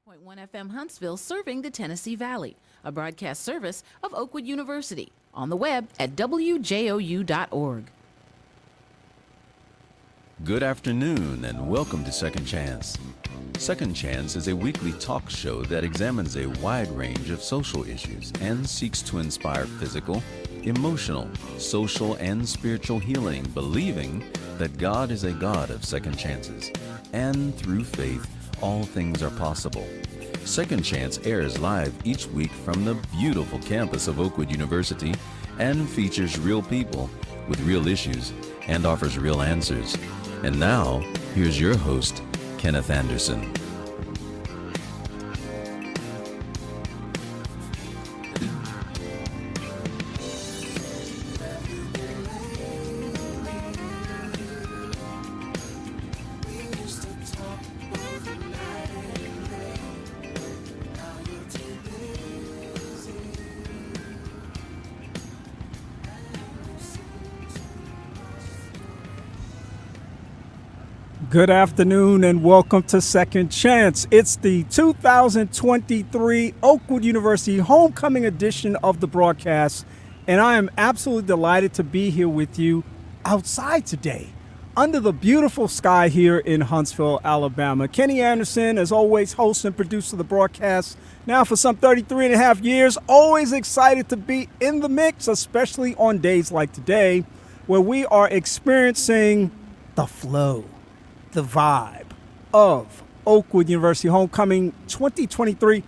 90.1 FM Huntsville, serving the Tennessee Valley, a broadcast service of Oakwood University, on the web at wjou.org. Good afternoon and welcome to Second Chance. Second Chance is a weekly talk show that examines a wide range of social issues and seeks to inspire physical, emotional, social, and spiritual healing, believing that God is a God of second chances. And through faith, all things are possible. Second Chance airs live each week from the beautiful campus of Oakwood University and features real people with real issues and offers real answers. And now, here's your host, Kenneth Anderson. Good afternoon and welcome to Second Chance. It's the 2023 Oakwood University Homecoming edition of the broadcast, and I am absolutely delighted to be here with you outside today under the beautiful sky here in Huntsville, Alabama. Kenny Anderson, as always, host and producer of the broadcast now for some 33 and a half years. Always excited to be in the mix, especially on days like today where we are experiencing the flow, the vibe of Oakwood University Homecoming 2023.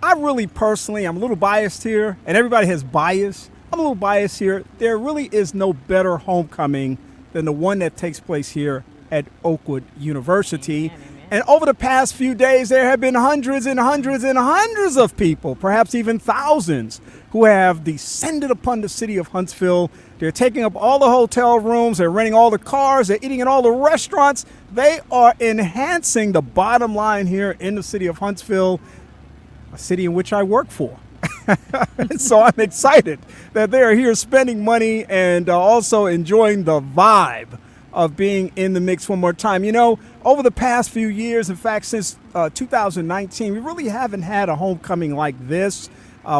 I really personally, I'm a little biased here, and everybody has bias. I'm a little biased here. There really is no better homecoming than the one that takes place here at Oakwood University. Amen. And over the past few days, there have been hundreds and hundreds and hundreds of people, perhaps even thousands, who have descended upon the city of Huntsville. They're taking up all the hotel rooms, they're renting all the cars, they're eating in all the restaurants. They are enhancing the bottom line here in the city of Huntsville, a city in which I work for. So I'm excited that they are here spending money and also enjoying the vibe of being in the mix one more time. You know, over the past few years, in fact, since 2019, we really haven't had a homecoming like this.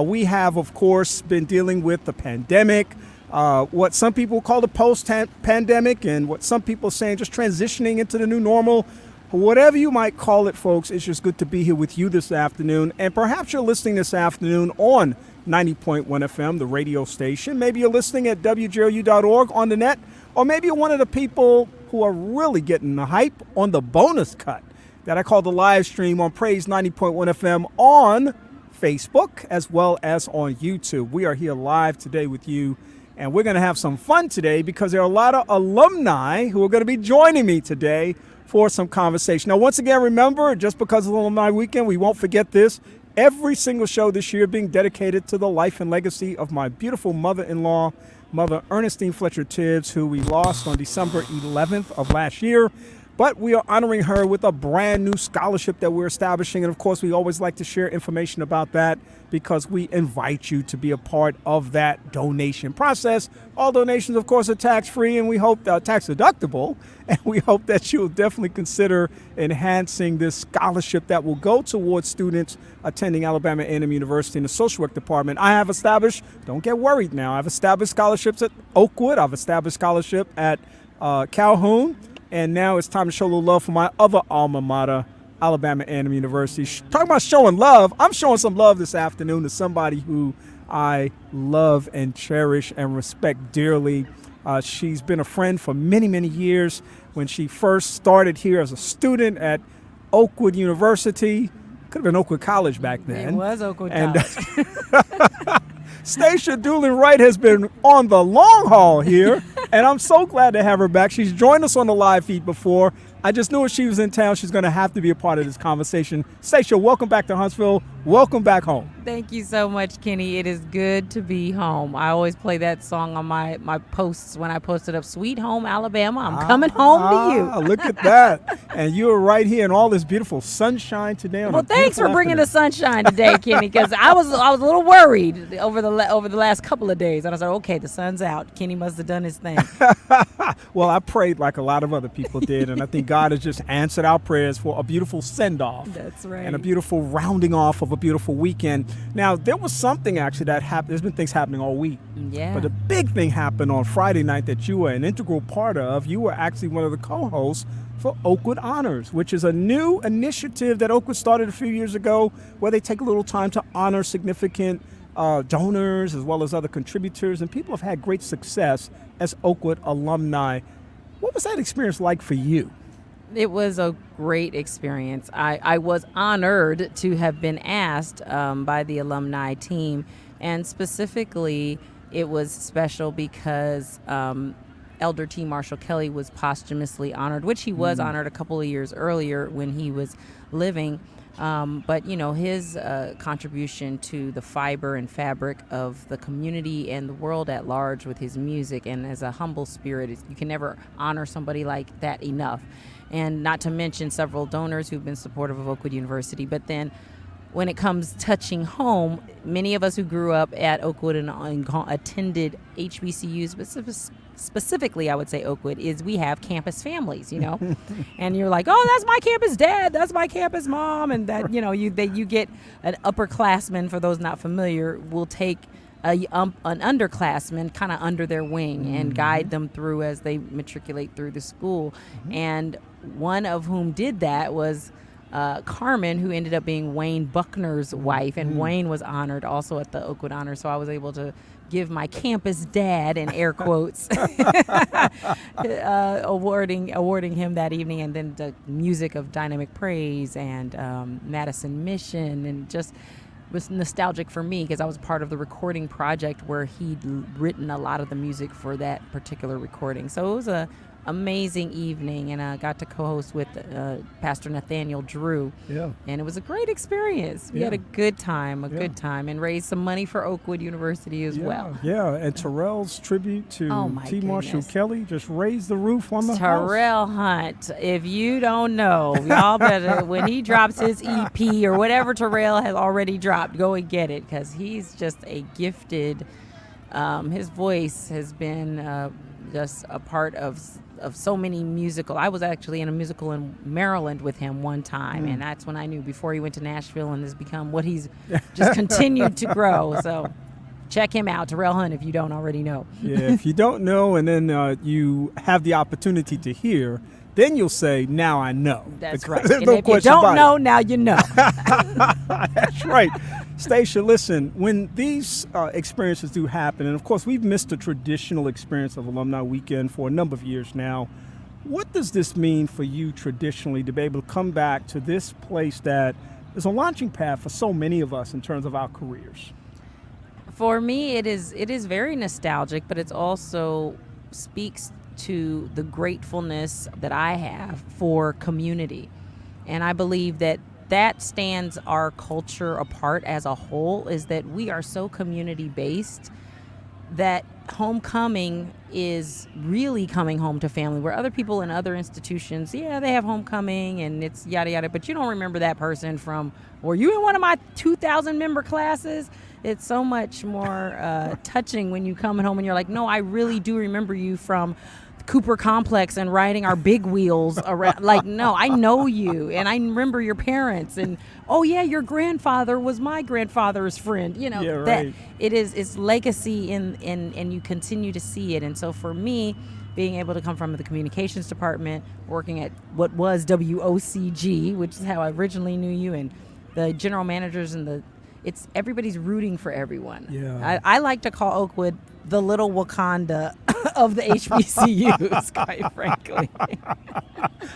We have, of course, been dealing with the pandemic, what some people call the post-pandemic, and what some people are saying just transitioning into the new normal. Whatever you might call it, folks, it's just good to be here with you this afternoon. And perhaps you're listening this afternoon on 90.1 FM, the radio station. Maybe you're listening at wjou.org on the net, or maybe you're one of the people who are really getting the hype on the bonus cut that I call the live stream on Praise 90.1 FM on Facebook as well as on YouTube. We are here live today with you, and we're going to have some fun today because there are a lot of alumni who are going to be joining me today for some conversation. Now, once again, remember, just because of Alumni Weekend, we won't forget this. Every single show this year being dedicated to the life and legacy of my beautiful mother-in-law, Mother Ernestine Fletcher Tibbs, who we lost on December 11th of last year. But we are honoring her with a brand new scholarship that we're establishing. And of course, we always like to share information about that because we invite you to be a part of that donation process. All donations, of course, are tax-free, and we hope tax-deductible. And we hope that you'll definitely consider enhancing this scholarship that will go towards students attending Alabama A&M University in the social work department. I have established, don't get worried now, I've established scholarships at Oakwood. I've established scholarship at Calhoun. And now it's time to show a little love for my other alma mater, Alabama A&M University. Talking about showing love, I'm showing some love this afternoon to somebody who I love and cherish and respect dearly. She's been a friend for many, many years. When she first started here as a student at Oakwood University, could have been Oakwood College back then. It was Oakwood College. Stacia Doolin Wright has been on the long haul here, and I'm so glad to have her back. She's joined us on the live feed before. I just knew if she was in town, she's going to have to be a part of this conversation. Stacia, welcome back to Huntsville. Welcome back home. Thank you so much, Kenny. It is good to be home. I always play that song on my posts when I posted up, Sweet Home, Alabama. I'm coming home to you. Look at that. And you are right here in all this beautiful sunshine today. Well, thanks for bringing the sunshine today, Kenny, because I was a little worried over the last couple of days. And I was like, okay, the sun's out. Kenny must have done his thing. thing. Well, I prayed like a lot of other people did, and I think God has just answered our prayers for a beautiful send-off. That's right. And a beautiful rounding off of a beautiful weekend. Now, there was something actually that happened. There's been things happening all week. Yeah. But a big thing happened on Friday night that you were an integral part of. You were actually one of the co-hosts for Oakwood Honors, which is a new initiative that Oakwood started a few years ago where they take a little time to honor significant donors as well as other contributors, and people have had great success as Oakwood alumni. What was that experience like for you? It was a great experience. I was honored to have been asked by the alumni team, and specifically it was special because Elder T. Marshall Kelly was posthumously honored, which he was honored a couple of years earlier when he was living. But, you know, his contribution to the fiber and fabric of the community and the world at large with his music, and as a humble spirit, you can never honor somebody like that enough. And not to mention several donors who've been supportive of Oakwood University. But then when it comes touching home, many of us who grew up at Oakwood and attended HBCUs, but specifically I would say Oakwood, is we have campus families, you know. And you're like, oh, that's my campus dad, that's my campus mom, and that, you know, you get an upperclassman, for those not familiar, will take an underclassman kind of under their wing and guide them through as they matriculate through the school. And one of whom did that was Carmen, who ended up being Wayne Buckner's wife, and Wayne was honored also at the Oakwood Honor. So I was able to give my campus dad, in air quotes, awarding him that evening, and then the music of Dynamic Praise and Madison Mission, and just was nostalgic for me because I was part of the recording project where he'd written a lot of the music for that particular recording. So it was a amazing evening, and I got to co-host with Pastor Nathaniel Drew. Yeah. And it was a great experience. We had a good time, and raised some money for Oakwood University as well. Yeah, and Terrell's tribute to T. Marshall Kelly just raised the roof on the house. Terrell Hunt, if you don't know, y'all better, when he drops his EP or whatever Terrell has already dropped, go and get it, because he's just a gifted, his voice has been just a part of so many musical. I was actually in a musical in Maryland with him one time, and that's when I knew, before he went to Nashville and has become what he's just continued to grow. So check him out, Terrell Hunt, if you don't already know. Yeah, if you don't know, and then you have the opportunity to hear, then you'll say, now I know. That's right. There's And no if you question don't about know, it. now you know. That's right. Stacia, listen, when these experiences do happen, and of course we've missed the traditional experience of Alumni Weekend for a number of years now, what does this mean for you traditionally to be able to come back to this place that is a launching pad for so many of us in terms of our careers? For me, it is very nostalgic, but it also speaks to the gratefulness that I have for community. And I believe that stands our culture apart as a whole, is that we are so community-based that homecoming is really coming home to family, where other people in other institutions, they have homecoming and it's yada yada, but you don't remember that person from, were you in one of my 2,000 member classes? It's so much more touching when you come home and you're like, no, I really do remember you from Cooper Complex and riding our big wheels around. Like, no, I know you, and I remember your parents, and oh yeah, your grandfather was my grandfather's friend. You know, that it's legacy and you continue to see it. And so for me, being able to come from the communications department, working at what was WOCG, which is how I originally knew you, and the general managers and everybody's rooting for everyone. Yeah. I like to call Oakwood the little Wakanda of the HBCUs, quite frankly.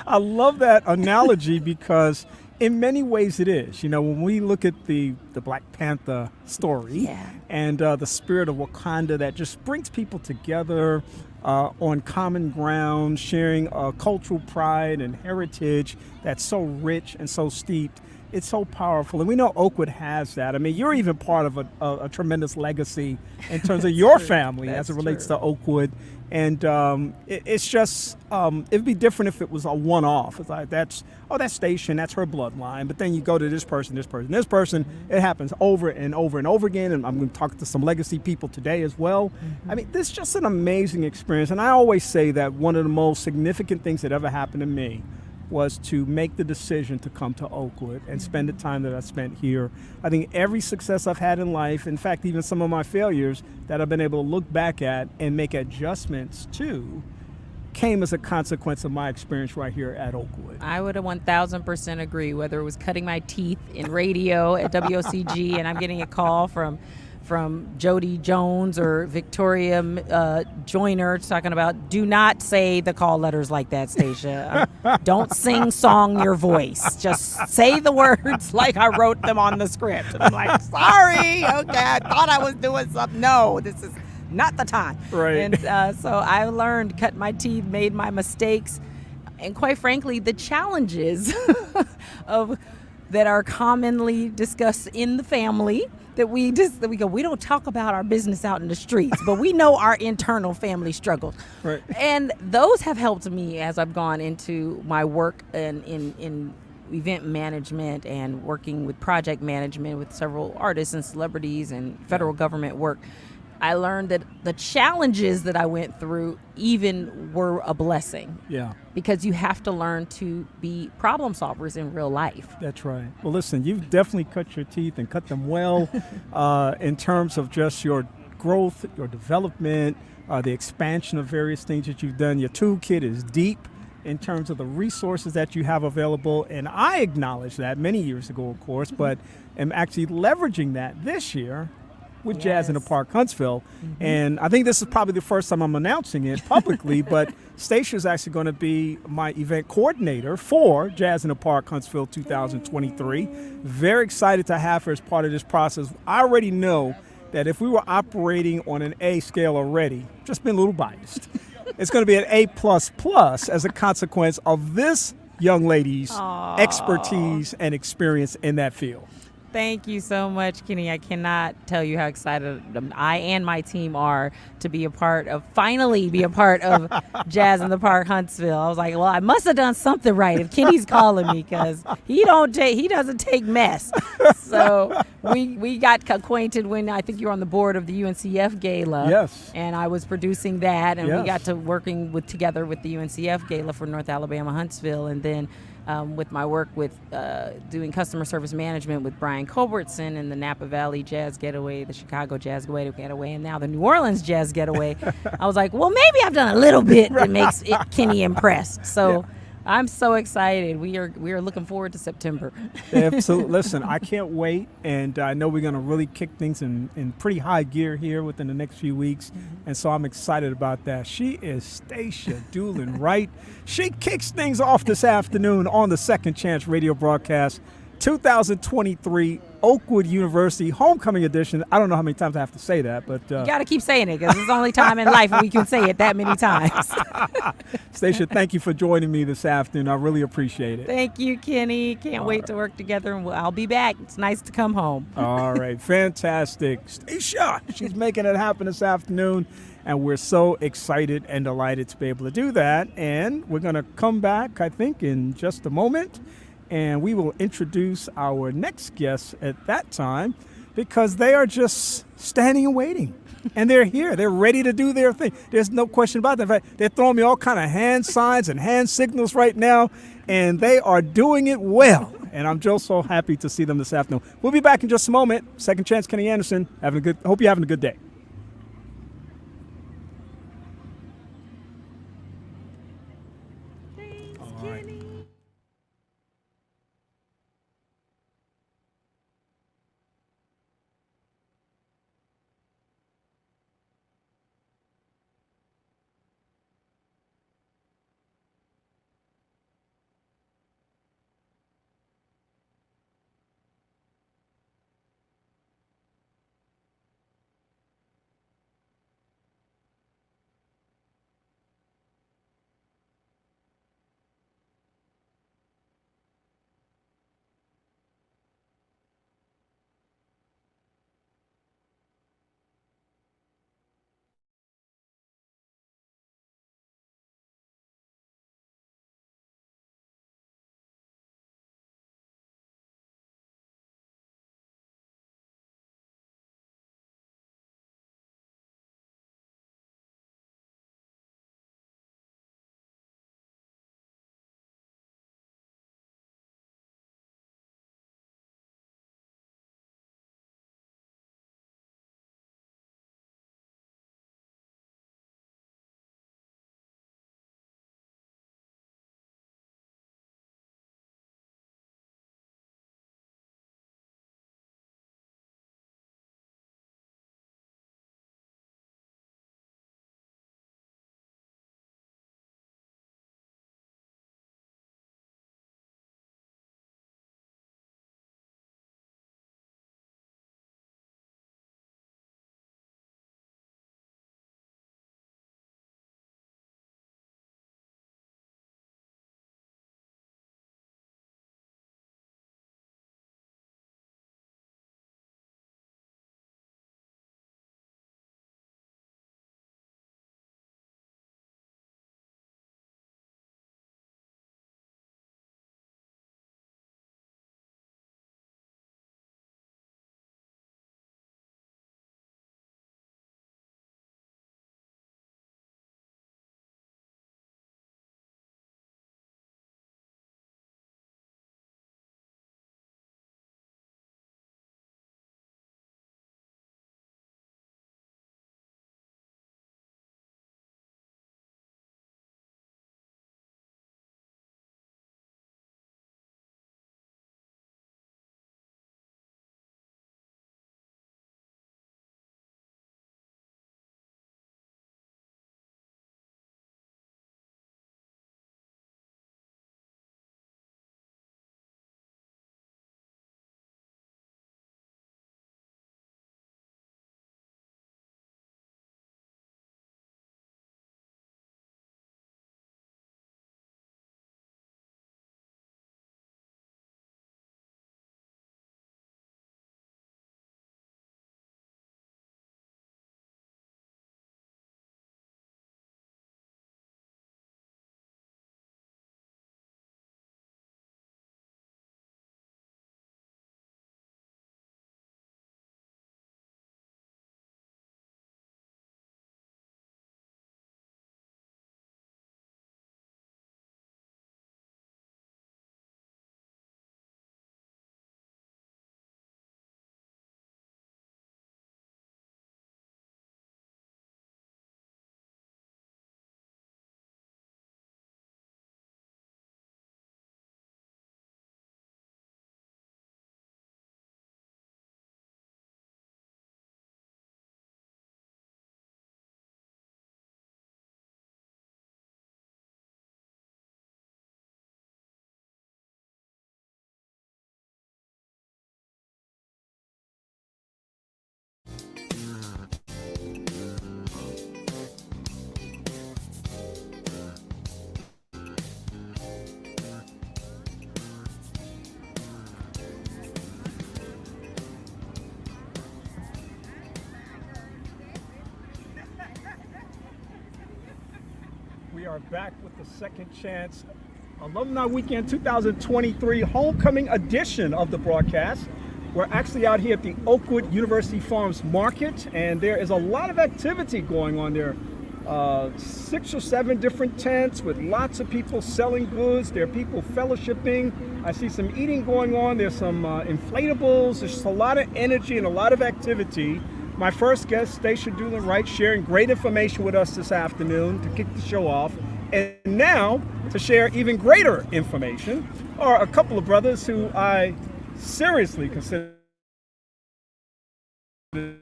I love that analogy because in many ways it is. You know, when we look at the Black Panther story and the spirit of Wakanda that just brings people together on common ground, sharing cultural pride and heritage that's so rich and so steeped. It's so powerful, and we know Oakwood has that. I mean, you're even part of a tremendous legacy in terms of your family as it relates to Oakwood And it's just, it'd be different if it was a one-off. It's like, that station, that's her bloodline. But then you go to this person, this person. It happens over and over and over again. And I'm going to talk to some legacy people today as well. I mean, this is just an amazing experience. And I always say that one of the most significant things that ever happened to me was to make the decision to come to Oakwood and spend the time that I spent here. I think every success I've had in life, in fact, even some of my failures that I've been able to look back at and make adjustments to, came as a consequence of my experience right here at Oakwood. I would have 1,000% agree, whether it was cutting my teeth in radio at WOCG and I'm getting a call from Jody Jones or Victoria Joyner talking about, do not say the call letters like that, Stacia. Don't sing song your voice. Just say the words like I wrote them on the script. And I'm like, sorry, okay, I thought I was doing something. No, this is not the time. Right. And so I learned, cut my teeth, made my mistakes, and quite frankly, the challenges that are commonly discussed in the family. That we don't talk about our business out in the streets, but we know our internal family struggles. Right. And those have helped me as I've gone into my work in event management and working with project management with several artists and celebrities and federal government work. I learned that the challenges that I went through even were a blessing. Yeah. Because you have to learn to be problem solvers in real life. That's right. Well, listen, you've definitely cut your teeth and cut them well in terms of just your growth, your development, the expansion of various things that you've done. Your toolkit is deep in terms of the resources that you have available. And I acknowledge that many years ago, of course, but am actually leveraging that this year with Jazz in the Park Huntsville. And I think this is probably the first time I'm announcing it publicly, but Stacia is actually going to be my event coordinator for Jazz in the Park Huntsville 2023. Very excited to have her as part of this process. I already know that if we were operating on an A scale already, just been a little biased, it's going to be an A++ as a consequence of this young lady's expertise and experience in that field. Thank you so much, Kenny. I cannot tell you how excited I and my team are to finally be a part of Jazz in the Park Huntsville. I was like, well, I must have done something right if Kenny's calling me, because he doesn't take mess. So we got acquainted when I think you were on the board of the UNCF Gala. Yes. And I was producing that, and Yes. we got to working together with the UNCF Gala for North Alabama Huntsville, and then with my work with doing customer service management with Brian Culbertson and the Napa Valley Jazz Getaway, the Chicago Jazz Getaway, and now the New Orleans Jazz Getaway. I was like, well, maybe I've done a little bit that makes Kenny impressed. So I'm so excited. We are looking forward to September. Absolutely. Listen, I can't wait, and I know we're going to really kick things in pretty high gear here within the next few weeks, and so I'm excited about that. She is Stacia Doolin Wright. She kicks things off this afternoon on the Second Chance radio broadcast, 2023 Oakwood University Homecoming Edition. I don't know how many times I have to say that, but You got to keep saying it, because it's the only time in life we can say it that many times. Stacia, thank you for joining me this afternoon. I really appreciate it. Thank you, Kenny. Can't wait to work together, and I'll be back. It's nice to come home. All right, fantastic. Stacia, she's making it happen this afternoon, and we're so excited and delighted to be able to do that. And we're going to come back, I think, in just a moment, and we will introduce our next guests at that time, because they are just standing and waiting. And they're here. They're ready to do their thing. There's no question about that. In fact, they're throwing me all kind of hand signs and hand signals right now, and they are doing it well. And I'm just so happy to see them this afternoon. We'll be back in just a moment. Second Chance, Kenny Anderson. Hope you're having a good day. Thanks, Kenny. are back with the Second Chance Alumni Weekend 2023 homecoming edition of the broadcast. We're actually out here at the Oakwood University Farms Market, and there is a lot of activity going on there. 6 or 7 different tents with lots of people selling goods. There are people fellowshipping. I see some eating going on. There's some inflatables. There's just a lot of energy and a lot of activity. My first guest, Stacia Doolin-Wright, sharing great information with us this afternoon to kick the show off. And now, to share even greater information, are a couple of brothers who I seriously consider to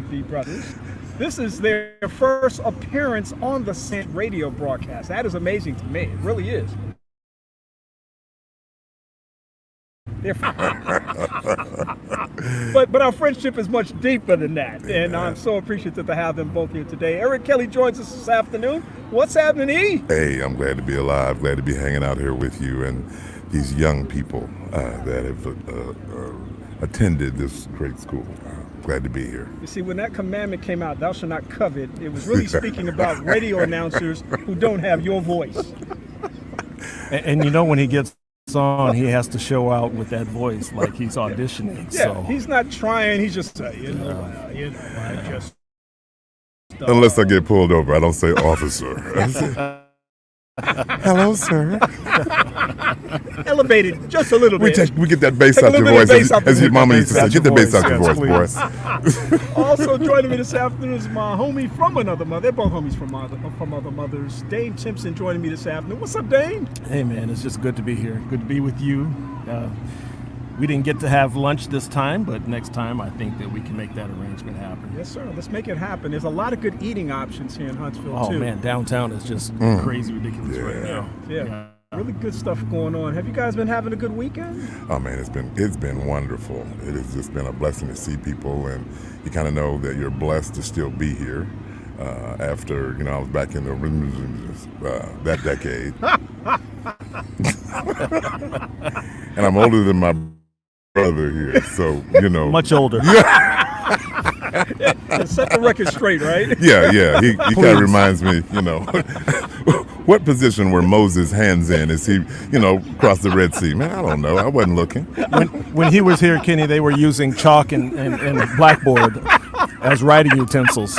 be brothers. This is their first appearance on the radio broadcast. That is amazing to me. It really is. But our friendship is much deeper than that, and I'm so appreciative to have them both here today. Eric Kelly joins us this afternoon. What's happening, E? Hey, I'm glad to be alive, glad to be hanging out here with you and these young people that have attended this great school. Glad to be here. You see, when that commandment came out, thou shalt not covet, it was really speaking about radio announcers who don't have your voice. And you know, when he gets on, he has to show out with that voice like he's auditioning. Yeah, so. He's not trying. He's just saying, I just. Unless I get pulled over, I don't say officer. Hello, sir. Elevated just a little bit. We get that bass out your voice, as your mama used to say. Get the bass out your voice, boy. Also joining me this afternoon is my homie from another mother. They're both homies from other mothers. Dane Timpson joining me this afternoon. What's up, Dane? Hey, man, it's just good to be here. Good to be with you. We didn't get to have lunch this time, but next time I think that we can make that arrangement happen. Yes, sir. Let's make it happen. There's a lot of good eating options here in Huntsville, too. Oh, man, downtown is just crazy ridiculous right now. Yeah. Really good stuff going on. Have you guys been having a good weekend? Oh man, it's been wonderful. It has just been a blessing to see people, and you kind of know that you're blessed to still be here after I was back in the that decade, and I'm older than my brother here, so much older. Set the record straight, right? Yeah. He kind of reminds me, what position were Moses' hands in as he, crossed the Red Sea? Man, I don't know. I wasn't looking. When he was here, Kenny, they were using chalk and blackboard as writing utensils.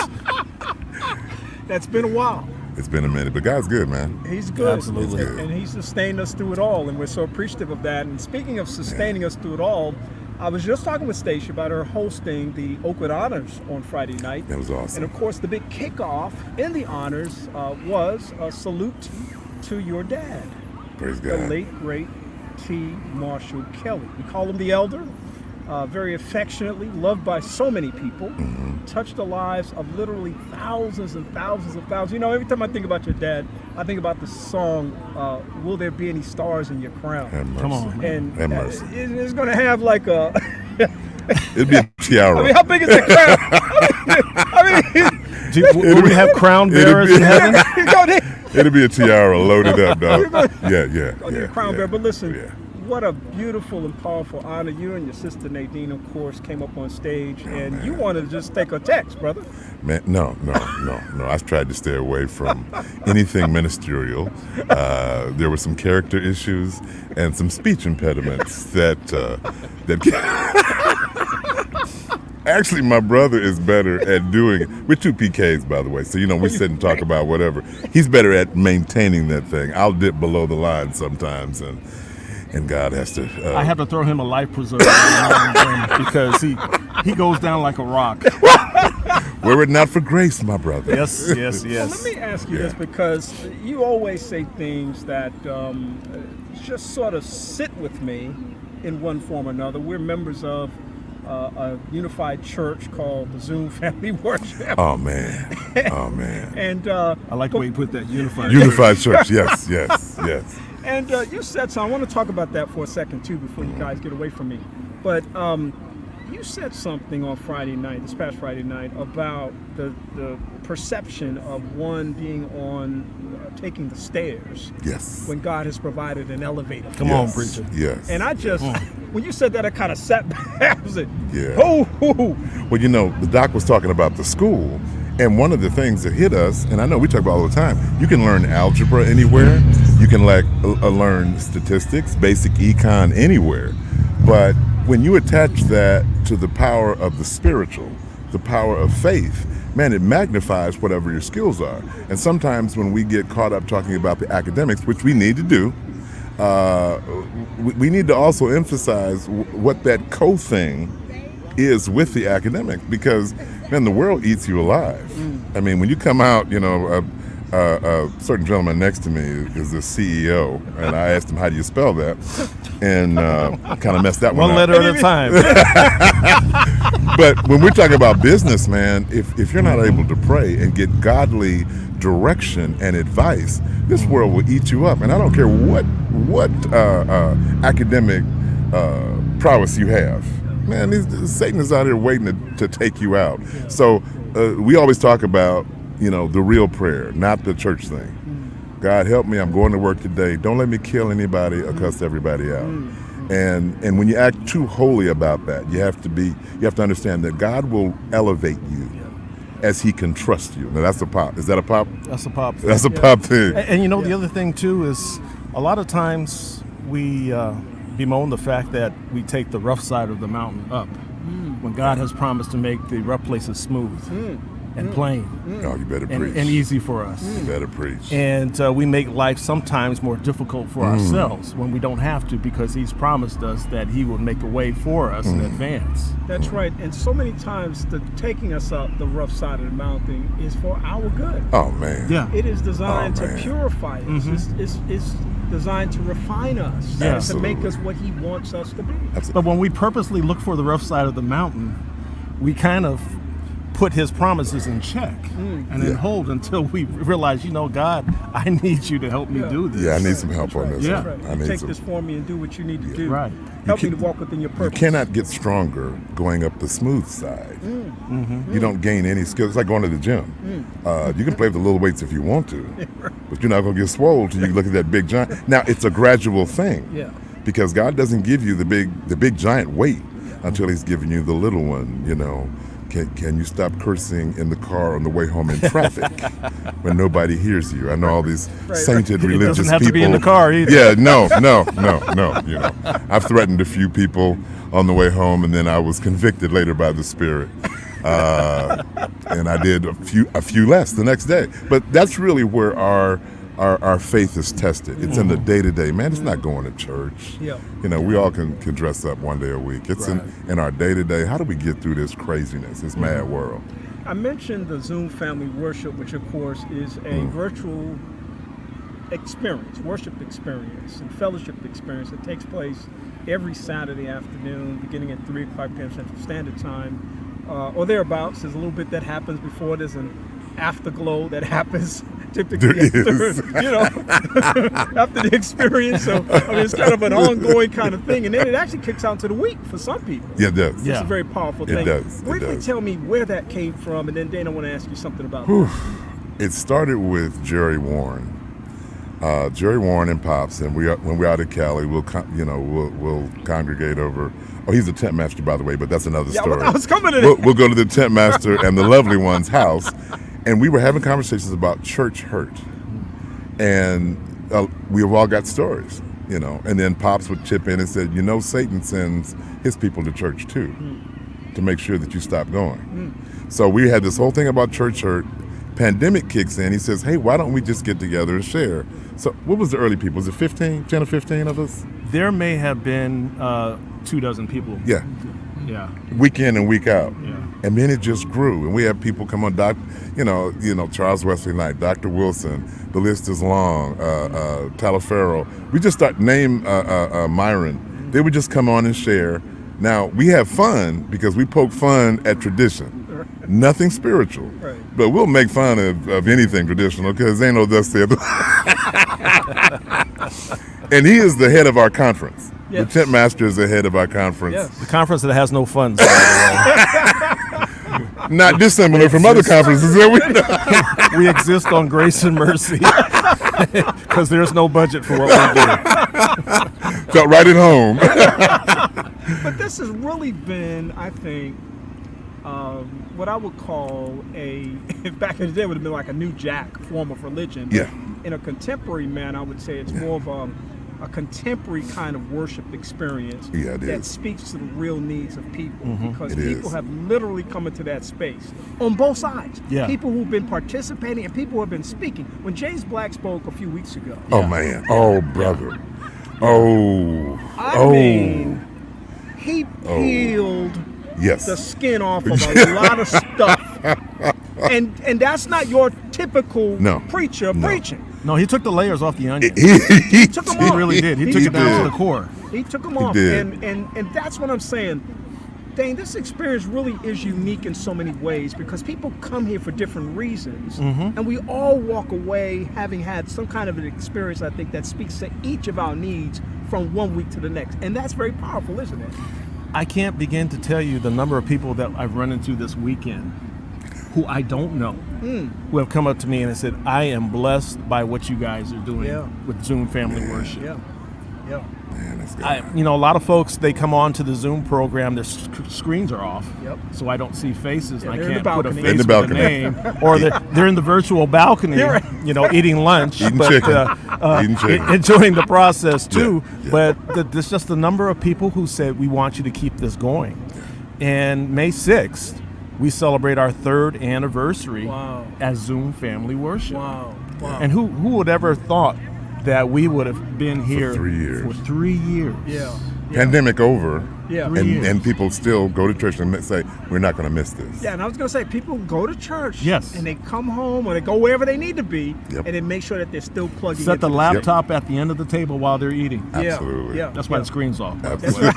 That's been a while. It's been a minute, but God's good, man. He's good. Absolutely. And he sustained us through it all, and we're so appreciative of that. And speaking of sustaining us through it all, I was just talking with Stacia about her hosting the Oakwood Honors on Friday night. That was awesome. And of course, the big kickoff in the honors was a salute to your dad. Praise The God. late, great T. Marshall Kelly. We call him the Elder. Very affectionately, loved by so many people, touched the lives of literally thousands and thousands of thousands. Every time I think about your dad, I think about the song, Will There Be Any Stars in Your Crown? Have mercy. Come on, man. And Have mercy. it's going to have like a... It'd be a tiara. I mean, how big is the crown? Will we have crown bearers in heaven? It'll be a tiara loaded up, dog. Yeah. Crown bearer. But listen, Yeah. what a beautiful and powerful honor. You and your sister Nadine, of course, came up on stage, and you wanted to just take a text, brother. Man, no. I've tried to stay away from anything ministerial. There were some character issues and some speech impediments that actually, my brother is better at doing it. We're 2 PKs, by the way, so we sit and talk about whatever. He's better at maintaining that thing. I'll dip below the line sometimes, and God has to. I have to throw him a life preserver because he goes down like a rock. Were it not for grace, my brother. Yes. Well, let me ask you this, because you always say things that just sort of sit with me in one form or another. We're members of a unified church called the Zoom Family Worship. Oh man. And I like the way you put that, unified. Unified church. Yes. And you said so. I want to talk about that for a second too before you guys get away from me. But you said something on this past Friday night, about the perception of one being on taking the stairs. Yes. When God has provided an elevator. Come on, preacher. Yes. And I just, when you said that, I kind of sat back. I was like, Yeah. oh. Well, the doc was talking about the school, And one of the things that hit us, and I know we talk about all the time, you can learn algebra anywhere, you can learn statistics, basic econ anywhere. But when you attach that to the power of the spiritual, the power of faith, man, it magnifies whatever your skills are. And sometimes when we get caught up talking about the academics, which we need to do, we need to also emphasize what that co-thing is with the academic, because, man, the world eats you alive. I mean, when you come out, a certain gentleman next to me is the CEO, and I asked him, how do you spell that? And kind of messed that one up. One letter at a time. But when we're talking about business, man, if you're not able to pray and get godly direction and advice, this world will eat you up. And I don't care what academic prowess you have. Man, Satan is out here waiting to take you out. So we always talk about, the real prayer, not the church thing. God, help me, I'm going to work today. Don't let me kill anybody or cuss everybody out. And when you act too holy about that, you have to understand that God will elevate you as he can trust you. Now that's a pop. Is that a pop? That's a pop thing. That's a pop thing. And the other thing too is a lot of times we bemoan the fact that we take the rough side of the mountain up when God has promised to make the rough places smooth and plain. Oh, you better preach. And easy for us. You better preach. And we make life sometimes more difficult for ourselves when we don't have to, because he's promised us that he will make a way for us in advance. That's right. And so many times the taking us up the rough side of the mountain is for our good. Oh, man. Yeah. It is designed to man. purify us. It's designed to refine us and to make us what he wants us to be. But when we purposely look for the rough side of the mountain, we kind of put his promises in check and then hold until we realize, God, I need you to help me do this. Yeah, I need some help on this. Yeah. one. I You need take some. this for me and do what you need to do. Right. Help me to walk within your You purpose. cannot get stronger going up the smooth side. You don't gain any skills. It's like going to the gym. You can play with the little weights if you want to, but you're not going to get swole till you look at that big giant. Now, it's a gradual thing. Yeah. Because God doesn't give you the big giant weight until he's giving you the little one, Can you stop cursing in the car on the way home in traffic when nobody hears you? I know all these sainted religious people. It doesn't have to be in the car either. Yeah, no. I've threatened a few people on the way home, and then I was convicted later by the Spirit. And I did a few less the next day. But that's really where our faith is tested. It's in the day-to-day. Man, it's not going to church. Yeah. We all can dress up one day a week. It's in our day-to-day. How do we get through this craziness, this mad world? I mentioned the Zoom family worship, which of course is a virtual experience, worship experience and fellowship experience that takes place every Saturday afternoon beginning at 3 o'clock p.m. Central Standard Time or thereabouts. There's a little bit that happens before. There's an afterglow that happens typically after the experience. So it's kind of an ongoing kind of thing, and then it actually kicks out to the week for some people. Yeah, it does. It's a very powerful thing. It does. Briefly tell me where that came from, and then Dana, I want to ask you something about that. It started with Jerry Warren. Jerry Warren and Pops, and when we're out at Cali, we'll congregate over. Oh, he's a tent master, by the way, but that's another story. I was coming to that. We'll go to the tent master and the lovely one's house, and we were having conversations about church hurt, and we've all got stories, And then Pops would chip in and said, Satan sends his people to church too, to make sure that you stop going. So we had this whole thing about church hurt. Pandemic kicks in. He says, hey, why don't we just get together and share? So what was the early people? Was it 10 or 15 of us? There may have been 24 people. Yeah. Yeah. Week in and week out. Yeah. And then it just grew. And we have people come on, Charles Wesley Knight, Dr. Wilson, the list is long, Talaferro. We just start name Myron. They would just come on and share. Now, we have fun because we poke fun at tradition. Nothing spiritual. Right. But we'll make fun of anything traditional because ain't no thus said. And he is the head of our conference. Yes. The tent master is the head of our conference. Yes. The conference that has no funds, by the way. Not dissimilar from other conferences that we know. We exist on grace and mercy because there's no budget for what we do. Felt right at home. But this has really been, I think, what I would call back in the day would have been like a New Jack form of religion. Yeah. In a contemporary manner, I would say it's more of a contemporary kind of worship experience Yeah, it that is. speaks to the real needs of people, because It people is. have literally come into that space on both sides. Yeah. People who've been participating and people who have been speaking. When James Black spoke a few weeks ago, Oh man. Oh brother. Oh. I mean, he Oh. peeled Yes. the skin off of a lot of stuff. And that's not your typical No. preacher No. preaching. No, he took the layers off the onion. he took 'em He off. really did. He He took it down did. to the core. He took them off. did. And that's what I'm saying. Dane, this experience really is unique in so many ways because people come here for different reasons. And we all walk away having had some kind of an experience, I think, that speaks to each of our needs from one week to the next. And that's very powerful, isn't it? I can't begin to tell you the number of people that I've run into this weekend who I don't know, who have come up to me and said, I am blessed by what you guys are doing Yeah. with Zoom Family Worship. Yeah. Man, that's good. A lot of folks, they come on to the Zoom program, their screens are off, Yep. so I don't see faces, Yeah, and I they're in can't the put a balcony. face In the with a balcony. name, or they're in the virtual balcony, You're right. eating lunch, Eating but, chicken. Eating chicken. enjoying the process too. Yeah. But there's just the number of people who said, we want you to keep this going. And May 6th, we celebrate our 3rd anniversary Wow. as Zoom Family Worship. Wow. And who would ever thought that we would have been here 3 years. for 3 years? Yeah. Pandemic over. Yeah. And people still go to church and say, we're not going to miss this. Yeah, and I was going to say, people go to church, Yes. and they come home or they go wherever they need to be, Yep. and then make sure that they're still plugging Set into the laptop at the end of the table while they're eating. Yeah, Absolutely. Yeah, That's why the screen's off. Absolutely.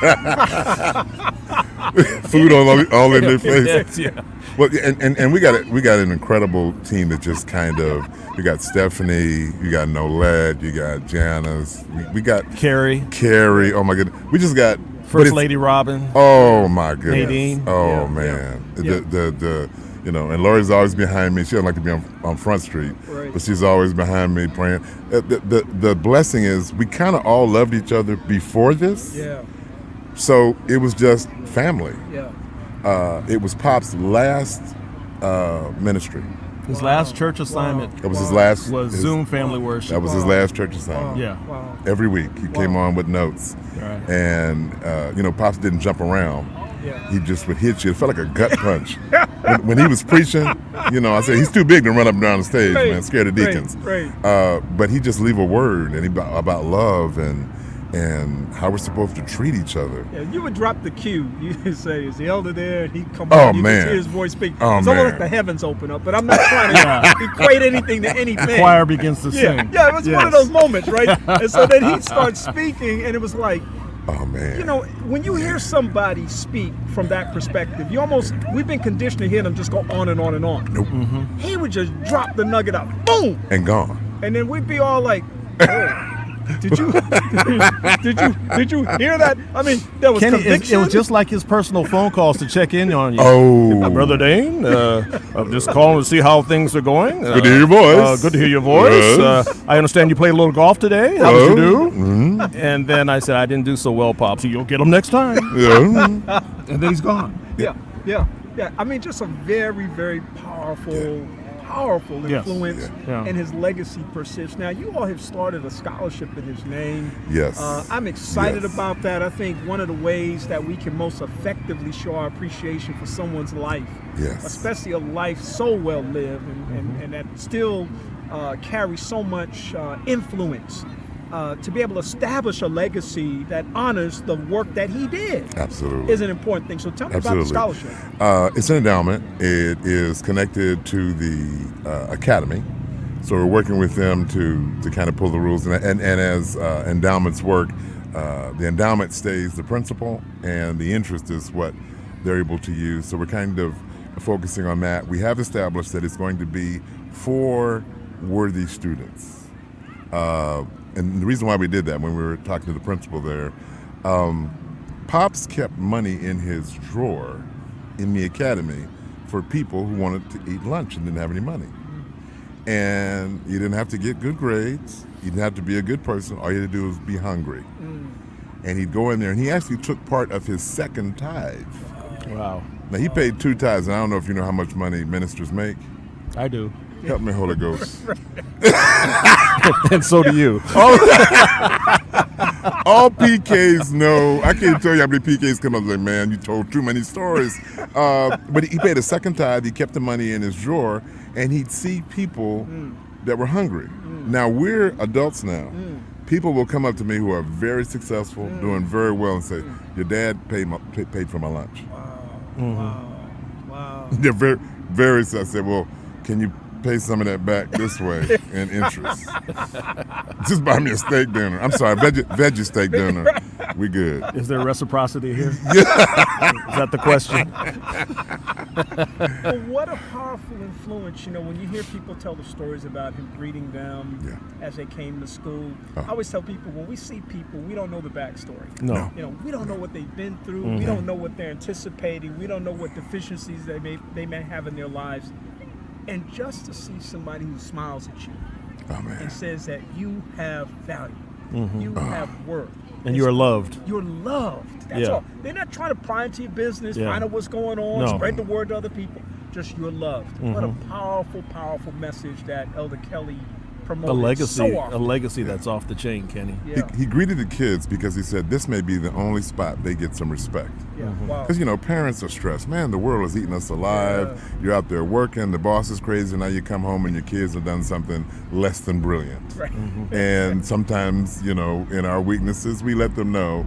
Food all in their face. Yeah. Well, and we got an incredible team that just kind of, you got Stephanie, you got Nolette, you got Janice, we got Carrie, Carrie. Oh my goodness, we just got but First it's- Lady Robin. Oh my goodness. Nadine. Oh Yeah, man. yeah. The and Lori's always behind me. She doesn't like to be on Front Street, Right. but she's always behind me praying. The blessing is we kind of all loved each other before this, Yeah, so it was just family. yeah. It was Pop's last ministry. His last church assignment That was his last. was Zoom Family Worship. That was his last church assignment. Yeah. Wow. Every week he came on with notes, Right. and Pops didn't jump around. Yeah. He just would hit you. It felt like a gut punch. when he was preaching, I said he's too big to run up and down the stage, Right, man, scared of deacons. right. But he just leave a word and about love and how we're supposed to treat each other. Yeah, you would drop the cue. You would say, "Is the elder there?" And he'd come Oh, on. You man. could hear his voice speak. Oh, it's almost man. like the heavens open up. But I'm not trying to equate anything to anything. Choir begins to Yeah, sing. yeah, it was one of Yes. those moments, right? And so then he'd start speaking, and it was like, Oh man. when you hear somebody speak from that perspective, we've been conditioned to hear them just go on and on and on. Nope. He would just drop the nugget out, boom, And gone. and then we'd be all like, oh, did you hear that? I mean, there was Kenny, conviction. it was just like his personal phone calls to check in on you. Oh. Brother Dane, I'm just calling to see how things are going. Good to hear your voice. Good to hear your voice. Yes. I understand you played a little golf today. How did you do? Mm-hmm. And then I said, I didn't do so well, Pops. You'll get them next time. Yeah. And then he's gone. Yeah. I mean, just a very, very powerful Yes. influence, Yeah. and his legacy persists. Now, you all have started a scholarship in his name. Yes. I'm excited Yes. about that. I think one of the ways that we can most effectively show our appreciation for someone's life, Yes. especially a life so well lived and that still carries so much influence, to be able to establish a legacy that honors the work that he did Absolutely. is an important thing. So tell me Absolutely. about the scholarship. It's an endowment. It is connected to the academy, so we're working with them to kind of pull the rules. And as endowments work, the endowment stays the principal, and the interest is what they're able to use. So we're kind of focusing on that. We have established that it's going to be for worthy students. And the reason why we did that, when we were talking to the principal there, Pops kept money in his drawer in the academy for people who wanted to eat lunch and didn't have any money. And you didn't have to get good grades. You didn't have to be a good person. All you had to do was be hungry. And he'd go in there, and he actually took part of his second tithe Wow. Now, he paid 2 tithes, and I don't know if you know how much money ministers make. I do. Help me, Holy Ghost. And so do you. All PKs know. I can't tell you how many PKs come up like, man, you told too many stories. But he paid a second tithe. He kept the money in his drawer, and he'd see people that were hungry. Now, we're adults now. People will come up to me who are very successful, doing very well, and say, your dad paid for my lunch. Wow. They're very, very successful. I said, well, can you pay some of that back this way in interest? Just buy me a steak dinner. I'm sorry, veggie steak dinner. We good. Is there reciprocity here? Is that the question? But what a powerful influence, when you hear people tell the stories about him greeting them as they came to school. I always tell people, when we see people, we don't know the backstory. No. We don't know what they've been through. We don't know what they're anticipating. We don't know what deficiencies they may have in their lives. And just to see somebody who smiles at you and says that you have value, you have worth. And you are loved. You're loved. That's all. They're not trying to pry into your business, find out what's going on, spread the word to other people. Just you're loved. What a powerful, powerful message that Elder Kelly promoted so often. A legacy that's off the chain, Kenny. Yeah. He greeted the kids because he said this may be the only spot they get some respect. Wow. Because, parents are stressed. Man, the world is eating us alive. You're out there working. The boss is crazy. Now you come home and your kids have done something less than brilliant. Right. And sometimes, in our weaknesses, we let them know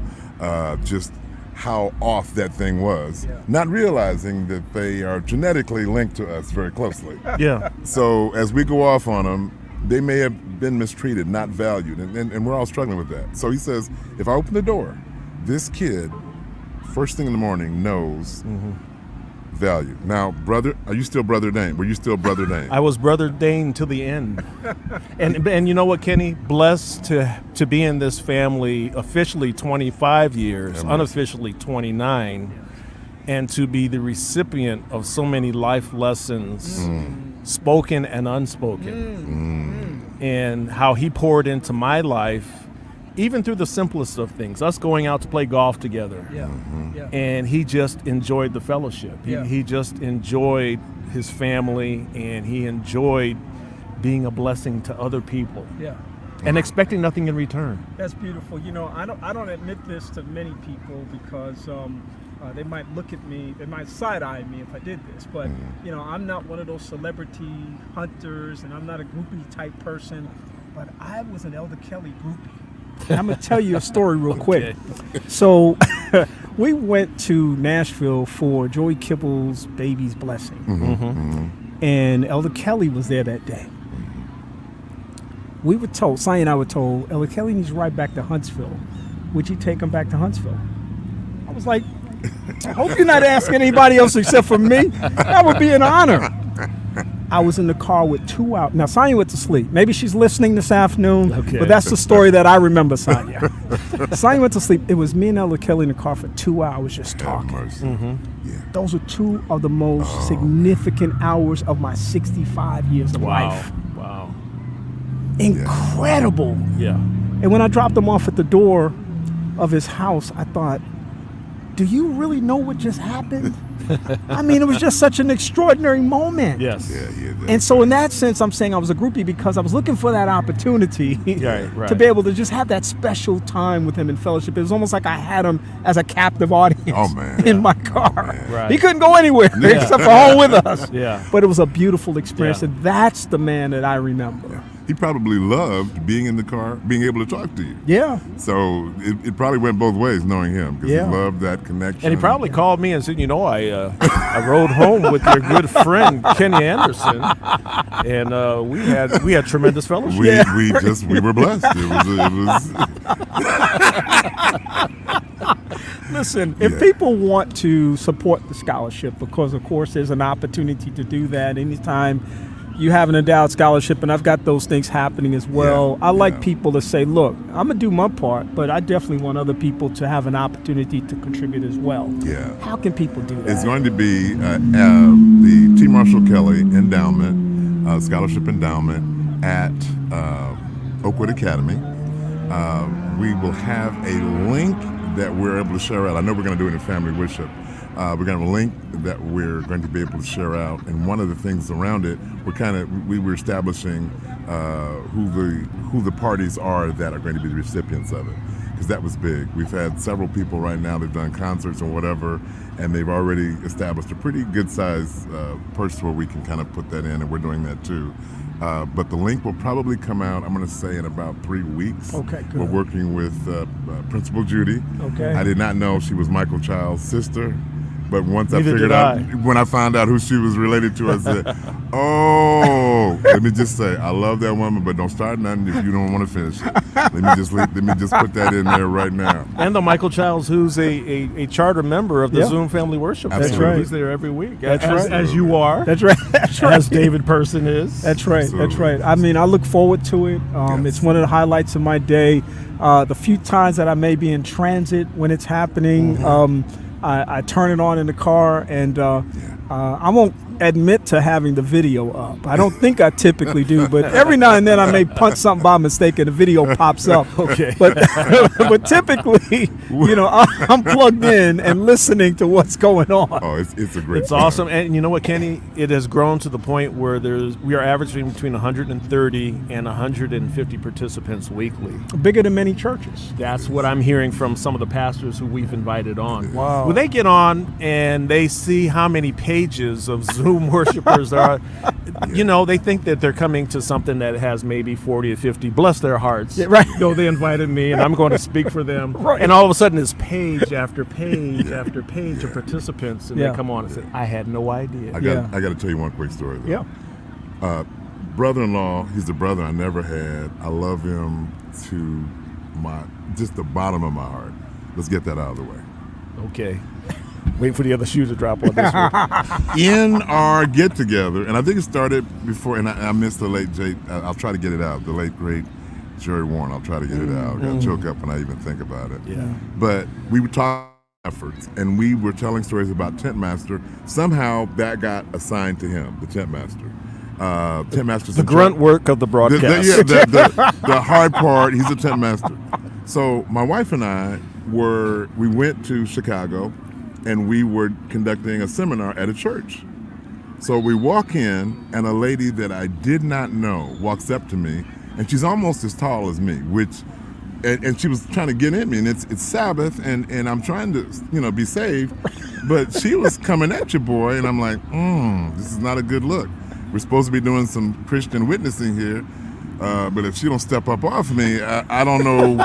just how off that thing was, not realizing that they are genetically linked to us very closely. Yeah. So as we go off on them, they may have been mistreated, not valued, and we're all struggling with that. So he says, if I open the door, this kid, first thing in the morning, knows value. Now, brother, are you still Brother Dane? Were you still Brother Dane? I was Brother Dane to the end. and you know what, Kenny? Blessed to be in this family officially 25 years, unofficially 29, and to be the recipient of so many life lessons, spoken and unspoken, and how he poured into my life, even through the simplest of things, us going out to play golf together. And he just enjoyed the fellowship. He just enjoyed his family, and he enjoyed being a blessing to other people. And expecting nothing in return. That's beautiful. I don't admit this to many people because they might look at me, they might side-eye me if I did this, but I'm not one of those celebrity hunters, and I'm not a groupie type person, but I was an Elder Kelly groupie. I'm going to tell you a story real quick. So we went to Nashville for Joey Kibble's baby's blessing. And Elder Kelly was there that day. We were told, Sonny and I were told, Elder Kelly needs to ride back to Huntsville. Would you take him back to Huntsville? I was like, I hope you're not asking anybody else except for me. That would be an honor. I was in the car with 2 hours. Now, Sonya went to sleep. Maybe she's listening this afternoon, but that's the story that I remember, Sonya. Sonya went to sleep. It was me and Elder Kelly in the car for 2 hours just talking. Those were 2 of the most significant hours of my 65 years of life. Wow. Incredible. Yeah. And when I dropped him off at the door of his house, I thought, do you really know what just happened? I mean, it was just such an extraordinary moment. Yes. And so in that sense, I'm saying I was a groupie because I was looking for that opportunity Right. to be able to just have that special time with him in fellowship. It was almost like I had him as a captive audience in my car. Right. He couldn't go anywhere except for home with us. But it was a beautiful experience, and that's the man that I remember. He probably loved being in the car, being able to talk to you. Yeah. So it probably went both ways knowing him, because he loved that connection. And he probably called me and said, I rode home with your good friend Kenny Anderson, and we had tremendous fellowship. We were blessed. It was Listen, if people want to support the scholarship, because of course there's an opportunity to do that anytime you have an endowed scholarship, and I've got those things happening as well. I like people to say, look, I'm going to do my part, but I definitely want other people to have an opportunity to contribute as well. How can people do that? It's going to be the T. Marshall Kelly Endowment, Scholarship Endowment at Oakwood Academy. We will have a link that we're able to share out. I know we're going to do it in family worship, We're going to have a link that we're going to be able to share out, and one of the things around it, we were establishing who the parties are that are going to be the recipients of it, because that was big. We've had several people right now, they've done concerts or whatever, and they've already established a pretty good size purse where we can kind of put that in, and we're doing that too. But the link will probably come out, I'm going to say, in about 3 weeks. Okay, good. We're working with Principal Judy. Okay. I did not know she was Michael Child's sister, but once Neither I figured did out, I. when I found out who she was related to, I said, oh, let me just say, I love that woman, but don't start nothing if you don't want to finish it. Let me just put that in there right now. And the Michael Childs, who's a charter member of the Yeah. Zoom Family Worship. That's Family. right. He's there every week. That's as, right. As you are. That's right. That's right. As David Person is. That's right. Absolutely. That's right. I mean, I look forward to it. Yes. It's one of the highlights of my day. The few times that I may be in transit when it's happening, I turn it on in the car, and I won't admit to having the video up. I don't think I typically do, but every now and then I may punch something by mistake and the video pops up. Okay. But but typically, I'm plugged in and listening to what's going on. Oh, it's a great It's time. awesome. And you know what, Kenny? It has grown to the point where we are averaging between 130 and 150 participants weekly. Bigger than many churches. That's what I'm hearing from some of the pastors who we've invited on. Wow. When they get on and they see how many pages of Zoom worshipers are, they think that they're coming to something that has maybe 40 or 50. Bless their hearts. Yeah, right. They invited me, and I'm going to speak for them. Right. And all of a sudden, it's page after page after page of participants, and Yeah. they come on and say, I had no idea. I Yeah. got to tell you one quick story, though. Yeah. Brother-in-law, he's the brother I never had. I love him to just the bottom of my heart. Let's get that out of the way. Okay. Wait for the other shoe to drop on this one. In our get-together, and I think it started before, and I missed the late I'll try to get it out, the late, great Jerry Warren. I'll try to get it out. I got choke up when I even think about it. Yeah. But we were talking efforts, and we were telling stories about Tent Master. Somehow that got assigned to him, the Tent Master. Tent Master's The in grunt charge. work of the broadcast. The hard part, he's a tent master. So my wife and I we went to Chicago, and we were conducting a seminar at a church. So we walk in, and a lady that I did not know walks up to me, and she's almost as tall as me, and she was trying to get in me, and it's Sabbath, and I'm trying to, be saved, but she was coming at you, boy, and I'm like, this is not a good look. We're supposed to be doing some Christian witnessing here, but if she don't step up off me, I don't know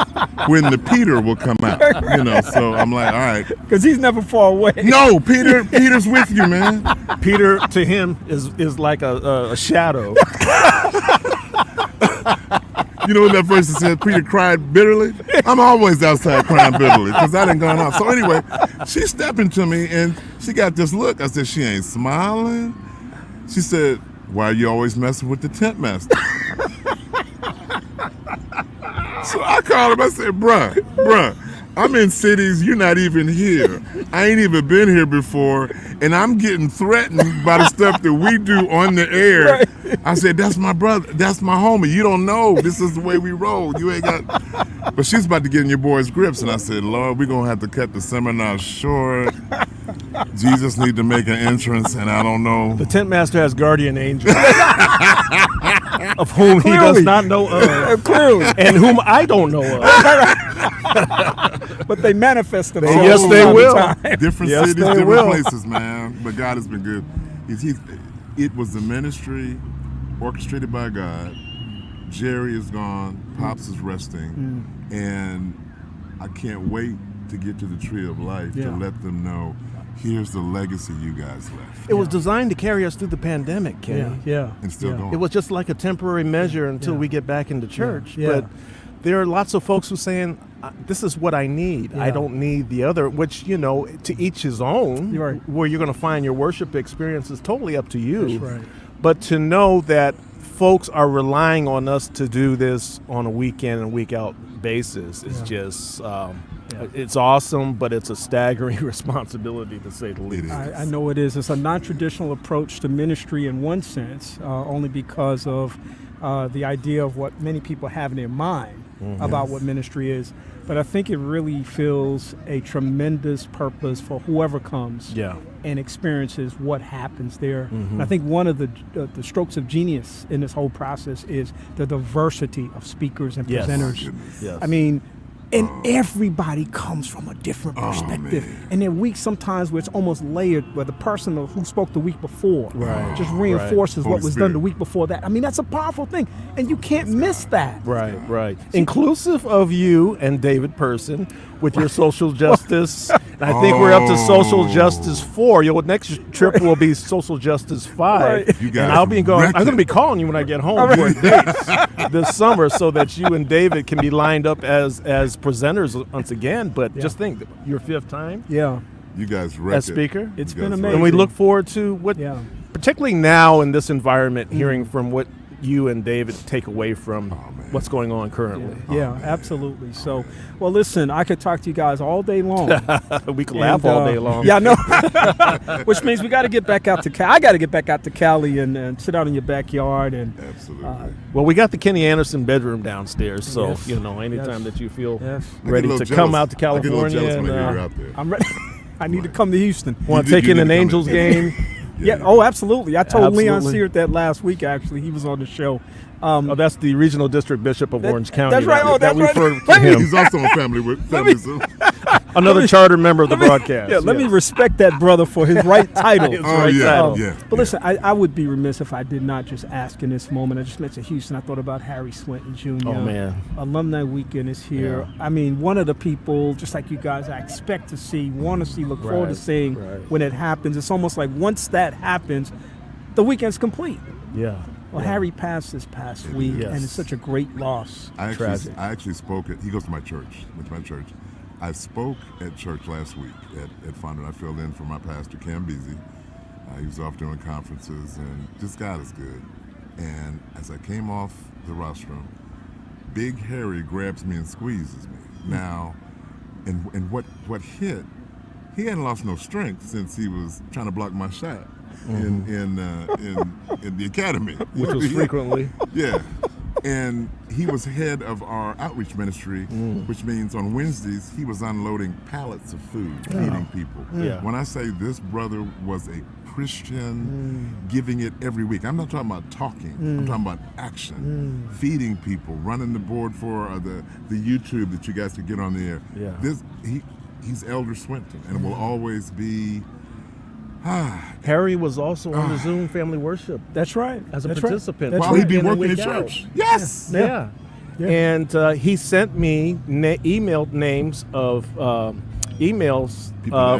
when the Peter will come out, so I'm like, all right. Because he's never far away. No, Peter's with you, man. Peter, to him, is like a shadow. You know when that verse says Peter cried bitterly? I'm always outside crying bitterly because I done gone off. So anyway, she stepped into me and she got this look. I said, she ain't smiling. She said, why are you always messing with the tent master? So I called him. I said, bruh, I'm in cities you're not even here. I ain't even been here before, and I'm getting threatened by the stuff that we do on the air. Right. I said, that's my brother. That's my homie. You don't know. This is the way we roll. You ain't got... But she's about to get in your boy's grips, and I said, Lord, we're going to have to cut the seminar short. Jesus need to make an entrance, and I don't know. The tent master has guardian angels, of whom he does Clearly. not know of, Clearly. and whom I don't know of. But they manifest themselves. Yes, they all the will. time. Different Yes, cities, they different will. places, man. But God has been good. It was the ministry orchestrated by God. Jerry is gone. Pops is resting. And I can't wait to get to the tree of life to Yeah. let them know, here's the legacy you guys left. It was designed to carry us through the pandemic, Kenny. Yeah. And still going. It was just like a temporary measure until Yeah. we get back into church. Yeah. But there are lots of folks who are saying, this is what I need. I Yeah. don't need the other, which, to each his own. You're right. Where you're going to find your worship experience is totally up to you. That's right. But to know that folks are relying on us to do this on a week in and week out basis is just, it's awesome, but it's a staggering responsibility to say the least. is. I know it is. It's a non-traditional approach to ministry in one sense, only because of the idea of what many people have in their mind. about what ministry is. But I think it really fills a tremendous purpose for whoever comes and experiences what happens there. And I think one of the strokes of genius in this whole process is the diversity of speakers and presenters. Yes. I mean, and everybody comes from a different perspective. And there are weeks sometimes where it's almost layered, where the person who spoke the week before just reinforces what was done the week before that. I mean, that's a powerful thing, and you can't miss that. Right. Inclusive of you and David Person with your social justice. And I think we're up to social justice 4. Your next trip will be social justice 5. You guys and I'm going to be calling you when I get home for dates this summer so that you and David can be lined up as presenters once again. But just think, your 5th time You guys wrecked as speaker. It's You been guys amazing. And we look forward to what, particularly now in this environment, hearing from what you and David take away from what's going on currently. Yeah, absolutely. So, well, listen, I could talk to you guys all day long. We could laugh all day long. Yeah, I know. Which means we got to get back out to Cali. I got to get back out to Cali and sit out in your backyard. And Absolutely. Well, we got the Kenny Anderson bedroom downstairs, so Yes. Anytime that you feel I get ready a to little come jealous. out to California, I get a little jealous when I hear and you're out there. I'm ready. I need to come to Houston. want to You take need in to an come Angels in. game. Yeah. Oh, absolutely. I told Leon Absolutely. Sears that last week. Actually, he was on the show. Oh, that's the regional district bishop of Orange County. that's right. Oh, that that's we right. refer to him. He's also on family Zoom. Another charter member of the broadcast. Yeah, let me yes. respect that brother for his right title. His Oh, right yeah, title. yeah. But listen, I would be remiss if I did not just ask in this moment. I just mentioned Houston. I thought about Harry Swinton Jr. Oh, man. Alumni Weekend is here. I mean, one of the people, just like you guys, I expect to see, want to see, look forward to seeing when it happens. It's almost like once that happens, the weekend's complete. Yeah. Well, Harry passed this past week, Yes. and it's such a great loss. I Tragic. actually spoke at, he goes to my church, I spoke at church last week at Fondren. I filled in for my pastor, Cam Beasy. He was off doing conferences, and just God is good. And as I came off the rostrum, Big Harry grabs me and squeezes me. Now, and what hit, he hadn't lost no strength since he was trying to block my shot in the academy. Which was frequently. Yeah. And he was head of our outreach ministry, which means on Wednesdays he was unloading pallets of food, feeding people. Yeah. When I say this brother was a Christian, giving it every week. I'm not talking about talking. I'm talking about action, feeding people, running the board for the YouTube that you guys could get on the air. Yeah. He's Elder Swinton, and will always be. Harry was also on the Zoom family worship That's right. as a That's participant. Right. That's While he'd right. be in and working at week out. church. Yes. Yeah. And he sent me emailed names of emails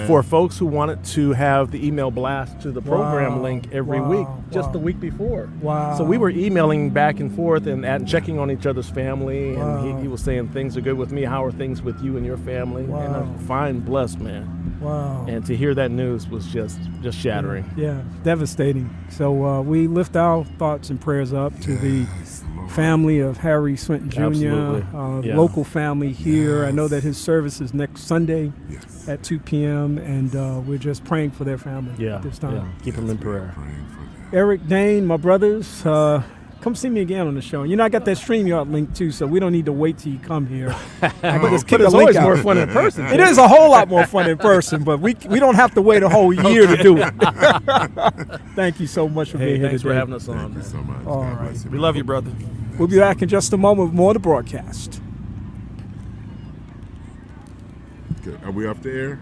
for folks who wanted to have the email blast to the program link every week, just the week before. Wow. So we were emailing back and forth and checking on each other's family. And he was saying, things are good with me. How are things with you and your family? And I'm fine, blessed, man. Wow. And to hear that news was just shattering. Yeah, devastating. So we lift our thoughts and prayers up to the family of Harry Swinton Jr., Absolutely. local family here. I know that his service is next Sunday at 2 p.m., and we're just praying for their family at this time. Yeah. Keep them in prayer. Praying for them. Eric, Dane, my brothers, come see me again on the show. You know, I got that StreamYard link too, so we don't need to wait till you come here. I can just kick But a it's link always out. more fun in person. It is a whole lot more fun in person, but we don't have to wait a whole year to do it. Thank you so much for Hey, being here thanks today. for having us on. Thank you man. so much. All God right. bless you. We love you, brother. We'll be back in just a moment with more of the broadcast. Good. Are we off the air?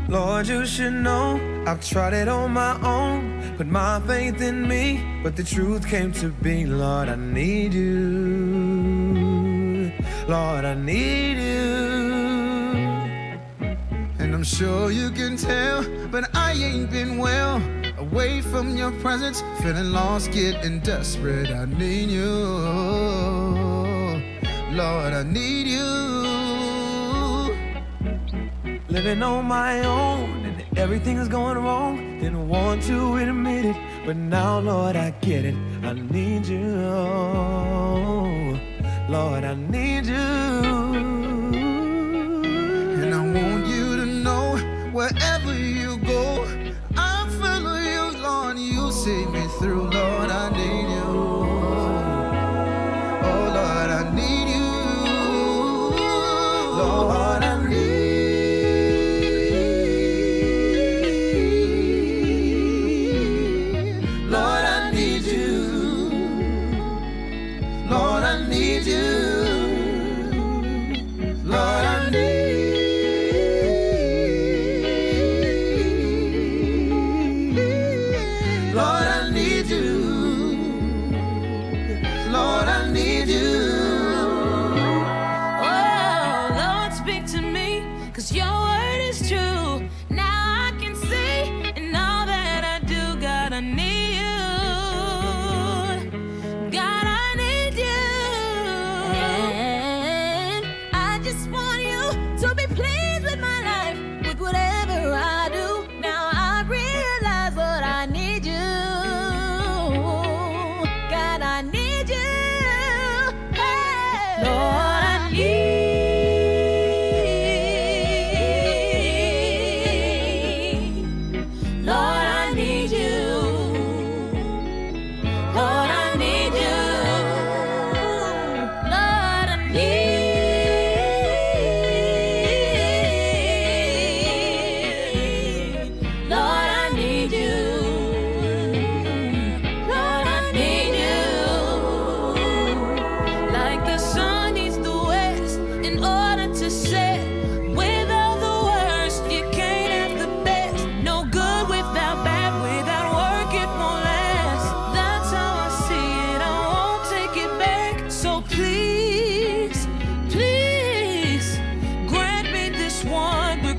Lord, you should know I've tried it on my own, put my faith in me, but the truth came to be. Lord, I need you. Lord, I need you. And I'm sure you can tell, but I ain't been well. Away from your presence, feeling lost, getting desperate. I need you. Lord, I need you. Living on my own and everything is going wrong. Didn't want to admit it, but now, Lord, I get it. I need you. Lord, I need you.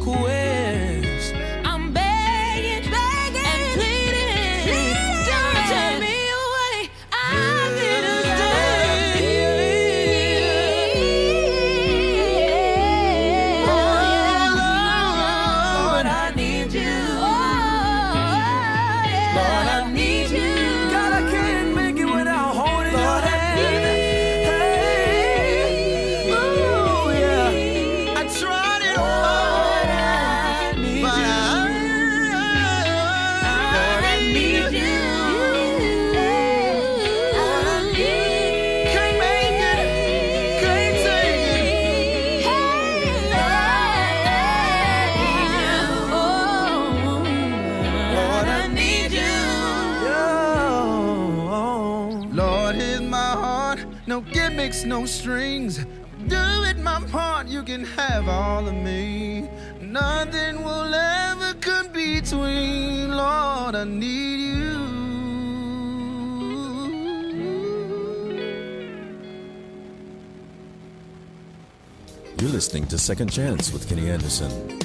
request. I'm begging, and pleading. Don't turn me away. I'm here to stay. Oh, Lord, I need you. Lord, I need you. God, I can't make it without holding your hand. Hey, ooh, yeah. I tried it all. I need you. Lord, I need you. Lord, I need you. Can't make it, can't take it. Lord, I need you. Lord, here's my heart. No gimmicks, no strings. Doing my part, you can have all of me. Nothing will ever come between. Lord, I need you. You're listening to Second Chance with Kenny Anderson.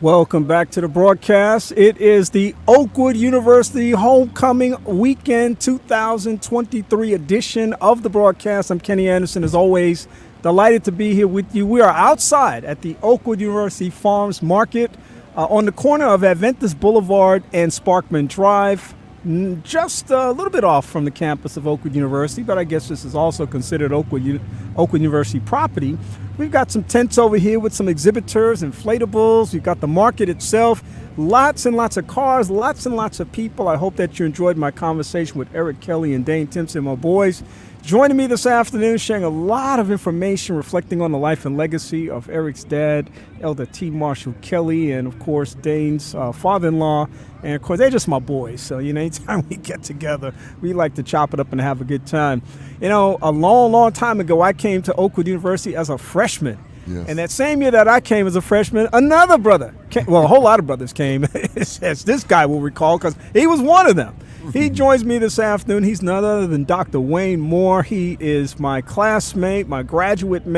Welcome back to the broadcast. It is the Oakwood University Homecoming Weekend 2023 edition of the broadcast. I'm Kenny Anderson, as always. Delighted to be here with you. We are outside at the Oakwood University Farms Market on the corner of Adventist Boulevard and Sparkman Drive, just a little bit off from the campus of Oakwood University, but I guess this is also considered Oakwood University property. We've got some tents over here with some exhibitors, inflatables. We've got the market itself, lots and lots of cars, lots and lots of people. I hope that you enjoyed my conversation with Eric Kelly and Dane Timpson, my boys. Joining me this afternoon, sharing a lot of information reflecting on the life and legacy of Eric's dad, Elder T. Marshall Kelly, and of course Dane's father-in-law. And of course, they're just my boys. So, anytime we get together, we like to chop it up and have a good time. A long, long time ago, I came to Oakwood University as a freshman. Yes. And that same year that I came as a freshman, another brother came, a whole lot of brothers came, as this guy will recall, because he was one of them. He joins me this afternoon. He's none other than Dr. Wayne Moore. He is my classmate, my graduation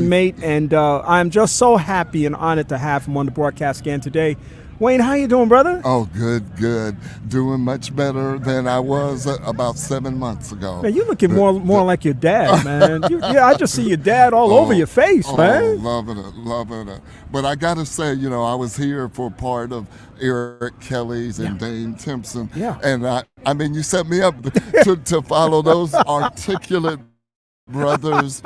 mate, and I'm just so happy and honored to have him on the broadcast again today. Wayne, how you doing, brother? Oh, good. Doing much better than I was about 7 months ago. Man, you're looking more like your dad, man. I just see your dad all over your face, man. Loving it. But I got to say, I was here for part of Eric Kelly's and Dane Timpson. Yeah. And I mean, you set me up to follow those articulate brothers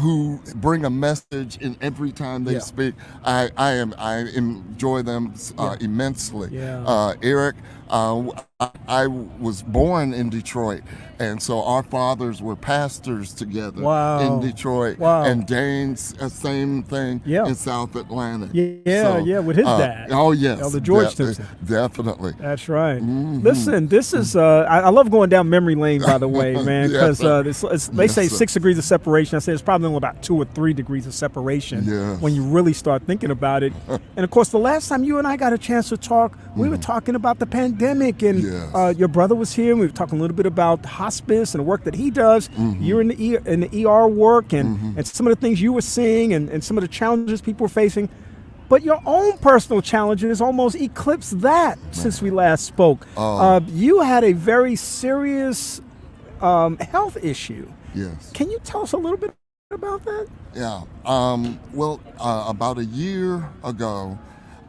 who bring a message in every time they speak. I enjoy them immensely. Yeah. Eric, I was born in Detroit, and so our fathers were pastors together in Detroit. Wow. And Dane's same thing in South Atlanta. With his dad. Oh, yes. Elder George Timpson. Definitely. That's right. Mm-hmm. Listen, this is, I love going down memory lane, by the way, man, because they say 6 degrees of separation. I say it's probably only about 2 or 3 degrees of separation when you really start thinking about it. And, of course, the last time you and I got a chance to talk, we were talking about the pandemic, and your brother was here, and we were talking a little bit about hospice and the work that he does. You're in the ER work, and some of the things you were seeing and some of the challenges people were facing. But your own personal challenges almost eclipsed that since we last spoke. You had a very serious health issue. Yes. Can you tell us a little bit about that? Yeah. About a year ago,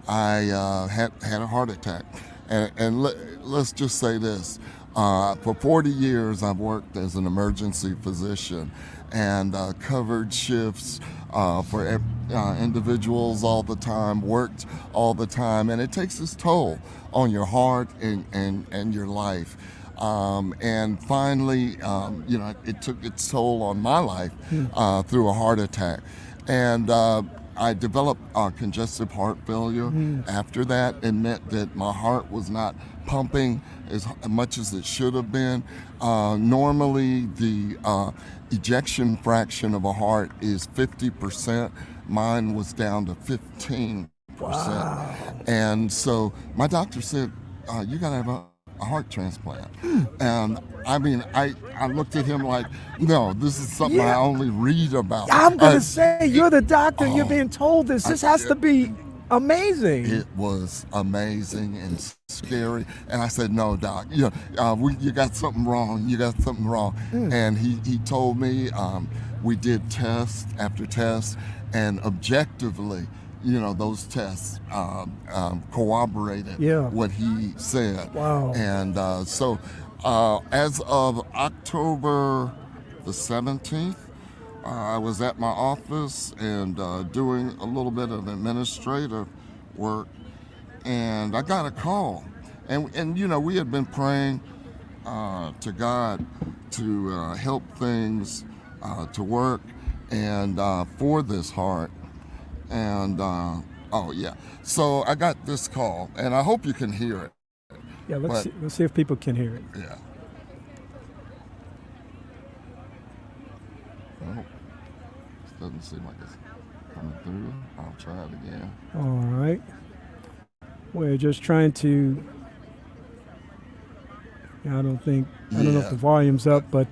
I had a heart attack. And let's just say this. For 40 years, I've worked as an emergency physician and covered shifts for individuals all the time, worked all the time, and it takes its toll on your heart and your life. And finally, it took its toll on my life through a heart attack. And I developed congestive heart failure after that. It meant that my heart was not pumping as much as it should have been. Normally, the ejection fraction of a heart is 50%. Mine was down to 15%. Wow. And so my doctor said, you got to have a heart transplant. And I mean, I looked at him like, no, this is something I only read about. I'm going to say, you're the doctor, you're being told this. This has to be amazing. It was amazing and scary. And I said, no, doc, you got something wrong. You got something wrong. And he told me, we did test after test, and objectively, those tests corroborated what he said. Wow. And so as of October the 17th, I was at my office and doing a little bit of administrative work, and I got a call. And we had been praying to God to help things to work and for this heart. And so I got this call, and I hope you can hear it. Yeah, let's see if people can hear it. Yeah. Oh, this doesn't seem like it's coming through. I'll try it again. All right. We're just trying to. I don't know if the volume's up, but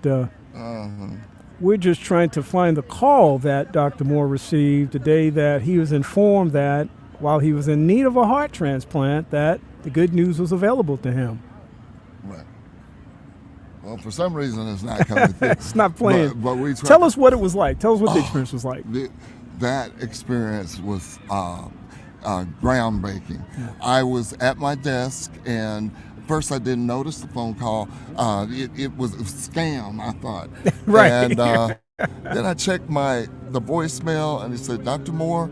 we're just trying to find the call that Dr. Moore received the day that he was informed that while he was in need of a heart transplant, that the good news was available to him. Right. Well, for some reason, it's not coming through. It's not playing. But tell us what it was like. Tell us what the experience was like. That experience was groundbreaking. Yeah. I was at my desk, and first I didn't notice the phone call. It was a scam, I thought. Right. And then I checked the voicemail, and it said, Dr. Moore,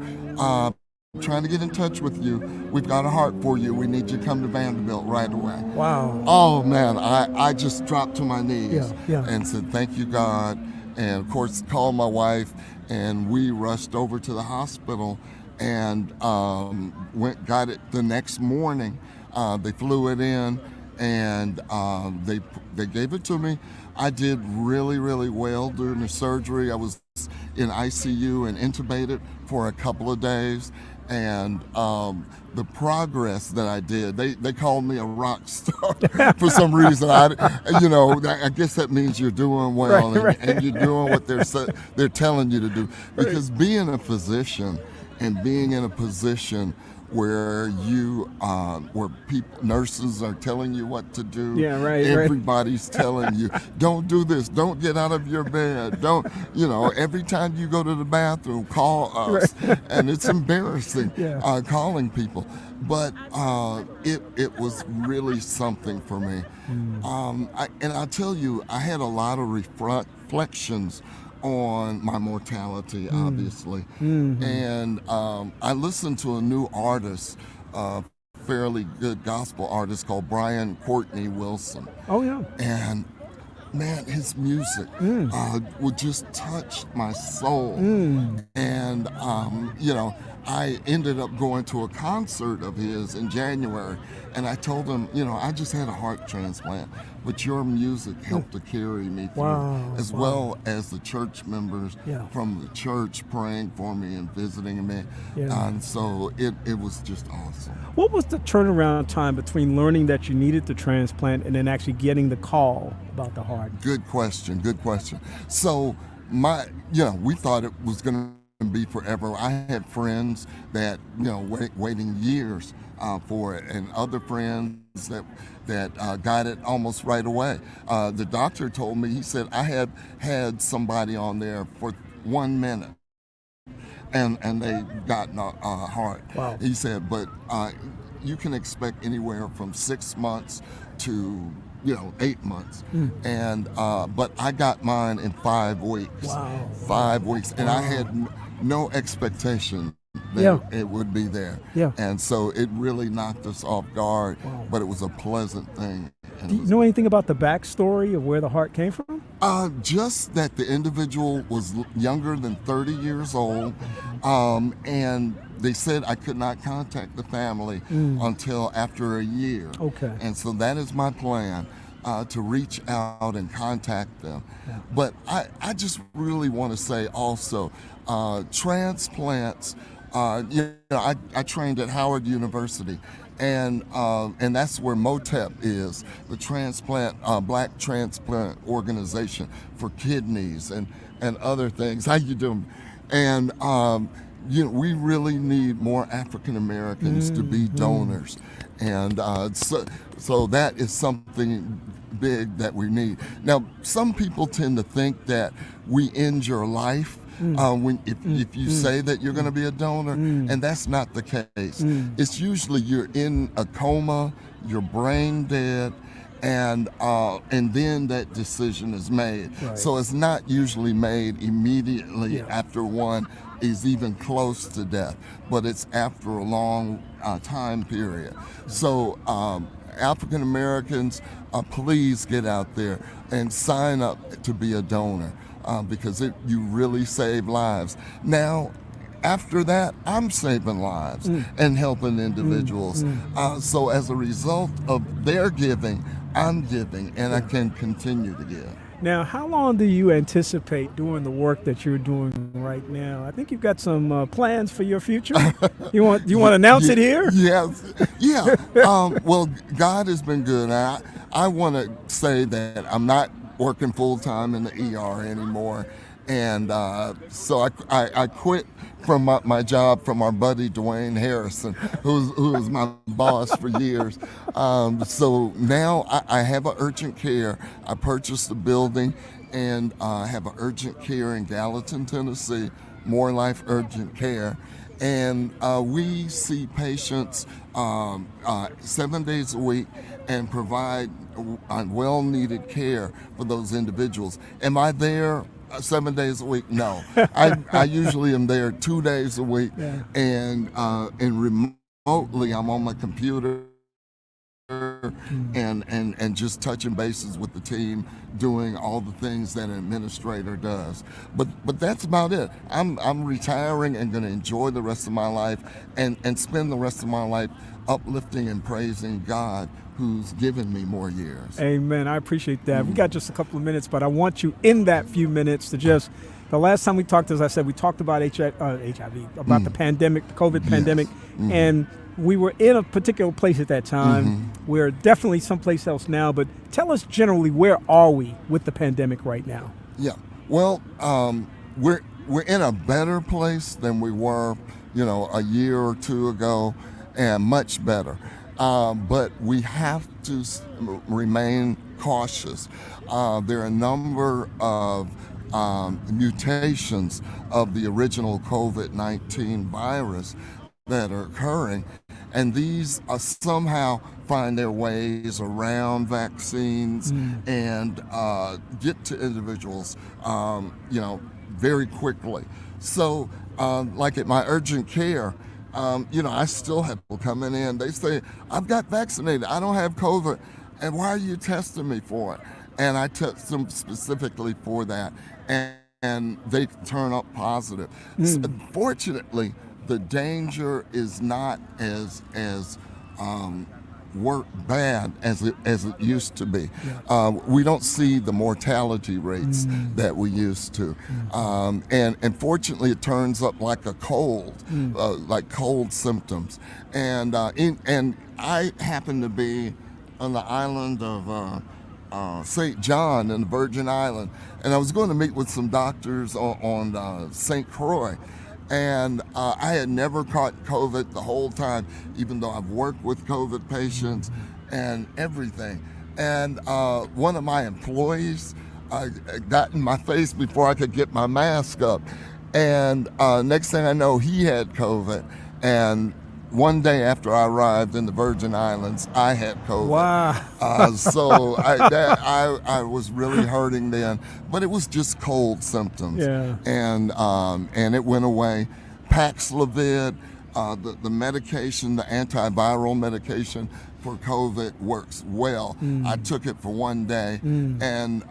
trying to get in touch with you. We've got a heart for you. We need you to come to Vanderbilt right away. Wow. Oh, man, I just dropped to my knees and said, thank you, God. And, of course, called my wife, and we rushed over to the hospital and got it the next morning. They flew it in, and they gave it to me. I did really, really well during the surgery. I was in ICU and intubated for a couple of days. And the progress that I did, they called me a rock star for some reason. I guess that means you're doing well, and you're doing what they're telling you to do. Because being a physician and being in a position where nurses are telling you what to do. Yeah, right. Everybody's telling you, don't do this, don't get out of your bed, don't, every time you go to the bathroom, call us. And it's embarrassing calling people. But it was really something for me. And I'll tell you, I had a lot of reflections on my mortality, obviously. And I listened to a new artist, fairly good gospel artist called Brian Courtney Wilson. Oh, yeah. And man, his music would just touch my soul. And, I ended up going to a concert of his in January, and I told him, I just had a heart transplant, but your music helped to carry me through, as well as the church members from the church praying for me and visiting me. And so it was just awesome. What was the turnaround time between learning that you needed the transplant and then actually getting the call about the heart? Good question. So we thought it was going to be forever. I had friends that waiting years for it, and other friends that got it almost right away. The doctor told me, he said, I had somebody on there for 1 minute and they got a heart. Wow. He said, but you can expect anywhere from 6 months to 8 months. And but I got mine in 5 weeks. Wow. 5 weeks. And I had no expectation that it would be there. And so it really knocked us off guard, but it was a pleasant thing. Do you know anything about the backstory of where the heart came from? Just that the individual was younger than 30 years old. And they said I could not contact the family until after a year. Okay. And so that is my plan, to reach out and contact them. Yeah. But I just really want to say also, transplants, I trained at Howard University, and that's where MOTEP is, the Black Transplant Organization for kidneys and other things. How you doing? And we really need more African Americans to be donors, and so that is something big that we need. Now, some people tend to think that we end your life if you say that you're going to be a donor, and that's not the case. It's usually you're in a coma, you're brain dead, and then that decision is made. Right. So it's not usually made immediately after one is even close to death, but it's after a long time period. So African Americans, please get out there and sign up to be a donor, because you really save lives. Now, after that, I'm saving lives and helping individuals. So as a result of their giving, I'm giving, and I can continue to give. Now, how long do you anticipate doing the work that you're doing right now? I think you've got some plans for your future. You want to announce it here? Yes. Yeah. Well, God has been good. I want to say that I'm not working full-time in the ER anymore. And so I quit from my job from our buddy Dwayne Harrison, who was my boss for years. So now I have an urgent care. I purchased a building and have an urgent care in Gallatin, Tennessee, More Life Urgent Care. And we see patients 7 days a week and provide well-needed care for those individuals. Am I there 7 days a week? No. I usually am there 2 days a week, and remotely I'm on my computer and just touching bases with the team, doing all the things that an administrator does. But that's about it. I'm retiring and going to enjoy the rest of my life and spend the rest of my life uplifting and praising God, who's given me more years. Amen. I appreciate that. We got just a couple of minutes, but I want you in that few minutes to just, the last time we talked, as I said, we talked about HIV, about the pandemic, the COVID pandemic, and we were in a particular place at that time. We're definitely someplace else now, but tell us generally, where are we with the pandemic right now? Yeah. Well, we're in a better place than we were, a year or two ago, and much better. But we have to remain cautious. There are a number of mutations of the original COVID-19 virus that are occurring, and these somehow find their ways around vaccines and get to individuals, very quickly. So, like at my urgent care, I still have people coming in. They say, I've got vaccinated. I don't have COVID. And why are you testing me for it? And I test them specifically for that. And they turn up positive. So, fortunately, the danger is not as bad as it used to be. We don't see the mortality rates that we used to, and fortunately it turns up like a cold, like cold symptoms. And I happen to be on the island of St. John in the Virgin Island, and I was going to meet with some doctors on St. Croix. And I had never caught COVID the whole time, even though I've worked with COVID patients and everything. And one of my employees got in my face before I could get my mask up. And next thing I know, he had COVID. And one day after I arrived in the Virgin Islands, I had COVID. Wow. So I was really hurting then, but it was just cold symptoms. Yeah. And it went away. Paxlovid, the medication, the antiviral medication for COVID works well. I took it for one day, and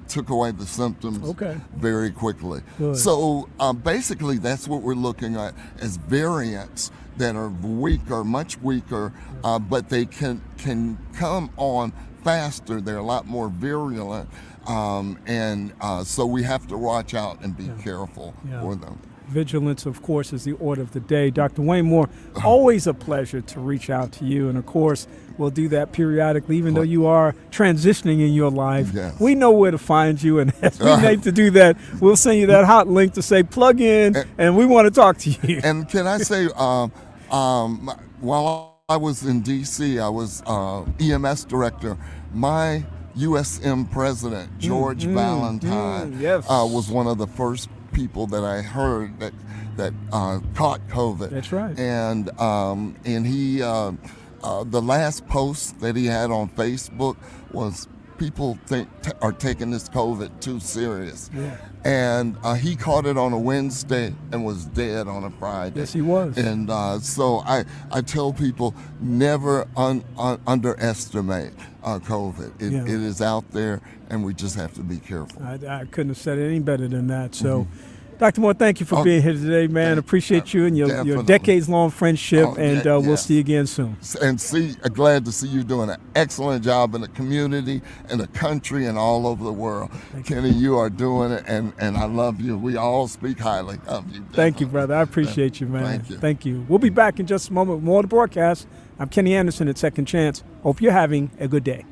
took away the symptoms Okay. very quickly. Good. So basically, that's what we're looking at as variants that are weaker, much weaker, but they can come on faster. They're a lot more virulent, and so we have to watch out and be careful for them. Vigilance, of course, is the order of the day. Dr. Wayne Moore, always a pleasure to reach out to you. And, of course, we'll do that periodically, even though you are transitioning in your life. Yes. We know where to find you. And as we need to do that, we'll send you that hot link to say plug in, and we want to talk to you. And can I say, while I was in D.C., I was EMS director. My USM president, George Valentine, was one of the first people that I heard that caught COVID. That's right. And he, the last post that he had on Facebook was, people are taking this COVID too serious. Yeah. And he caught it on a Wednesday and was dead on a Friday. Yes, he was. And so I tell people, never underestimate COVID. It is out there, and we just have to be careful. I couldn't have said it any better than that. So, Dr. Moore, thank you for being here today, man. Appreciate you and your decades-long friendship, and we'll see you again soon. And glad to see you doing an excellent job in the community, in the country, and all over the world. Kenny, you are doing it, and I love you. We all speak highly of you. Thank you, brother. I appreciate you, man. Thank you. Thank you. We'll be back in just a moment with more of the broadcast. I'm Kenny Anderson at Second Chance. Hope you're having a good day.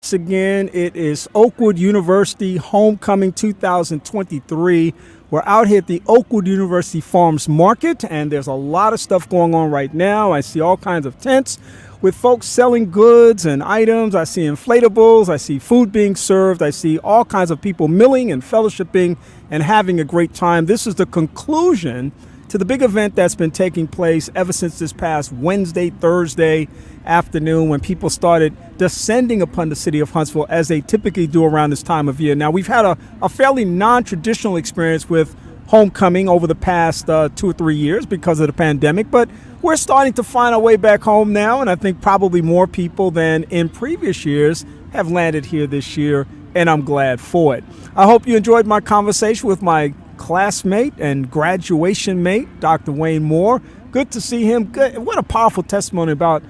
once again. It is Oakwood University Homecoming 2023. We're out here at the Oakwood University Farmers Market, and there's a lot of stuff going on right now. I see all kinds of tents with folks selling goods and items. I see inflatables. I see food being served. I see all kinds of people milling and fellowshipping and having a great time. This is the conclusion to the big event that's been taking place ever since this past Wednesday, Thursday afternoon, when people started descending upon the city of Huntsville as they typically do around this time of year. Now, we've had a fairly non-traditional experience with homecoming over the past 2 or 3 years because of the pandemic, but we're starting to find our way back home now, and I think probably more people than in previous years have landed here this year, and I'm glad for it. I hope you enjoyed my conversation with my classmate and graduation mate, Dr. Wayne Moore. Good to see him. Good. What a powerful testimony about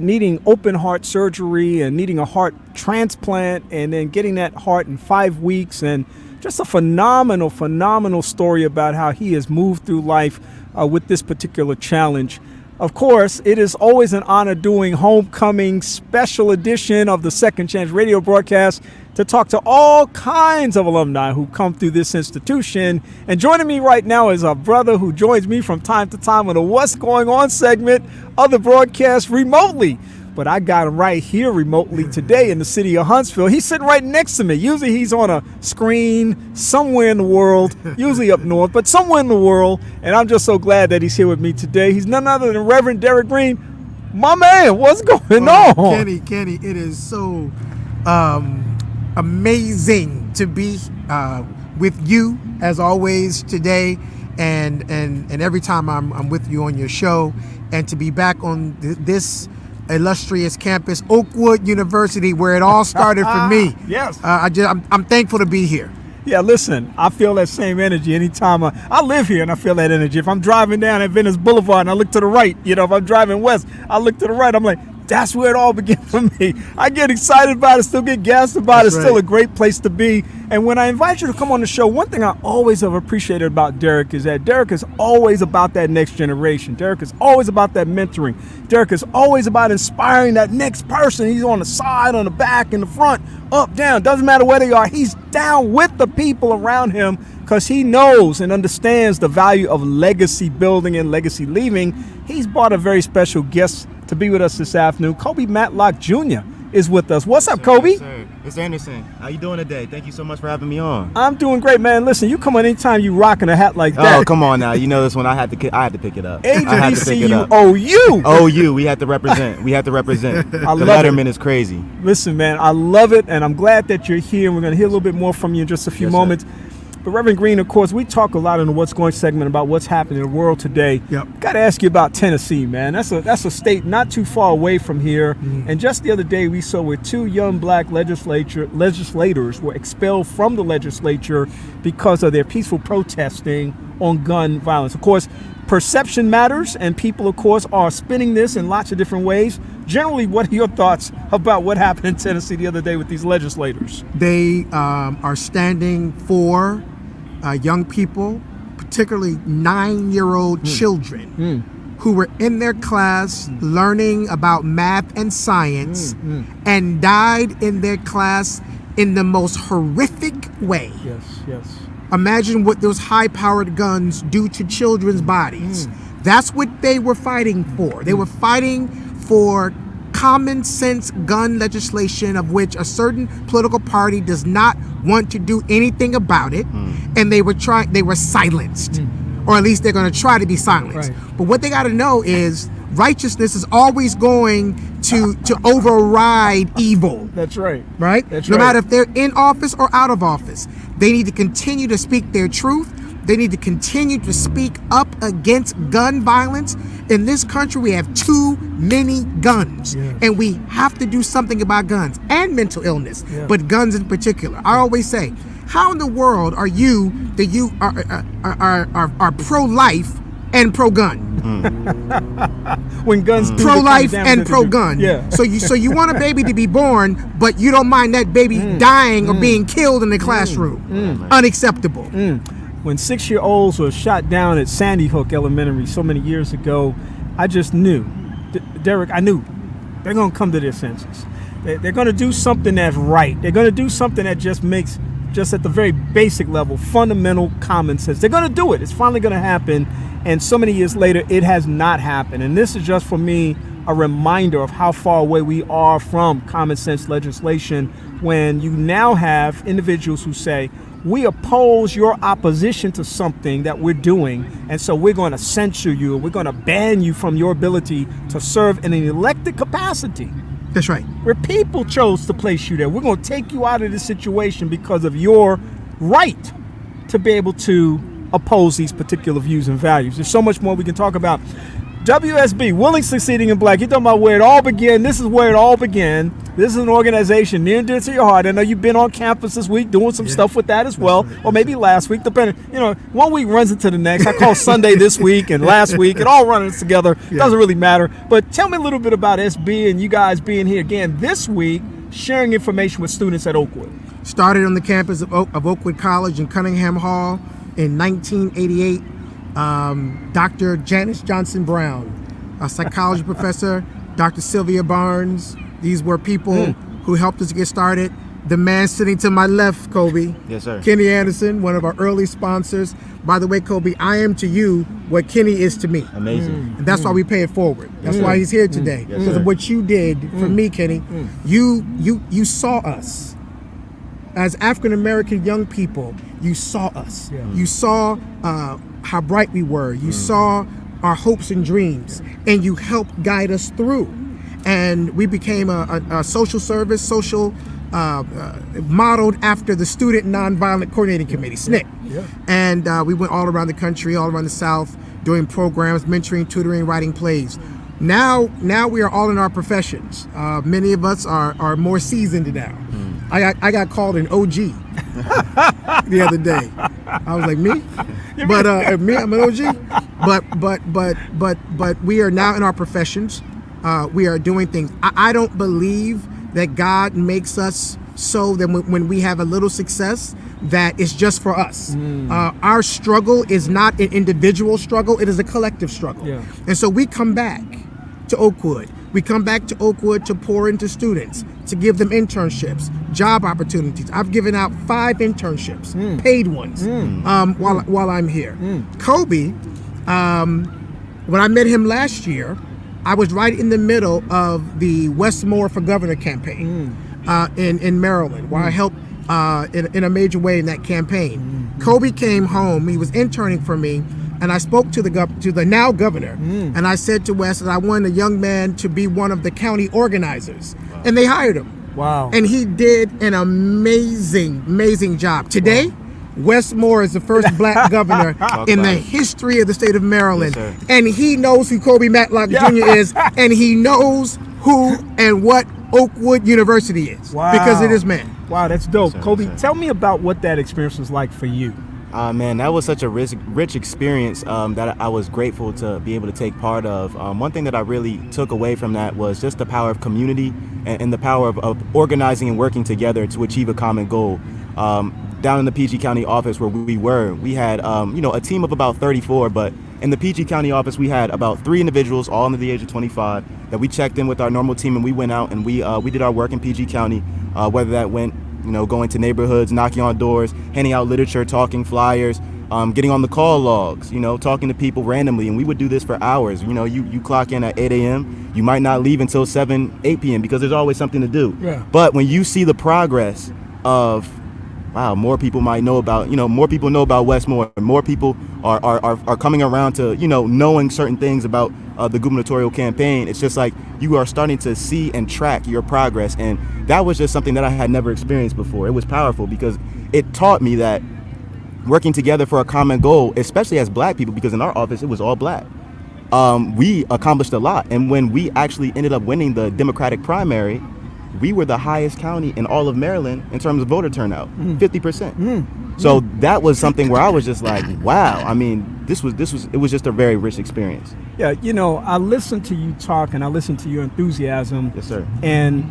needing open heart surgery and needing a heart transplant and then getting that heart in 5 weeks, and just a phenomenal story about how he has moved through life with this particular challenge. Of course, it is always an honor doing Homecoming special edition of the Second Chance radio broadcast to talk to all kinds of alumni who come through this institution. And joining me right now is a brother who joins me from time to time on the What's Going On segment of the broadcast remotely. But I got him right here remotely today in the city of Huntsville. He's sitting right next to me. Usually he's on a screen somewhere in the world, usually up north, but somewhere in the world. And I'm just so glad that he's here with me today. He's none other than Reverend Derek Green. My man, what's going on? Kenny, it is so amazing to be with you as always today, and every time I'm with you on your show, and to be back on this illustrious campus, Oakwood University, where it all started for me. Yes. I'm thankful to be here. Yeah, listen, I feel that same energy anytime I live here, and I feel that energy. If I'm driving down at Venice Boulevard and I look to the right, if I'm driving west, I look to the right, I'm like, that's where it all began for me. I get excited about it, still get gassed about it. It's still a great place to be. And when I invite you to come on the show, one thing I always have appreciated about Derek is that Derek is always about that next generation. Derek is always about that mentoring. Derek is always about inspiring that next person. He's on the side, on the back, in the front, up, down. Doesn't matter where they are. He's down with the people around him because he knows and understands the value of legacy building and legacy leaving. He's brought a very special guest to be with us this afternoon. Kobe Matlock Jr. is with us. What's up, Kobe? Yes, sir. It's Anderson. How you doing today? Thank you so much for having me on. I'm doing great, man. Listen, you come on anytime you rocking a hat like that. Oh, come on now. You know this one. I had to pick it up. HBCU-OU. OU. We had to represent. The Letterman is crazy. Listen, man, I love it, and I'm glad that you're here. We're going to hear a little bit more from you in just a few moments. Sir. But Reverend Green, of course, we talk a lot in the What's Going segment about what's happening in the world today. Yep. Got to ask you about Tennessee, man. That's a state not too far away from here. And just the other day, we saw where 2 young black legislators were expelled from the legislature because of their peaceful protesting on gun violence. Of course, perception matters, and people, of course, are spinning this in lots of different ways. Generally, what are your thoughts about what happened in Tennessee the other day with these legislators? They are standing for young people, particularly 9-year-old children who were in their class learning about math and science and died in their class in the most horrific way. Yes. Imagine what those high-powered guns do to children's bodies. That's what they were fighting for. They were fighting for common sense gun legislation, of which a certain political party does not want to do anything about it, and they were silenced, or at least they're going to try to be silenced. Right. But what they got to know is righteousness is always going to override evil. That's right. Right? No matter if they're in office or out of office, they need to continue to speak their truth. They need to continue to speak up against gun violence. In this country, we have too many guns, and we have to do something about guns and mental illness, but guns in particular. I always say, how in the world are you that you are pro-life and pro-gun? When guns pro-life and pro-gun. So you want a baby to be born, but you don't mind that baby dying or being killed in the classroom. Unacceptable. When 6-year-olds were shot down at Sandy Hook Elementary so many years ago, I just knew, Derek, I knew they're going to come to their senses. They're going to do something that's right. They're going to do something that just makes, just at the very basic level, fundamental common sense. They're going to do it. It's finally going to happen. And so many years later, it has not happened. And this is just, for me, a reminder of how far away we are from common sense legislation when you now have individuals who say, we oppose your opposition to something that we're doing, and so we're going to censor you, we're going to ban you from your ability to serve in an elected capacity. That's right. Where people chose to place you there. We're going to take you out of this situation because of your right to be able to oppose these particular views and values. There's so much more we can talk about. WSB, Willing, Succeeding, in Black. You're talking about where it all began. This is where it all began. This is an organization near and dear to your heart. I know you've been on campus this week doing some stuff with that as well, or maybe last week, depending. One week runs into the next. I call Sunday this week and last week. It all runs together. It doesn't really matter. But tell me a little bit about SB and you guys being here again this week, sharing information with students at Oakwood. Started on the campus of Oakwood College in Cunningham Hall in 1988. Dr. Janice Johnson Brown, a psychology professor, Dr. Sylvia Barnes. These were people who helped us get started. The man sitting to my left, Kobe. Yes, sir. Kenny Anderson, one of our early sponsors. By the way, Kobe, I am to you what Kenny is to me. Amazing. And that's why we pay it forward. That's why he's here today. Yes, because sir. of what you did for me, Kenny. You saw us. As African-American young people, you saw us. Yeah. You saw how bright we were. You saw our hopes and dreams, and you helped guide us through. And we became a social service, modeled after the Student Nonviolent Coordinating Committee, SNCC. Yeah. And we went all around the country, all around the South, doing programs, mentoring, tutoring, writing plays. Now we are all in our professions. Many of us are more seasoned now. I got called an OG the other day. I was like, me? But me, I'm an OG. But we are now in our professions. We are doing things. I don't believe that God makes us so that when we have a little success, that it's just for us. Our struggle is not an individual struggle, it is a collective struggle. Yeah. And so we come back to Oakwood. We come back to Oakwood to pour into students, to give them internships, job opportunities. I've given out 5 internships, paid ones, while I'm here. Kobe, when I met him last year, I was right in the middle of the Westmore for Governor campaign in Maryland, where I helped in a major way in that campaign. Kobe came home. He was interning for me. And I spoke to the now governor, and I said to Wes that I wanted a young man to be one of the county organizers, and they hired him. Wow! And he did an amazing job. Today, Westmore is the first black governor in the history of the state of Maryland, and he knows who Kobe Matlock Jr. is, and he knows who and what Oakwood University is, because of this man. Wow, that's dope. Kobe, tell me about what that experience was like for you. Man, that was such a rich experience that I was grateful to be able to take part of. One thing that I really took away from that was just the power of community and the power of organizing and working together to achieve a common goal. Down in the PG County office where we had a team of about 34, but in the PG County office we had about 3 individuals, all under the age of 25, that we checked in with our normal team, and we went out and we did our work in PG County, whether that went going to neighborhoods, knocking on doors, handing out literature, talking flyers, getting on the call logs, talking to people randomly. And we would do this for hours. You clock in at 8 a.m., you might not leave until 8 p.m. because there's always something to do. Yeah. But when you see the progress of, wow, more people might know about, more people know about Westmore, more people are coming around to, knowing certain things about the gubernatorial campaign. It's just like you are starting to see and track your progress. And that was just something that I had never experienced before. It was powerful because it taught me that working together for a common goal, especially as black people, because in our office, it was all black, we accomplished a lot. And when we actually ended up winning the Democratic primary, we were the highest county in all of Maryland in terms of voter turnout, 50%. So that was something where I was just like, wow. I mean, it was just a very rich experience. Yeah, I listened to you talk and I listened to your enthusiasm. Yes, sir. And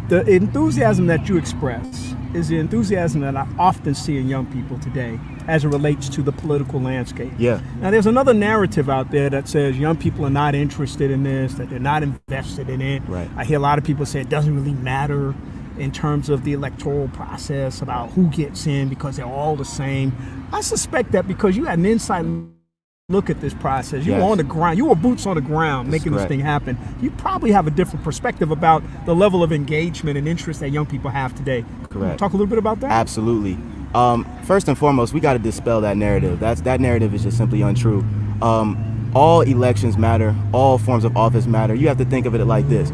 the enthusiasm that you express is the enthusiasm that I often see in young people today as it relates to the political landscape. Yeah. Now, there's another narrative out there that says young people are not interested in this, that they're not invested in it. Right. I hear a lot of people say it doesn't really matter in terms of the electoral process about who gets in because they're all the same. I suspect that because you had an inside look at this process. You were on the ground. You were boots on the ground making this thing happen. You probably have a different perspective about the level of engagement and interest that young people have today. Correct. Talk a little bit about that? Absolutely. First and foremost, we got to dispel that narrative. That narrative is just simply untrue. All elections matter. All forms of office matter. You have to think of it like this.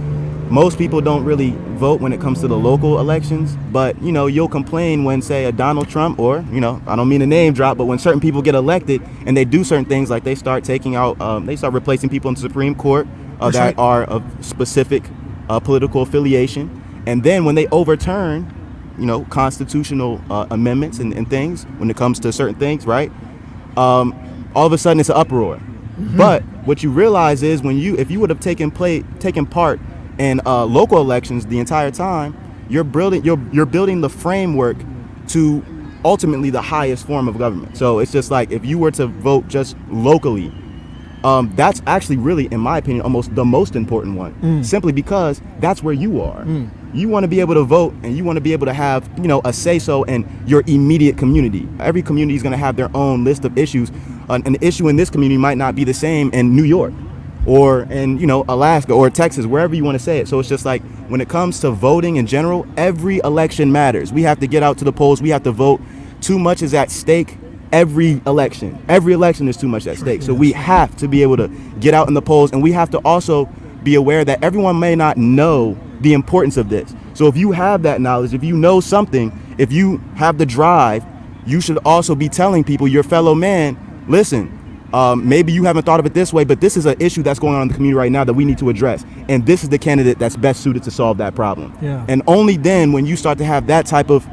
Most people don't really vote when it comes to the local elections, but you'll complain when, say, a Donald Trump or I don't mean to name drop, but when certain people get elected and they do certain things, like they start replacing people in the Supreme Court that are of specific political affiliation, and then when they overturn constitutional amendments and things when it comes to certain things, right? All of a sudden it's an uproar. Mm-hmm. But what you realize is if you would have taken part in local elections the entire time, you're building the framework to ultimately the highest form of government. So it's just like if you were to vote just locally, that's actually really, in my opinion, almost the most important one. Simply because that's where you are. You want to be able to vote, and you want to be able to have a say-so in your immediate community. Every community is going to have their own list of issues. An issue in this community might not be the same in New York, or in Alaska or Texas, wherever you want to say it. So it's just like when it comes to voting in general, every election matters. We have to get out to the polls. We have to vote. Too much is at stake every election. Every election is too much at stake. So we have to be able to get out in the polls, and we have to also be aware that everyone may not know the importance of this. So if you have that knowledge, if you know something, if you have the drive, you should also be telling people, your fellow man, listen, maybe you haven't thought of it this way, but this is an issue that's going on in the community right now that we need to address. And this is the candidate that's best suited to solve that problem. Yeah. And only then, when you start to have that type of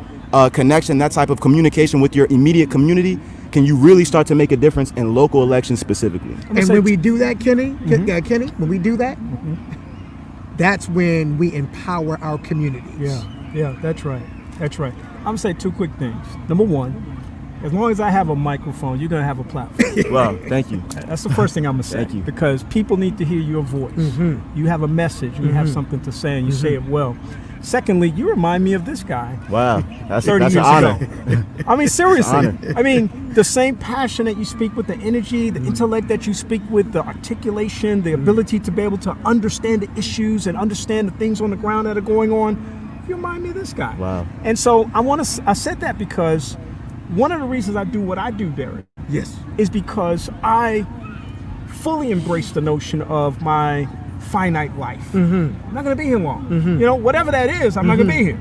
connection, that type of communication with your immediate community, can you really start to make a difference in local elections specifically. And when we do that, Kenny, when we do that, that's when we empower our communities. Yeah, that's right. That's right. I'm going to say two quick things. Number one, as long as I have a microphone, you're going to have a platform. Wow, thank you. That's the first thing I'm going to say. Thank you. Because people need to hear your voice. You have a message. You have something to say, and you say it well. Secondly, you remind me of this guy. Wow, that's 30 an years honor. ago. I mean, seriously. Honor. I mean, the same passion that you speak with, the energy, the intellect that you speak with, the articulation, the ability to be able to understand the issues and understand the things on the ground that are going on. You remind me of this guy. Wow. And so I said that because one of the reasons I do what I do, Derek, is because I fully embrace the notion of my finite life. I'm not going to be here long. Whatever that is, I'm not going to be here.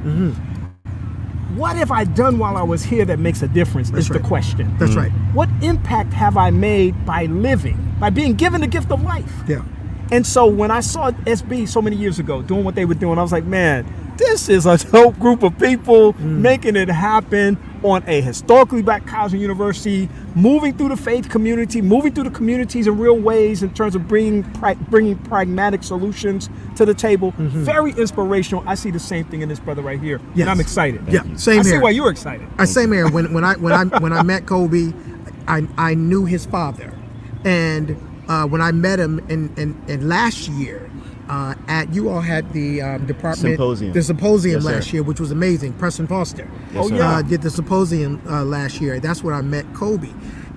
What have I done while I was here that makes a difference is the question. That's right. What impact have I made by living, by being given the gift of life? Yeah. And so when I saw SB so many years ago doing what they were doing, I was like, man, this is a dope group of people making it happen on a historically black college and university, moving through the faith community, moving through the communities in real ways in terms of bringing pragmatic solutions to the table. Very inspirational. I see the same thing in this brother right here, and I'm excited. Same I here. see why you're excited. Same here. When I met Kobe, I knew his father, and when I met him in last year. You all had the department symposium last year, which was amazing. Preston Foster did the symposium last year. That's where I met Kobe,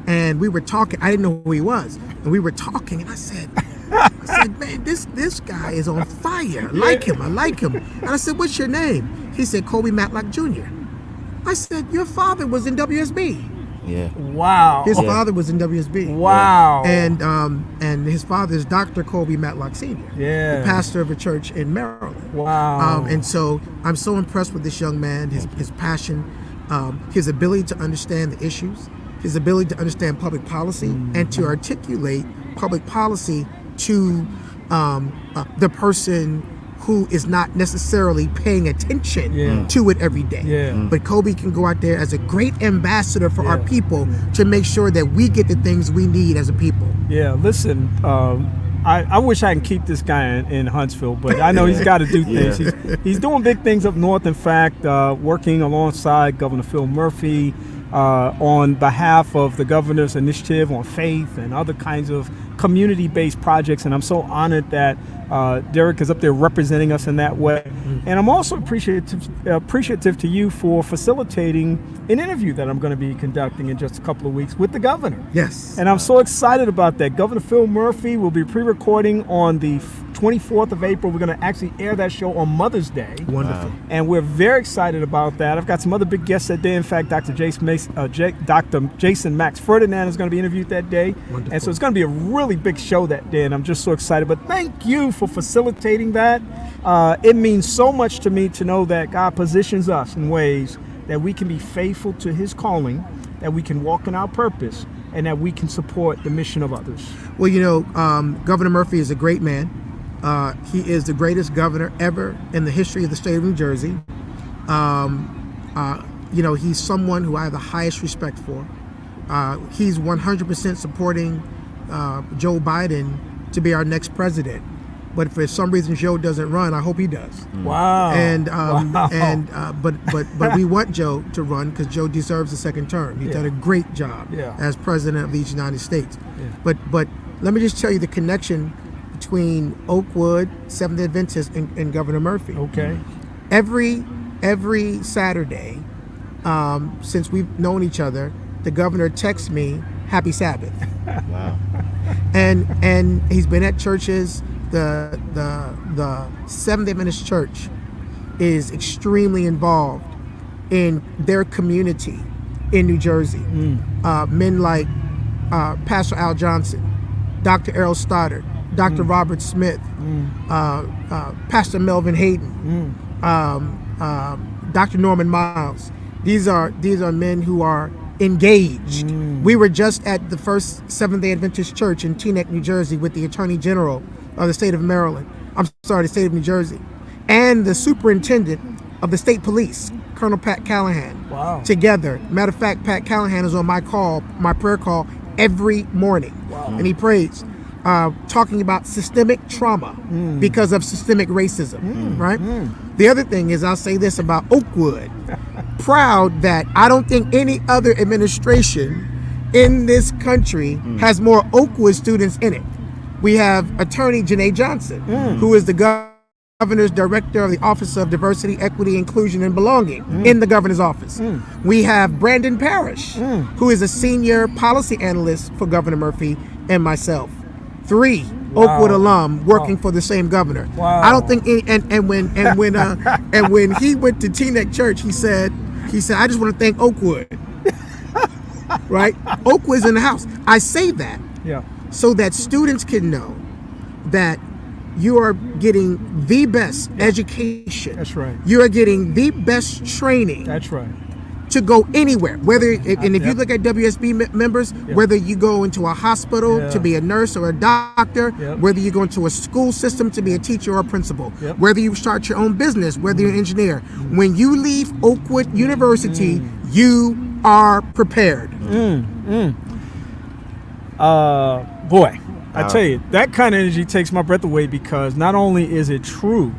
and we were talking. I didn't know who he was, and we were talking, and I said, man, this guy is on fire. I like him. And I said, what's your name? He said, Kobe Matlock Jr. I said, your father was in WSB. Yeah. Wow. His father was in WSB. Wow. And his father is Dr. Kobe Matlock Sr. Yeah. The pastor of a church in Maryland. Wow. And so I'm so impressed with this young man, his passion, his ability to understand the issues, his ability to understand public policy and to articulate public policy to the person who is not necessarily paying attention to it every day. But Kobe can go out there as a great ambassador for our people to make sure that we get the things we need as a people. Yeah, listen, I wish I can keep this guy in Huntsville, but I know he's got to do things. He's doing big things up north. In fact, working alongside Governor Phil Murphy on behalf of the governor's initiative on faith and other kinds of community-based projects. And I'm so honored that Derek is up there representing us in that way. And I'm also appreciative to you for facilitating an interview that I'm going to be conducting in just a couple of weeks with the governor. Yes. And I'm so excited about that. Governor Phil Murphy will be pre-recording on the 24th of April. We're going to actually air that show on Mother's Day. Wonderful. And we're very excited about that. I've got some other big guests that day. In fact, Dr. Jason Max Ferdinand is going to be interviewed that day. Wonderful. And so it's going to be a really big show that day, and I'm just so excited. But thank you for facilitating that. It means so much to me to know that God positions us in ways that we can be faithful to his calling, that we can walk in our purpose, and that we can support the mission of others. Well, Governor Murphy is a great man. He is the greatest governor ever in the history of the state of New Jersey. He's someone who I have the highest respect for. He's 100% supporting Joe Biden to be our next president. But if for some reason Joe doesn't run, I hope he does. Wow. But we want Joe to run because Joe deserves a second term. He's done a great job as president of the United States. Yeah. But let me just tell you the connection between Oakwood, Seventh-day Adventist, and Governor Murphy. Okay. Every Saturday, since we've known each other, the governor texts me, "Happy Sabbath." Wow. And he's been at churches. The Seventh-day Adventist Church is extremely involved in their community in New Jersey. Men like Pastor Al Johnson, Dr. Errol Stoddard, Dr. Robert Smith, Pastor Melvin Hayden, Dr. Norman Miles. These are men who are engaged. We were just at the first Seventh-day Adventist Church in Teaneck, New Jersey, with the Attorney General of the state of Maryland. The state of New Jersey, and the superintendent of the state police, Colonel Pat Callahan. Wow. Together. Matter of fact, Pat Callahan is on my prayer call every morning. Wow. And he prays, talking about systemic trauma because of systemic racism, right? The other thing is, I'll say this about Oakwood. Proud that I don't think any other administration in this country has more Oakwood students in it. We have Attorney Janae Johnson, who is the governor's director of the Office of Diversity, Equity, Inclusion, and Belonging in the governor's office. We have Brandon Parrish, who is a senior policy analyst for Governor Murphy and myself. 3 Oakwood alum working for the same governor. Wow. I don't think when he went to Teaneck Church, he said, I just want to thank Oakwood. Right? Oakwood's in the house. I say that so that students can know that you are getting the best education. That's right. You are getting the best training. That's right. To go anywhere, if you look at WSB members, whether you go into a hospital to be a nurse or a doctor, whether you go into a school system to be a teacher or a principal, whether you start your own business, whether you're an engineer, when you leave Oakwood University, you are prepared. Boy, I tell you, that kind of energy takes my breath away, because not only is it true,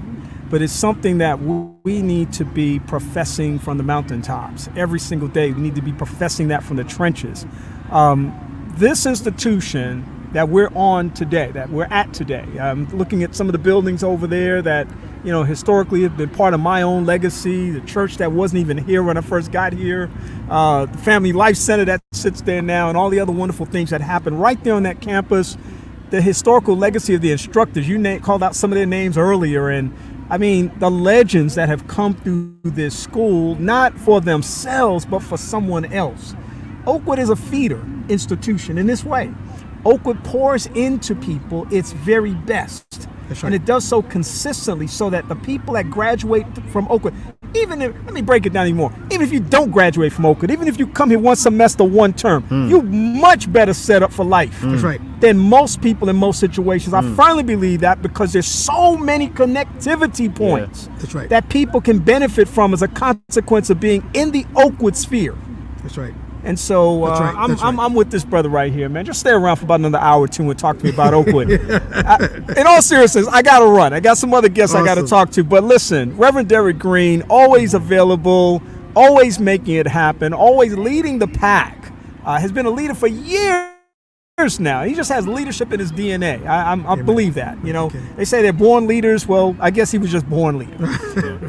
but it's something that we need to be professing from the mountaintops every single day. We need to be professing that from the trenches. This institution that we're on today, that we're at today, I'm looking at some of the buildings over there that, historically have been part of my own legacy, the church that wasn't even here when I first got here, the Family Life Center that sits there now, and all the other wonderful things that happen right there on that campus, the historical legacy of the instructors. You called out some of their names earlier, and I mean, the legends that have come through this school, not for themselves, but for someone else. Oakwood is a feeder institution in this way. Oakwood pours into people its very best. That's right. And it does so consistently, so that the people that graduate from Oakwood, let me break it down even more. Even if you don't graduate from Oakwood, even if you come here one semester, one term, you're much better set up for life. That's right. Than most people in most situations. I firmly believe that, because there's so many connectivity points That's right. that people can benefit from as a consequence of being in the Oakwood sphere. That's right. And so That's right, that's right. I'm with this brother right here, man. Just stay around for about another hour or two and talk to me about Oakwood. In all seriousness, I got to run. I got some other guests I got to Awesome. talk to. But listen, Reverend Derek Green, always available, always making it happen, always leading the pack. Has been a leader for years now. He just has leadership in his DNA. I believe that. You know, they say they're born leaders. Well, I guess he was just born leader.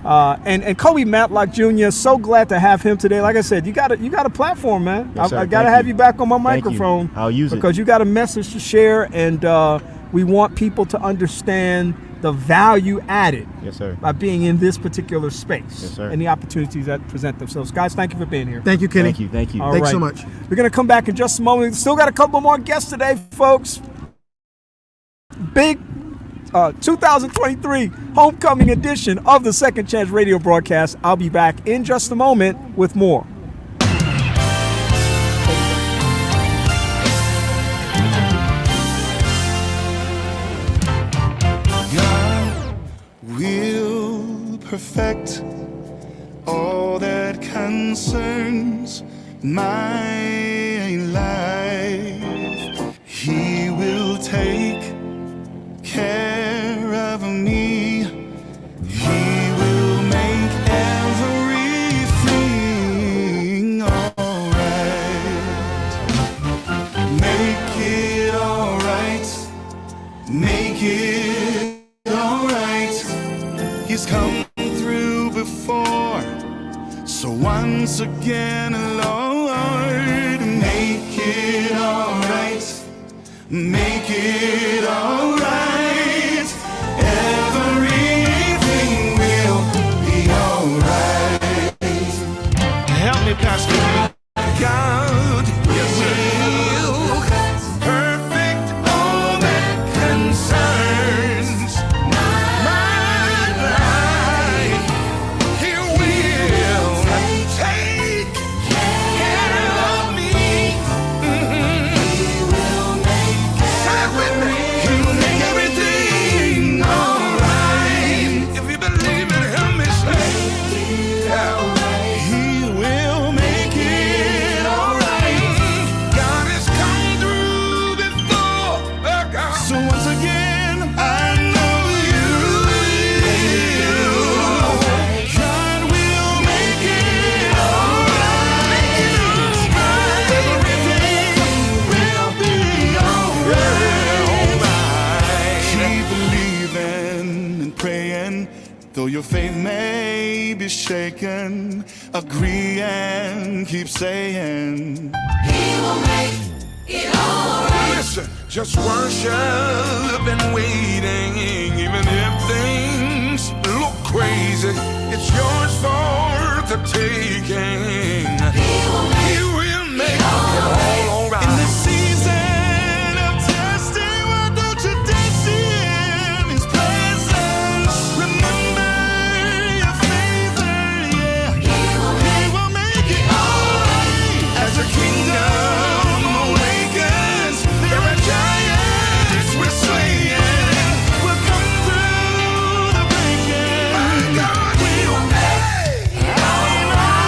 And Kobe Matlock Jr., so glad to have him today. Like I said, you got a platform, man. Yes, sir. I got to Thank have you. you back on my Thank you. microphone. I'll use it. Because you got a message to share, and we want people to understand the value added Yes, sir. by being in this particular space Yes, sir. and the opportunities that present themselves. Guys, thank you for being here. Thank you, Kenny. Thank you. Thank you. All Thanks right. so much. We're going to come back in just a moment. Still got a couple more guests today, folks. Big 2023 homecoming edition of the Second Chance radio broadcast. I'll be back in just a moment with more. God will perfect all that concerns my life. He will take care of me. He will make everything alright. Make it alright. Make it alright. He's come through before. So once again, Lord, make it alright. Make it alright. Everything will be alright. Help me, Pastor. God will perfect all that concerns my life. He will take care of me. Say it with me. He will make everything alright. If you believe it, help me say. He will make it alright. God has come through before. So once again, I know you will. God will make it alright. Everything will be alright. Keep believing and praying, though your faith may be shaken. Agree and keep saying, listen, just worship and waiting. Even if things look crazy, it's yours for the taking. He will make it all right. In the season of testing, why don't you dance in His presence? Remember your favor, yeah. He will make it alright. As the kingdom awakens, there are giants we're slaying. We'll come through the breaking. My God will make it alright.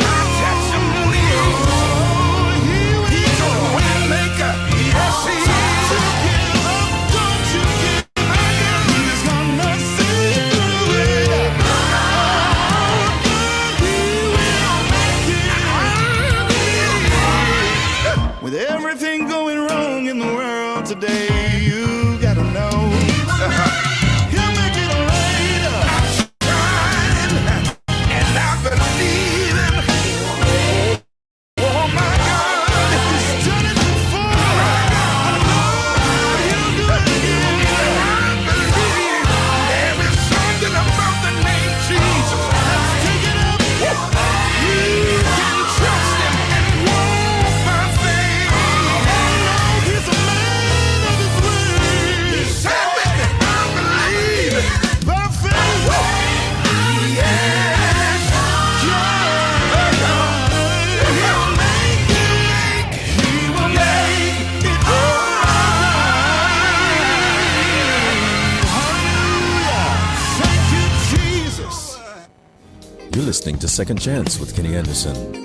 Your testimony is He's a way maker. Yes, He is. Don't you give up. He's gonna see through it. He will make it. With everything going wrong in the world today, you gotta know He'll make it alright. I'm trying and I believe Him. Oh my God, He's done it before. I know He'll do it again. I believe there is something about the name Jesus. Let's take it up. You can trust Him and walk by faith. He's a man of His listening to Second Chance with Kenny Anderson.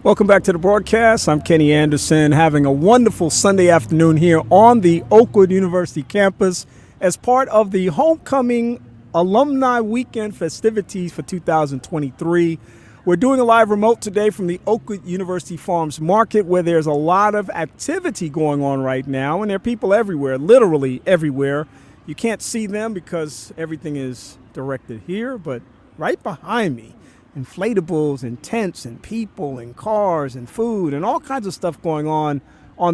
Welcome back to the broadcast. I'm Kenny Anderson, having a wonderful Sunday afternoon here on the Oakwood University campus as part of the Homecoming Alumni Weekend festivities for 2023. We're doing a live remote today from the Oakwood University Farms Market, where there's a lot of activity going on right now, and there are people everywhere, literally everywhere. You can't see them because everything is directed here, but right behind me, inflatables and tents and people and cars and food and all kinds of stuff going on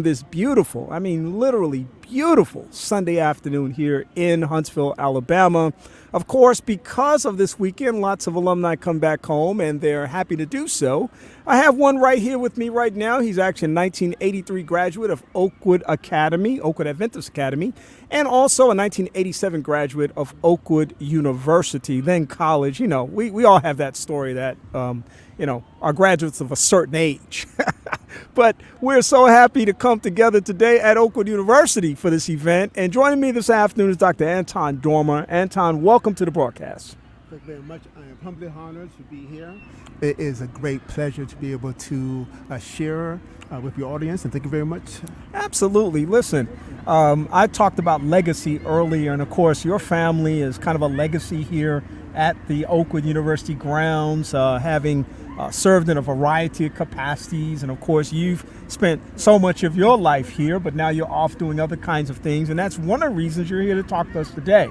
this beautiful, I mean literally beautiful Sunday afternoon here in Huntsville, Alabama. Of course, because of this weekend, lots of alumni come back home, and they're happy to do so. I have one right here with me right now. He's actually a 1983 graduate of Oakwood Academy, Oakwood Adventist Academy, and also a 1987 graduate of Oakwood University, then college. You know, we all have that story that, are graduates of a certain age. But we're so happy to come together today at Oakwood University for this event. And joining me this afternoon is Dr. Anton Dormer. Anton, welcome to the broadcast. Thank you very much. I am humbly honored to be here. It is a great pleasure to be able to share with your audience, and thank you very much. Absolutely. Listen, I talked about legacy earlier, and of course your family is kind of a legacy here at the Oakwood University grounds, having served in a variety of capacities. And of course, you've spent so much of your life here, but now you're off doing other kinds of things. And that's one of the reasons you're here to talk to us today.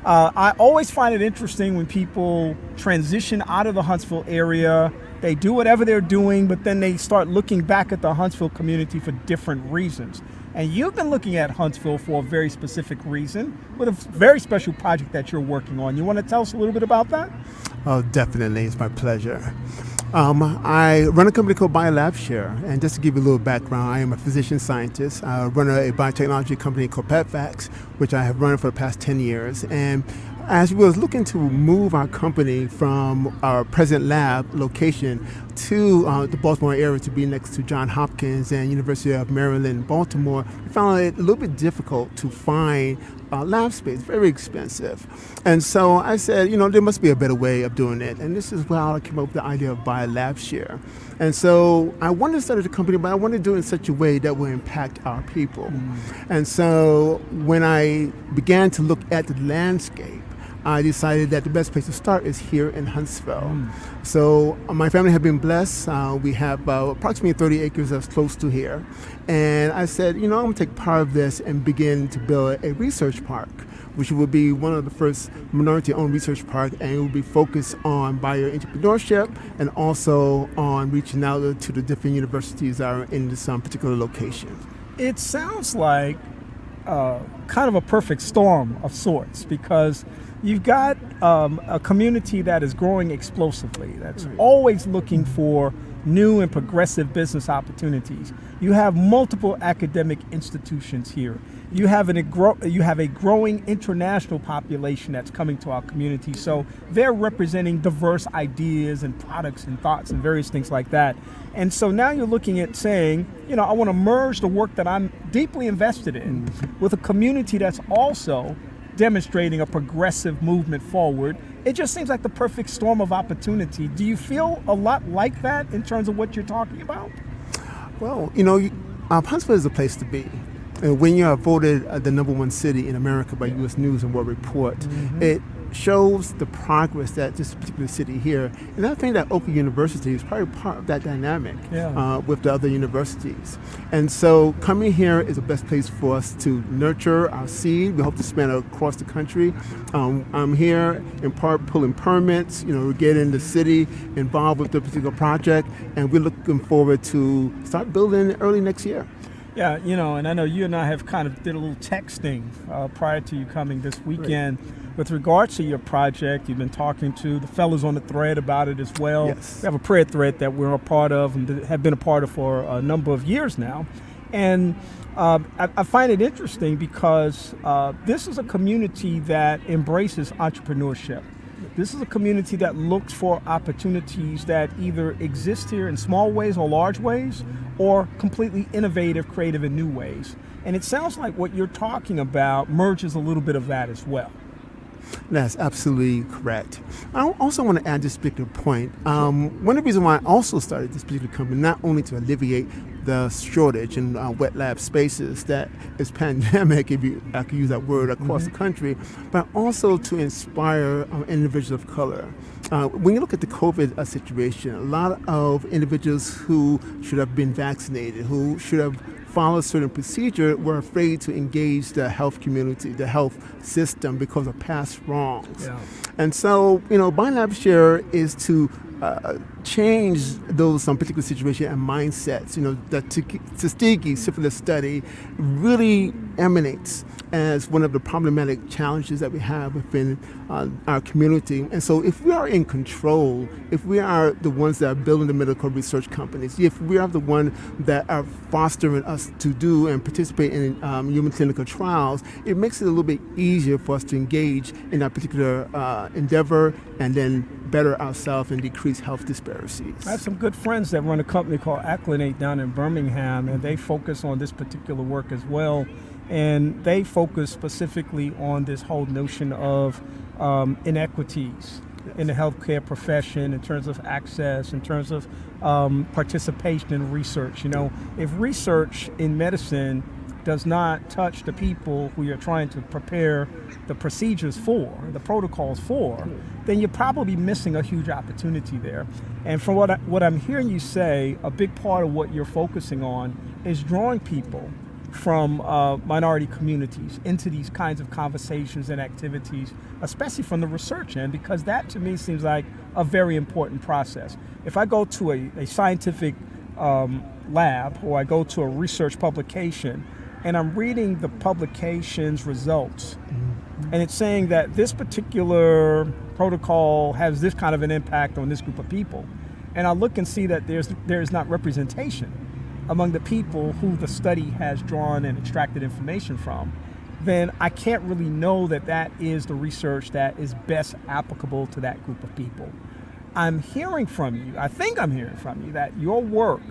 I always find it interesting when people transition out of the Huntsville area. They do whatever they're doing, but then they start looking back at the Huntsville community for different reasons. And you've been looking at Huntsville for a very specific reason with a very special project that you're working on. You want to tell us a little bit about that? Oh, definitely. It's my pleasure. I run a company called BioLabShare, and just to give you a little background, I am a physician scientist. I run a biotechnology company called PepFax, which I have run for the past 10 years. And as we was looking to move our company from our present lab location to the Baltimore area to be next to Johns Hopkins and University of Maryland, Baltimore, we found it a little bit difficult to find lab space, very expensive. And so I said, there must be a better way of doing it. And this is how I came up with the idea of BioLabShare. And so I wanted to start a company, but I wanted to do it in such a way that will impact our people. And so when I began to look at the landscape, I decided that the best place to start is here in Huntsville. So my family have been blessed. We have approximately 30 acres that's close to here. And I said, I'm going to take part of this and begin to build a research park, which will be one of the first minority-owned research park, and it will be focused on bio-entrepreneurship and also on reaching out to the different universities that are in this particular location. It sounds like kind of a perfect storm of sorts, because you've got a community that is growing explosively, that's always looking for new and progressive business opportunities. You have multiple academic institutions here. You have a growing international population that's coming to our community. So they're representing diverse ideas and products and thoughts and various things like that. And so now you're looking at saying, I want to merge the work that I'm deeply invested in with a community that's also demonstrating a progressive movement forward. It just seems like the perfect storm of opportunity. Do you feel a lot like that in terms of what you're talking about? Well, Huntsville is a place to be. And when you are voted the #1 city in America by U.S. News and World Report, it shows the progress that this particular city here. And I think that Oakwood University is probably part of that dynamic with the other universities. And so coming here is the best place for us to nurture our seed. We hope to expand across the country. I'm here in part pulling permits, getting the city involved with the particular project, and we're looking forward to start building early next year. Yeah, and I know you and I have kind of did a little texting prior to you coming this weekend. With regards to your project, you've been talking to the fellows on the thread about it as well. Yes. We have a prayer thread that we're a part of and have been a part of for a number of years now. And I find it interesting because this is a community that embraces entrepreneurship. This is a community that looks for opportunities that either exist here in small ways or large ways, or completely innovative, creative, and new ways. And it sounds like what you're talking about merges a little bit of that as well. That's absolutely correct. I also want to add this particular point. One of the reasons why I also started this particular company, not only to alleviate the shortage in wet lab spaces that is pandemic, if I could use that word, across the country, but also to inspire individuals of color. When you look at the COVID situation, a lot of individuals who should have been vaccinated, who should have follow a certain procedure, were afraid to engage the health community, the health system, because of past wrongs. Yeah. And so, BioLab Share is to change those particular situations and mindsets. The Tuskegee syphilis study really emanates as one of the problematic challenges that we have within our community. And so if we are in control, if we are the ones that are building the medical research companies, if we are the one that are fostering us to do and participate in human clinical trials, it makes it a little bit easier for us to engage in that particular endeavor and then better ourselves and decrease health disparities. I have some good friends that run a company called Acclinate down in Birmingham, and they focus on this particular work as well. And they focus specifically on this whole notion of inequities in the healthcare profession, in terms of access, in terms of participation in research. If research in medicine does not touch the people who you're trying to prepare the procedures for, the protocols for, then you're probably missing a huge opportunity there. And from what I'm hearing you say, a big part of what you're focusing on is drawing people from minority communities into these kinds of conversations and activities, especially from the research end, because that to me seems like a very important process. If I go to a scientific lab, or I go to a research publication, and I'm reading the publication's results, and it's saying that this particular protocol has this kind of an impact on this group of people, and I look and see that there is not representation among the people who the study has drawn and extracted information from, then I can't really know that that is the research that is best applicable to that group of people. I'm hearing from you, I think I'm hearing from you, that your work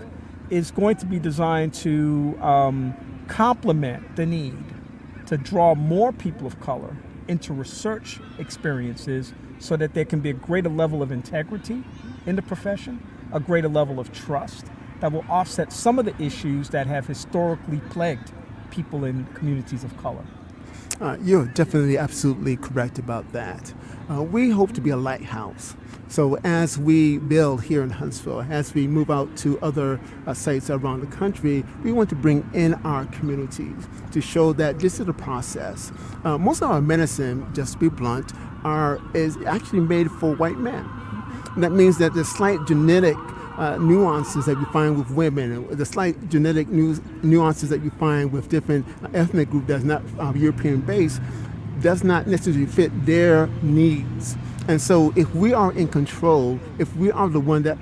is going to be designed to complement the need to draw more people of color into research experiences so that there can be a greater level of integrity in the profession, a greater level of trust that will offset some of the issues that have historically plagued people in communities of color. You're definitely absolutely correct about that. We hope to be a lighthouse. So as we build here in Huntsville, as we move out to other sites around the country, we want to bring in our communities to show that this is a process. Most of our medicine, just to be blunt, is actually made for white men. And that means that the slight genetic nuances that you find with women, the slight genetic nuances that you find with different ethnic groups that's not European based, does not necessarily fit their needs. And so if we are in control, if we are the one that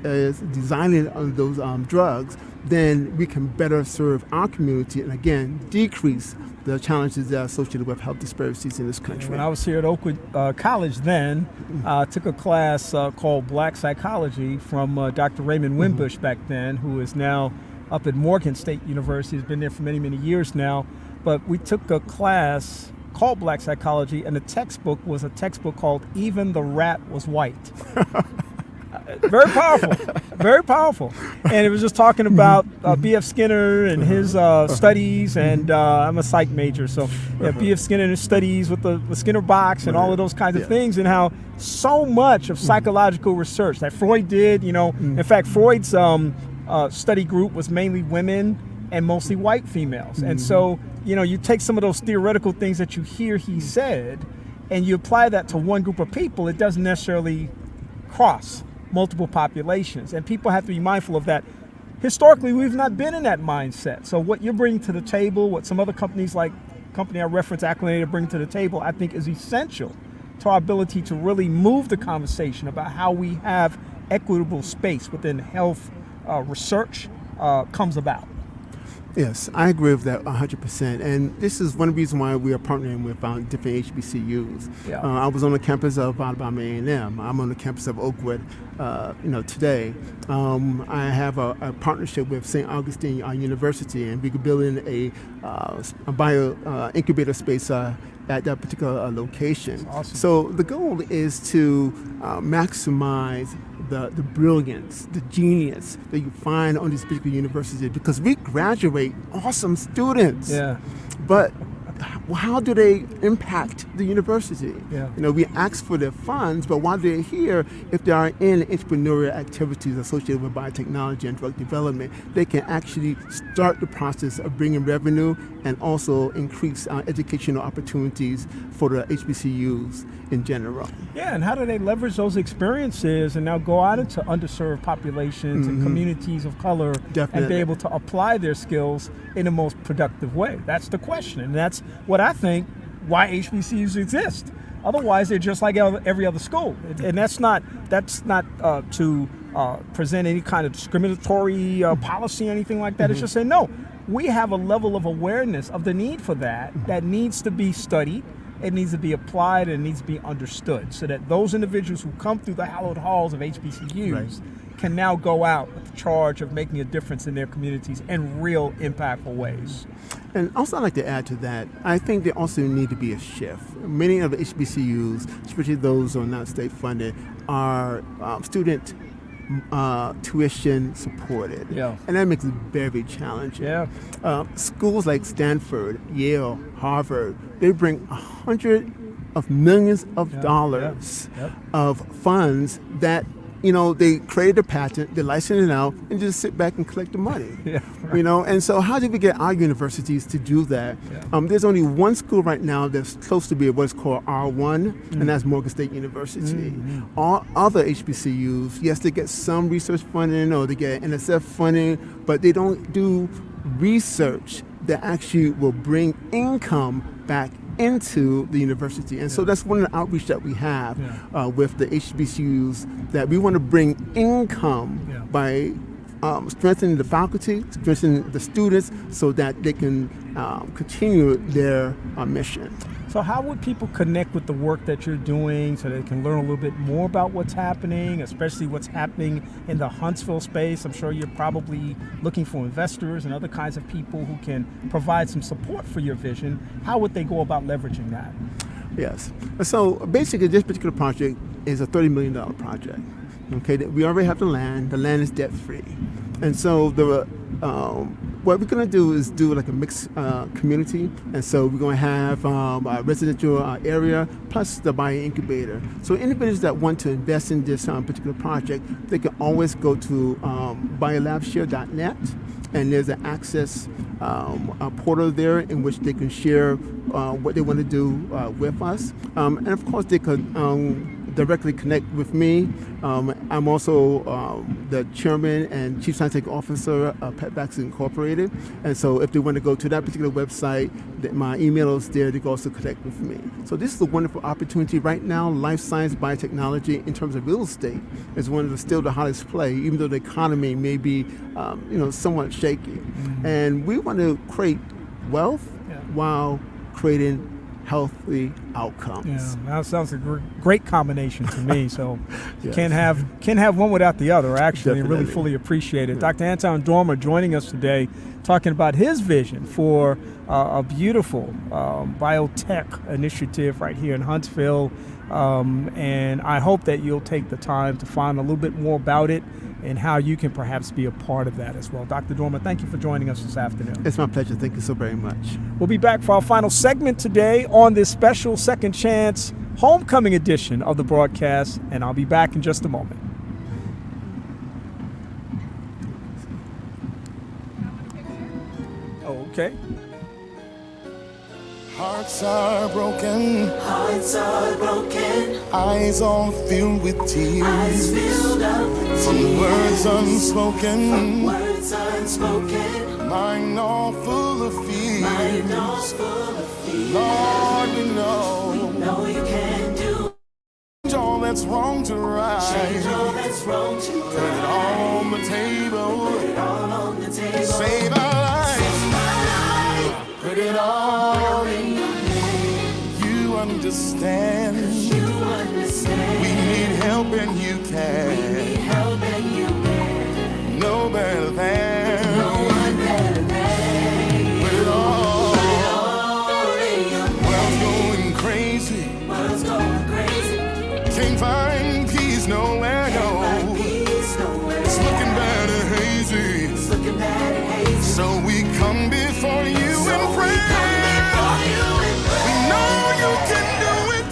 is designing those drugs, then we can better serve our community and again decrease the challenges that are associated with health disparities in this country. When I was here at Oakwood College then, I took a class called Black Psychology from Dr. Raymond Wimbush back then, who is now up at Morgan State University. He's been there for many, many years now. But we took a class called Black Psychology, and the textbook was a textbook called Even the Rat Was White. Very powerful, very powerful. And it was just talking about B.F. Skinner and his studies, and I'm a psych major, so B.F. Skinner and his studies with the Skinner box and all of those kinds of things, and how so much of psychological research that Freud did, in fact, Freud's study group was mainly women and mostly white females. And so, you take some of those theoretical things that you hear he said, and you apply that to one group of people, it doesn't necessarily cross multiple populations. And people have to be mindful of that. Historically, we've not been in that mindset. So what you're bringing to the table, what some other companies like company I reference, Acclinate, bring to the table, I think is essential to our ability to really move the conversation about how we have equitable space within health research comes about. Yes, I agree with that 100%. And this is one reason why we are partnering with different HBCUs. Yeah. I was on the campus of Alabama A&M. I'm on the campus of Oakwood, today. I have a partnership with St. Augustine University, and we're building a bio incubator space at that particular location. Awesome. So the goal is to maximize the brilliance, the genius that you find on these particular universities, because we graduate awesome students. Yeah. But how do they impact the university? Yeah. We ask for their funds, but while they're here, if they are in entrepreneurial activities associated with biotechnology and drug development, they can actually start the process of bringing revenue and also increase educational opportunities for the HBCUs in general. Yeah, and how do they leverage those experiences and now go out into underserved populations and communities of color and Definitely. be able to apply their skills in the most productive way? That's the question, and that's what I think why HBCUs exist. Otherwise, they're just like every other school, and that's not to present any kind of discriminatory policy or anything like that. It's just saying, no, we have a level of awareness of the need for that needs to be studied. It needs to be applied and it needs to be understood so that those individuals who come through the hallowed halls of HBCUs can now go out with the charge of making a difference in their communities in real impactful ways. And also I'd like to add to that, I think there also need to be a shift. Many of the HBCUs, especially those who are not state funded, are student tuition supported. Yeah. And that makes it very challenging. Yeah. Schools like Stanford, Yale, Harvard, they bring $100 of millions of dollars of funds that they created a patent, they license it out, and just sit back and collect the money. Yeah, right. And so how did we get our universities to do that? There's only one school right now that's close to be what's called R1, and that's Morgan State University. All other HBCUs, yes, they get some research funding or they get NSF funding, but they don't do research that actually will bring income back into the university. And so that's one of the outreach that we have with the HBCUs, that we want to bring income by strengthening the faculty, strengthening the students so that they can continue their mission. So how would people connect with the work that you're doing so they can learn a little bit more about what's happening, especially what's happening in the Huntsville space? I'm sure you're probably looking for investors and other kinds of people who can provide some support for your vision. How would they go about leveraging that? Yes. So basically this particular project is a $30 million project. Okay, we already have the land. The land is debt free. And so what we're going to do is do like a mixed community. And so we're going to have a residential area plus the bio incubator. So individuals that want to invest in this particular project, they can always go to biolabshare.net, and there's an access portal there in which they can share what they want to do with us. And of course, they could directly connect with me. I'm also the chairman and chief scientific officer of PetVax Incorporated. And so if they want to go to that particular website, my email is there. They can also connect with me. So this is a wonderful opportunity. Right now, life science, biotechnology, in terms of real estate, is one of the still the hottest play, even though the economy may be somewhat shaky. And we want to create wealth while creating healthy outcomes. Yeah, that sounds a great combination to me. So you can't have one without the other, actually, and really fully appreciate it. Dr. Anton Dormer joining us today, talking about his vision for a beautiful biotech initiative right here in Huntsville. And I hope that you'll take the time to find a little bit more about it and how you can perhaps be a part of that as well. Dr. Dormer, thank you for joining us this afternoon. It's my pleasure. Thank you so very much. We'll be back for our final segment today on this special Second Chance homecoming edition of the broadcast, and I'll be back in just a moment. Okay. Hearts are broken. Hearts are broken. Eyes all filled with tears. Eyes filled up with from tears. Words unspoken. From words unspoken. Mind all full of fears. Mind all full of fears. Lord, we know you can do. Change all that's wrong to right. Change all that's wrong to right. Put it all on the table. Put it all on the table. Save our lives. it all in your hands. You understand. We need help and you can. No better than. No one better than. Put it all in your hands. World's going crazy. Can't find peace nowhere, no. It's looking bad and hazy. So we come before you and pray. We know you can do it.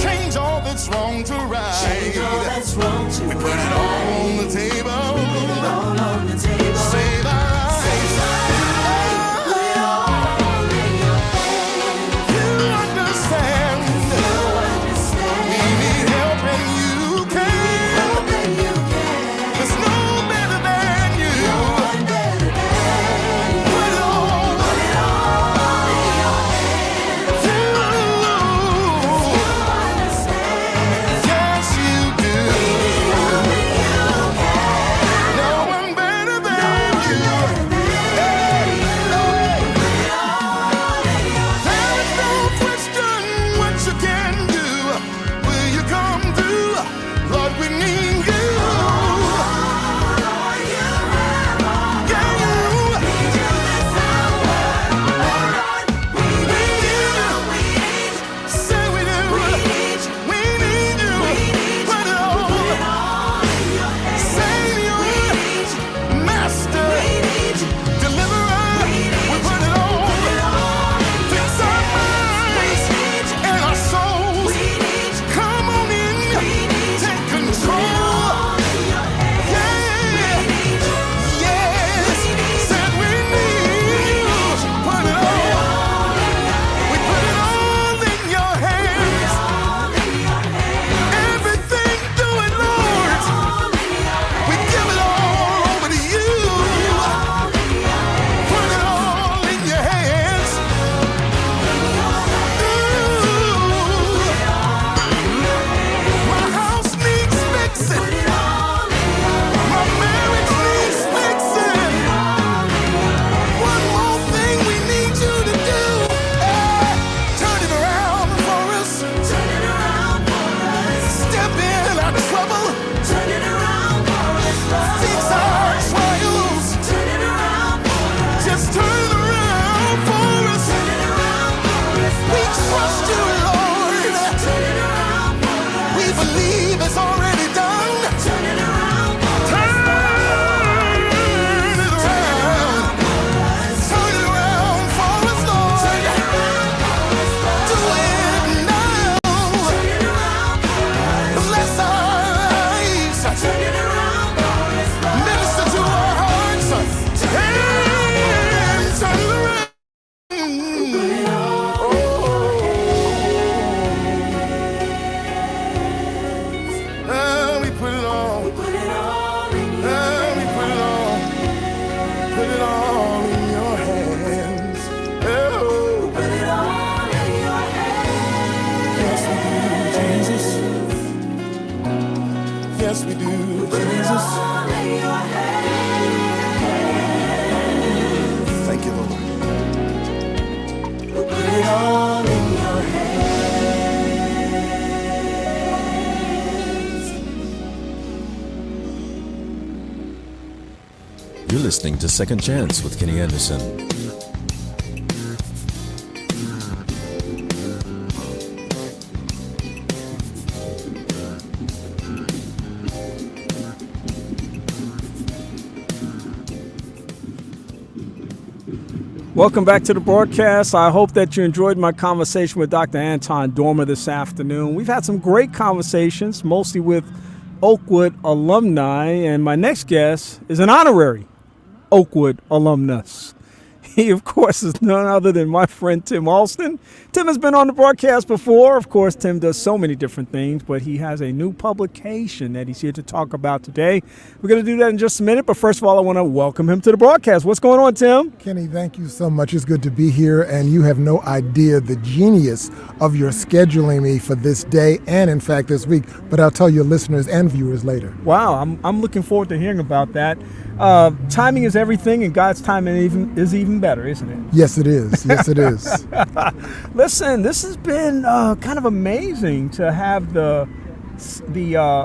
Change all that's wrong to right. We put it all on the table. Save our lives. Put it all in your hands. You understand. We need help and you can. There's no better than you. Put it all in your hands. Yes, you do. No one better than you. There's no question what you can do. Will you come through? Lord, we need you. Yes, we do, Jesus. Thank you, Lord. Put it all in your hands. You're listening to Second Chance with Kenny Anderson. Welcome back to the broadcast. I hope that you enjoyed my conversation with Dr. Anton Dormer this afternoon. We've had some great conversations, mostly with Oakwood alumni, and my next guest is an honorary Oakwood alumnus. He, of course, is none other than my friend Tim Alston. Tim has been on the broadcast before. Of course, Tim does so many different things, but he has a new publication that he's here to talk about today. We're going to do that in just a minute, but first of all, I want to welcome him to the broadcast. What's going on, Tim? Kenny, thank you so much. It's good to be here, and you have no idea the genius of your scheduling me for this day and, in fact, this week, but I'll tell your listeners and viewers later. Wow, I'm looking forward to hearing about that. Timing is everything, and God's timing is even better, isn't it? Yes, it is. Yes, it is. Listen, this has been kind of amazing to have the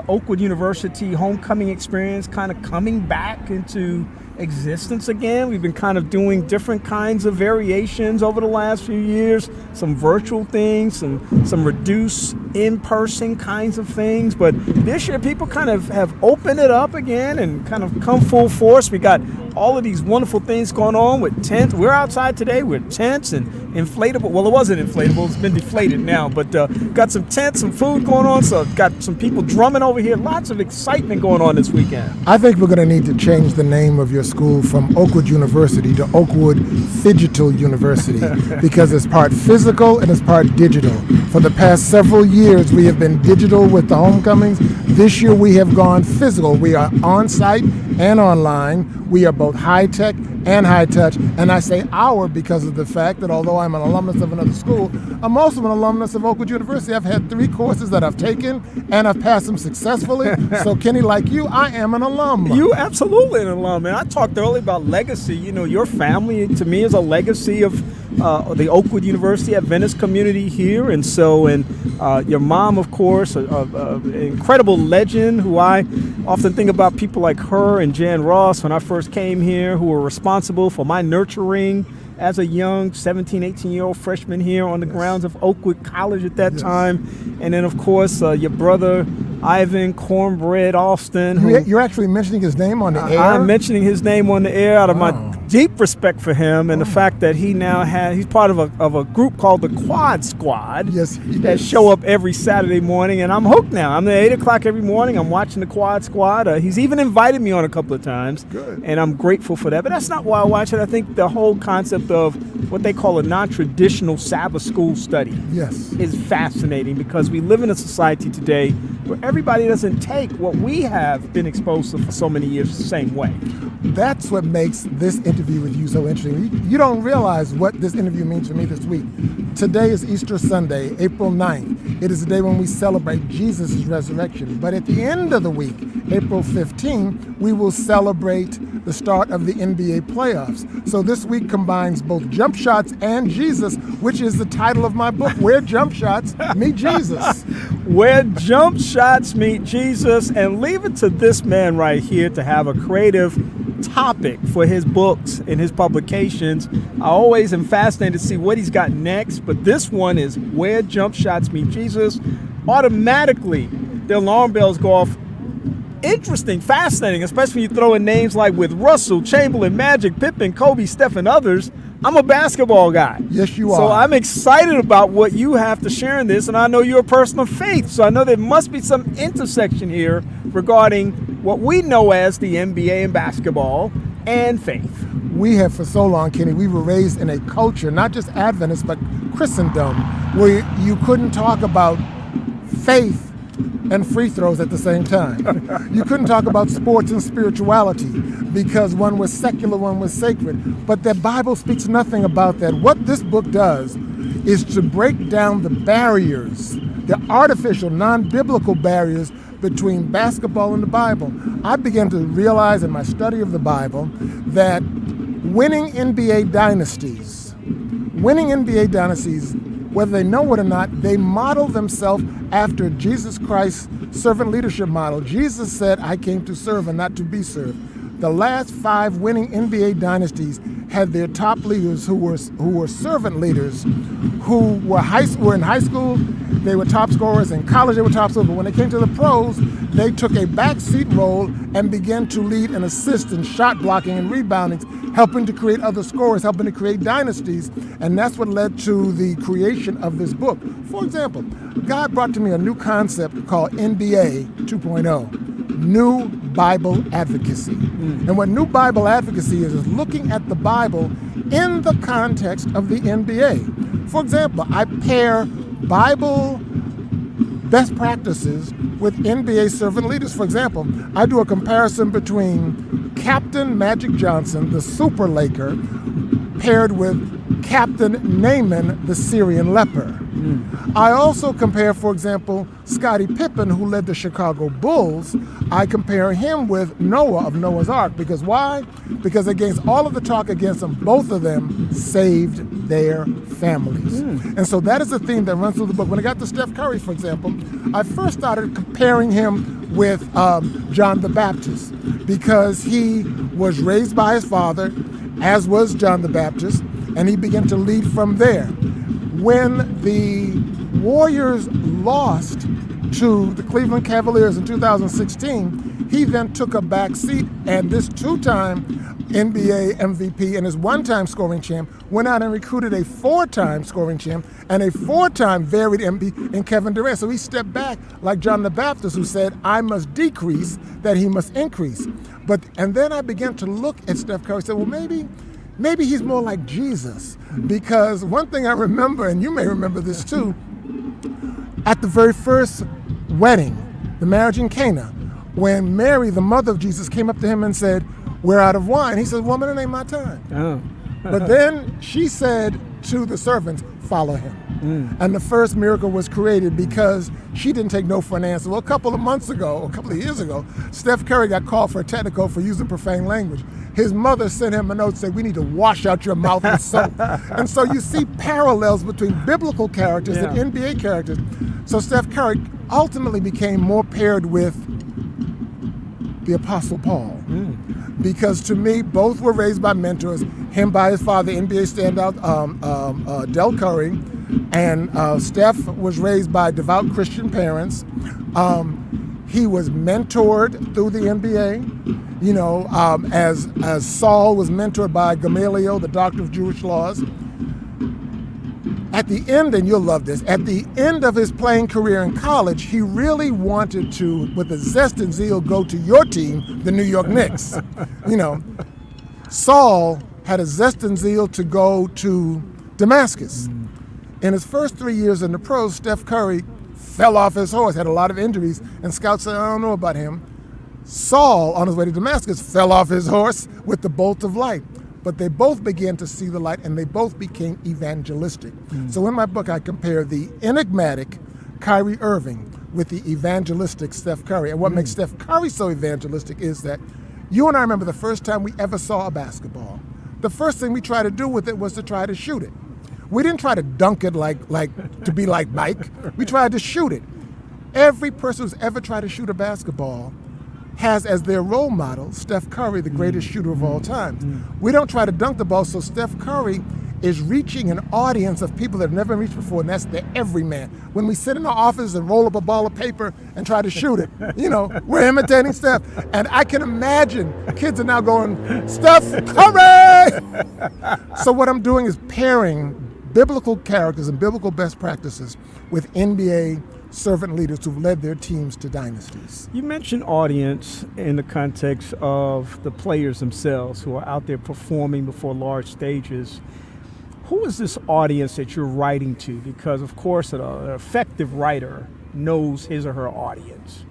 Oakwood University homecoming experience kind of coming back into existence again. We've been kind of doing different kinds of variations over the last few years, some virtual things, some reduced in-person kinds of things. But this year, people kind of have opened it up again and kind of come full force. We got all of these wonderful things going on with tents. We're outside today with tents and inflatable. Well, it wasn't inflatable. It's been deflated now. But got some tents, some food going on. So got some people drumming over here. Lots of excitement going on this weekend. I think we're going to need to change the name of your school from Oakwood University to Oakwood Phygital University because it's part physical and it's part digital. For the past several years, we have been digital with the homecomings. This year, we have gone physical. We are on-site and online. We are both high-tech and high-touch. And I say our because of the fact that although I'm an alumnus of another school, I'm also an alumnus of Oakwood University. I've had 3 courses that I've taken, and I've passed them successfully. So, Kenny, like you, I am an alum. You absolutely an alum. And I talked earlier about legacy. You know, your family, to me, is a legacy of the Oakwood University Adventist community here. And so, your mom, of course, an incredible legend who I often think about people like her and Jan Ross when I first came here, who were responsible for my nurturing as a young 17, 18-year-old freshman here on the grounds of Oakwood College at that time. And then, of course, your brother, Ivan Cornbread Austin. You're actually mentioning his name on the air? I'm mentioning his name on the air out of my deep respect for him and the fact that he now he's part of a group called the Quad Squad. Yes, that show up every Saturday morning, and I'm hooked now. I'm at 8 o'clock every morning. I'm watching the Quad Squad. He's even invited me on a couple of times. Good. And I'm grateful for that. But that's not why I watch it. I think the whole concept of what they call a non-traditional Sabbath school study is fascinating because we live in a society today where everybody doesn't take what we have been exposed to for so many years the same way. That's what makes this interview with you so interesting. You don't realize what this interview means for me this week. Today is Easter Sunday, April 9th. It is the day when we celebrate Jesus' resurrection. But at the end of the week, April 15th, we will celebrate the start of the NBA playoffs. So this week combines both jump shots and Jesus, which is the title of my book, Where Jump Shots Meet Jesus. Where Jump Shots Meet Jesus. And leave it to this man right here to have a creative topic for his books and his publications. I always am fascinated to see what he's got next, but this one is Where Jump Shots Meet Jesus. Automatically, the alarm bells go off. Interesting, fascinating, especially when you throw in names like with Russell, Chamberlain, Magic, Pippen, Kobe, Steph, and others. I'm a basketball guy. Yes, you are. So I'm excited about what you have to share in this, and I know you're a person of faith, so I know there must be some intersection here regarding what we know as the NBA and basketball and faith. We have for so long, Kenny, we were raised in a culture, not just Adventist, but Christendom, where you couldn't talk about faith and free throws at the same time. You couldn't talk about sports and spirituality because one was secular, one was sacred. But the Bible speaks nothing about that. What this book does is to break down the barriers, the artificial, non-biblical barriers between basketball and the Bible. I began to realize in my study of the Bible that winning NBA dynasties, whether they know it or not, they model themselves after Jesus Christ's servant leadership model. Jesus said, I came to serve and not to be served. The last 5 winning NBA dynasties had their top leaders who were servant leaders, who were in high school, they were top scorers, in college they were top scorers, but when they came to the pros, they took a backseat role and began to lead and assist in shot blocking and rebounding, helping to create other scorers, helping to create dynasties, and that's what led to the creation of this book. For example, God brought to me a new concept called NBA 2.0, New Bible Advocacy. And what New Bible Advocacy is looking at the Bible in the context of the NBA. For example, I pair Bible best practices with NBA servant leaders. For example, I do a comparison between Captain Magic Johnson, the Super Laker, paired with Captain Naaman, the Syrian leper. I also compare, for example, Scottie Pippen, who led the Chicago Bulls. I compare him with Noah of Noah's Ark. Because why? Because against all of the talk against them, both of them saved their families. And so that is the theme that runs through the book. When I got to Steph Curry, for example, I first started comparing him with John the Baptist, because he was raised by his father, as was John the Baptist, and he began to lead from there. When the Warriors lost to the Cleveland Cavaliers in 2016, he then took a back seat, and this two-time NBA MVP and his one-time scoring champ went out and recruited a four-time scoring champ and a four-time varied MVP in Kevin Durant. So he stepped back like John the Baptist, who said, I must decrease, that he must increase. And then I began to look at Steph Curry and said, well, maybe he's more like Jesus. Because one thing I remember, and you may remember this too, at the very first wedding, the marriage in Cana, when Mary, the mother of Jesus, came up to him and said, we're out of wine. He said, woman, it ain't my time. Oh. But then she said to the servants, follow him. And the first miracle was created because she didn't take no for an answer. Well, a couple of years ago, Steph Curry got called for a technical for using profane language. His mother sent him a note saying, we need to wash out your mouth with soap. And so you see parallels between biblical characters and NBA characters. So Steph Curry ultimately became more paired with the Apostle Paul. Because to me, both were raised by mentors, him by his father, NBA standout Del Curry, and Steph was raised by devout Christian parents. He was mentored through the NBA, you know, as Saul was mentored by Gamaliel, the doctor of Jewish laws. At the end, and you'll love this, at the end of his playing career in college, he really wanted to, with a zest and zeal, go to your team, the New York Knicks. You know, Saul had a zest and zeal to go to Damascus. In his first 3 years in the pros, Steph Curry fell off his horse, had a lot of injuries, and scouts said, I don't know about him. Saul, on his way to Damascus, fell off his horse with the bolt of light. But they both began to see the light, and they both became evangelistic. So in my book, I compare the enigmatic Kyrie Irving with the evangelistic Steph Curry. And what makes Steph Curry so evangelistic is that you and I remember the first time we ever saw a basketball. The first thing we tried to do with it was to try to shoot it. We didn't try to dunk it like to be like Mike. We tried to shoot it. Every person who's ever tried to shoot a basketball has as their role model Steph Curry, the greatest shooter of all time. We don't try to dunk the ball, so Steph Curry is reaching an audience of people that have never reached before, and that's the everyman. When we sit in the office and roll up a ball of paper and try to shoot it, you know, we're imitating Steph. And I can imagine kids are now going, Steph Curry! So what I'm doing is pairing biblical characters and biblical best practices with NBA servant leaders who've led their teams to dynasties. You mentioned audience in the context of the players themselves who are out there performing before large stages. Who is this audience that you're writing to? Because, of course, an effective writer knows his or her audience.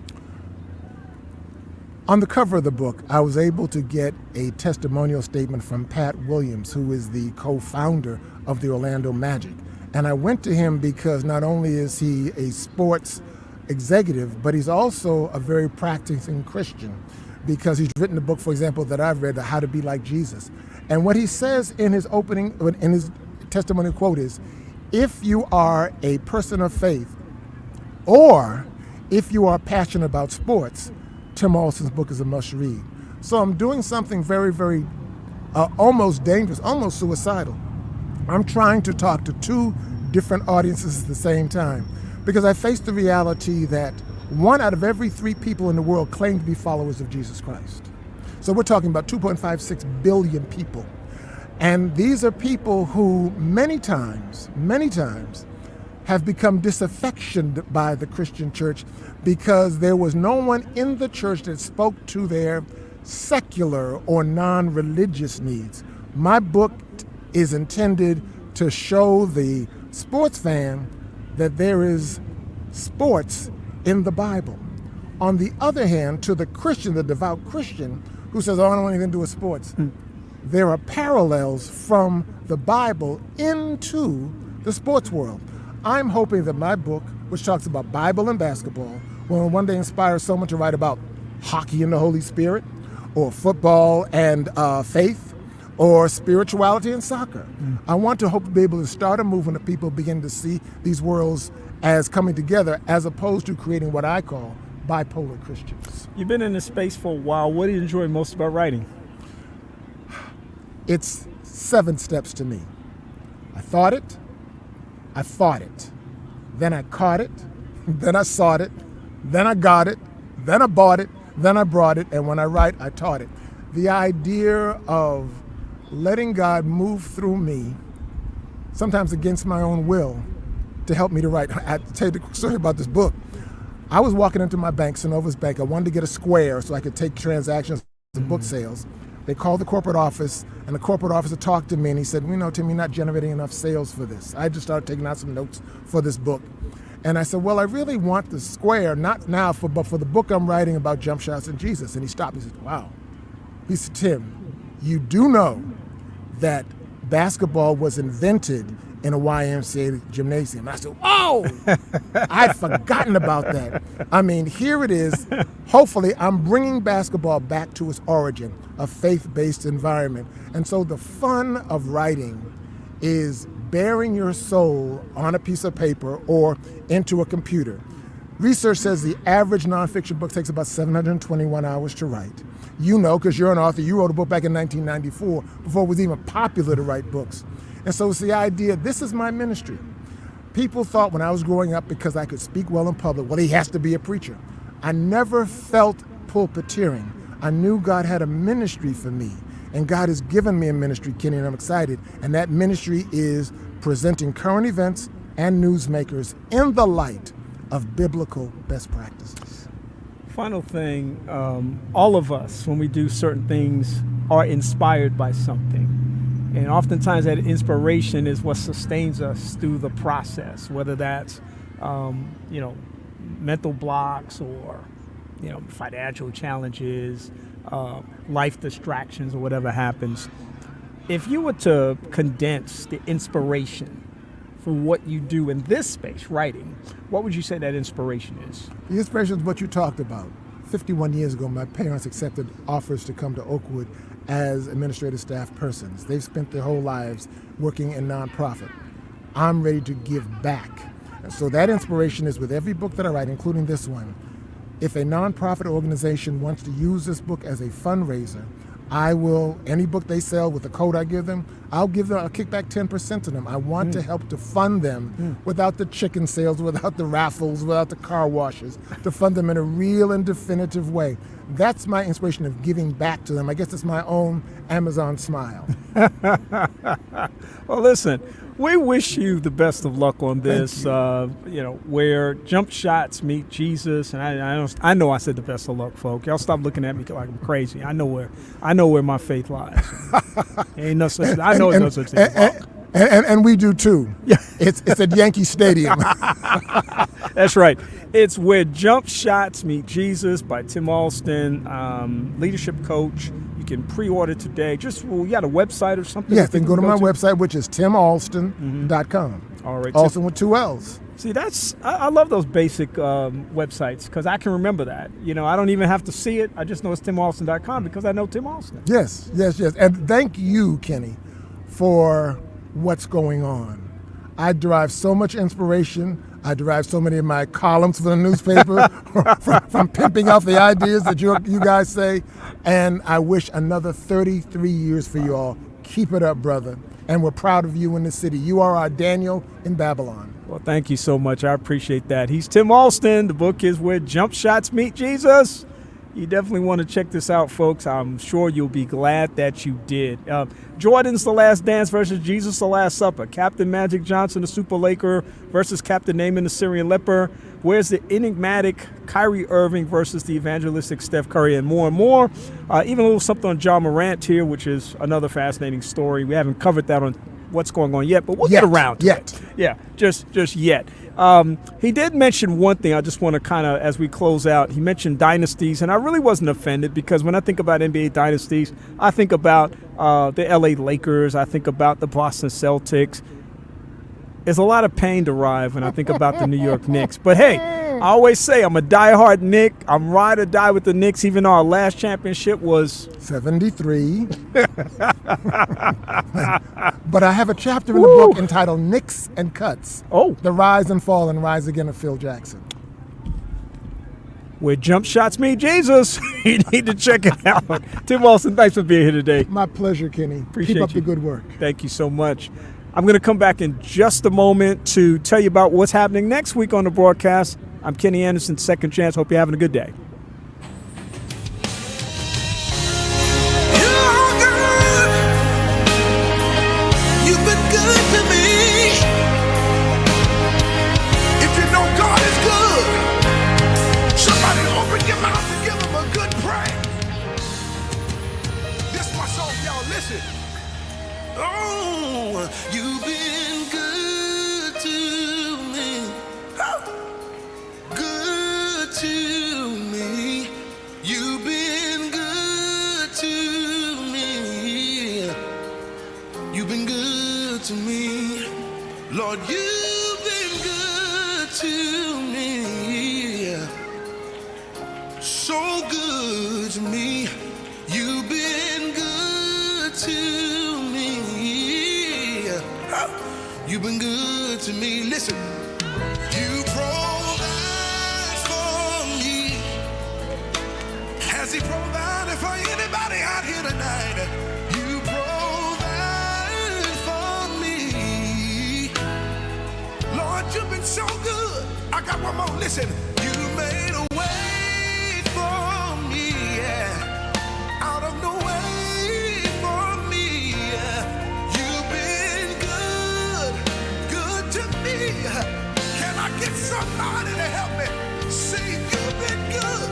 On the cover of the book, I was able to get a testimonial statement from Pat Williams, who is the co-founder of the Orlando Magic. And I went to him because not only is he a sports executive, but he's also a very practicing Christian, because he's written a book, for example, that I've read, How to Be Like Jesus. And what he says in his testimonial quote is, if you are a person of faith, or if you are passionate about sports, Tim Olson's book is a must read. So I'm doing something very, very almost dangerous, almost suicidal. I'm trying to talk to two different audiences at the same time, because I face the reality that 1 out of every 3 people in the world claim to be followers of Jesus Christ. So we're talking about 2.56 billion people. And these are people who many times have become disaffectioned by the Christian church because there was no one in the church that spoke to their secular or non-religious needs. My book is intended to show the sports fan that there is sports in the Bible. On the other hand, to the Christian, the devout Christian, who says, oh, I don't want anything to do with sports, there are parallels from the Bible into the sports world. I'm hoping that my book, which talks about Bible and basketball, will one day inspire someone to write about hockey and the Holy Spirit, or football and faith, or spirituality and soccer. I want to hope to be able to start a movement of people begin to see these worlds as coming together, as opposed to creating what I call bipolar Christians. You've been in this space for a while. What do you enjoy most about writing? It's 7 steps to me. I thought it, I fought it, then I caught it, then I sought it, then I got it, then I bought it, then I brought it, and when I write, I taught it. The idea of letting God move through me, sometimes against my own will, to help me to write. I tell you the story about this book. I was walking into my bank, Synovus Bank. I wanted to get a Square so I could take transactions and book sales. They called the corporate office, and the corporate officer talked to me, and he said, Tim, you're not generating enough sales for this. I just started taking out some notes for this book. And I said, well, I really want the Square, not now, but for the book I'm writing about jump shots and Jesus. And he stopped. He said, wow. He said, Tim, you do know that basketball was invented in a YMCA gymnasium. And I said, oh, I'd forgotten about that. I mean, here it is. Hopefully, I'm bringing basketball back to its origin, a faith-based environment. And so the fun of writing is bearing your soul on a piece of paper or into a computer. Research says the average nonfiction book takes about 721 hours to write. You know, because you're an author, you wrote a book back in 1994, before it was even popular to write books. And so it's the idea, this is my ministry. People thought when I was growing up, because I could speak well in public, well, he has to be a preacher. I never felt pulpiteering. I knew God had a ministry for me. And God has given me a ministry, Kenny, and I'm excited. And that ministry is presenting current events and newsmakers in the light of biblical best practices. Final thing, all of us, when we do certain things, are inspired by something. And oftentimes that inspiration is what sustains us through the process, whether that's, mental blocks or, financial challenges, life distractions, or whatever happens. If you were to condense the inspiration for what you do in this space, writing, what would you say that inspiration is? The inspiration is what you talked about. 51 years ago, my parents accepted offers to come to Oakwood as administrative staff persons. They've spent their whole lives working in nonprofit. I'm ready to give back. And so that inspiration is with every book that I write, including this one. If a nonprofit organization wants to use this book as a fundraiser, I will, any book they sell with the code I give them, I'll kick back 10% to them. I want to help to fund them without the chicken sales, without the raffles, without the car washes, to fund them in a real and definitive way. That's my inspiration of giving back to them. I guess it's my own Amazon smile. Well, listen, we wish you the best of luck on this, where jump shots meet Jesus. And I know I said the best of luck, folks. Y'all stop looking at me like I'm crazy. I know where my faith lies. Ain't no such. I know it's no such thing. And we do too. Yeah. It's at Yankee Stadium. That's right. It's Where Jump Shots Meet Jesus by Tim Alston, leadership coach. You can pre-order today. You got a website or something? Yes, you can go to my website, which is timalston.com. All right. Alston with 2 L's. See, I love those basic websites because I can remember that. I don't even have to see it. I just know it's timalston.com because I know Tim Alston. Yes. And thank you, Kenny, for what's going on. I derive so much inspiration. I derive so many of my columns for the newspaper from pimping off the ideas that you guys say. And I wish another 33 years for you all. Keep it up, brother. And we're proud of you in the city. You are our Daniel in Babylon. Well, thank you so much. I appreciate that. He's Tim Alston. The book is Where Jump Shots Meet Jesus. You definitely want to check this out, folks. I'm sure you'll be glad that you did. Jordan's The Last Dance versus Jesus The Last Supper. Captain Magic Johnson, the Super Laker, versus Captain Naaman, the Syrian leper. Where's the enigmatic Kyrie Irving versus the evangelistic Steph Curry, and more and more. Even a little something on John Morant here, which is another fascinating story. We haven't covered that on what's going on yet, but we'll get around to it. Yeah, just yet. He did mention one thing I just want to kind of, as we close out, he mentioned dynasties, and I really wasn't offended because when I think about NBA dynasties, I think about the LA Lakers, I think about the Boston Celtics. There's a lot of pain derived when I think about the New York Knicks. But hey, I always say I'm a diehard Knick. I'm ride or die with the Knicks, even though our last championship was 73. But I have a chapter in the book entitled Knicks and Cuts. Oh. The Rise and Fall and Rise Again of Phil Jackson. Where jump shots meet Jesus. You need to check it out. Tim Wilson, thanks for being here today. My pleasure, Kenny. Appreciate Keep up you. the good work. Thank you so much. I'm going to come back in just a moment to tell you about what's happening next week on the broadcast. I'm Kenny Anderson, Second Chance. Hope you're having a good day. You've been good to me. If you know God is good, somebody open your mouth and give him a good praise. This my song, y'all. Listen. Oh, you've been good to me. Good to me. You've been good to me. You've been good to me. Lord, you've been good to me. So good to me. You've been good to me. You've been good to me. Listen. You provide for me. Has he provided for anybody out here tonight? You provide for me. Lord, you've been so good. I got one more. Listen. You made a way for me. Yeah. Out of no way for me. Yeah. You've been good to me. Can I get somebody to help me? Say you've been good.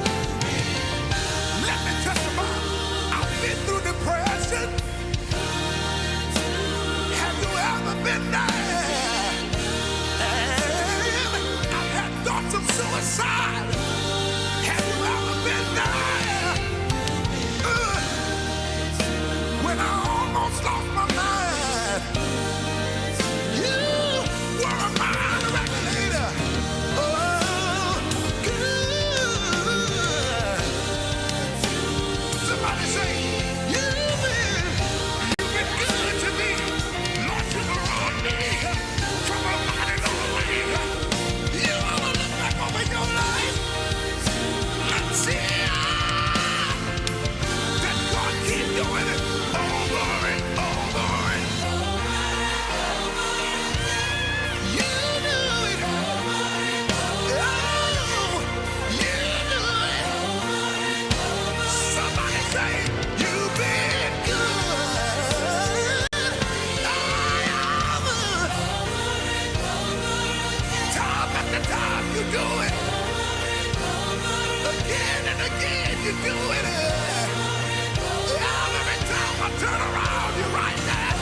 Let me testify. I've been through depression. Have you ever been there? And I've had thoughts of suicide. Have you ever been there? When I almost lost my mind. You were a mind regulator. Oh, good. Somebody say, you've been good to me. Lord, you brought me from a mighty long way. You ever look back over your life and see that God keep doing it over and over and you do it. Oh, you do it. Somebody say, you've been good. Time after time you do it. Again and again you do it. Every time I turn around, you're right there.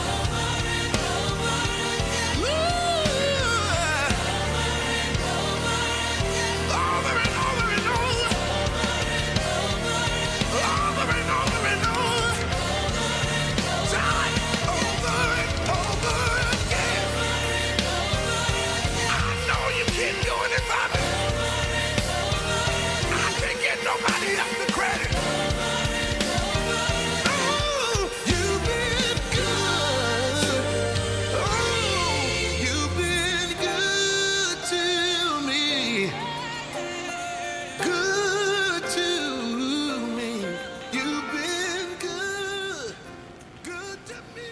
Over and over and over. Over and over and over. Time over and over again. I know you keep doing it, Bobby. I can't get nobody else the credit. Oh, you've been good. Oh, you've been good to me. Good to me. You've been good. Good to me.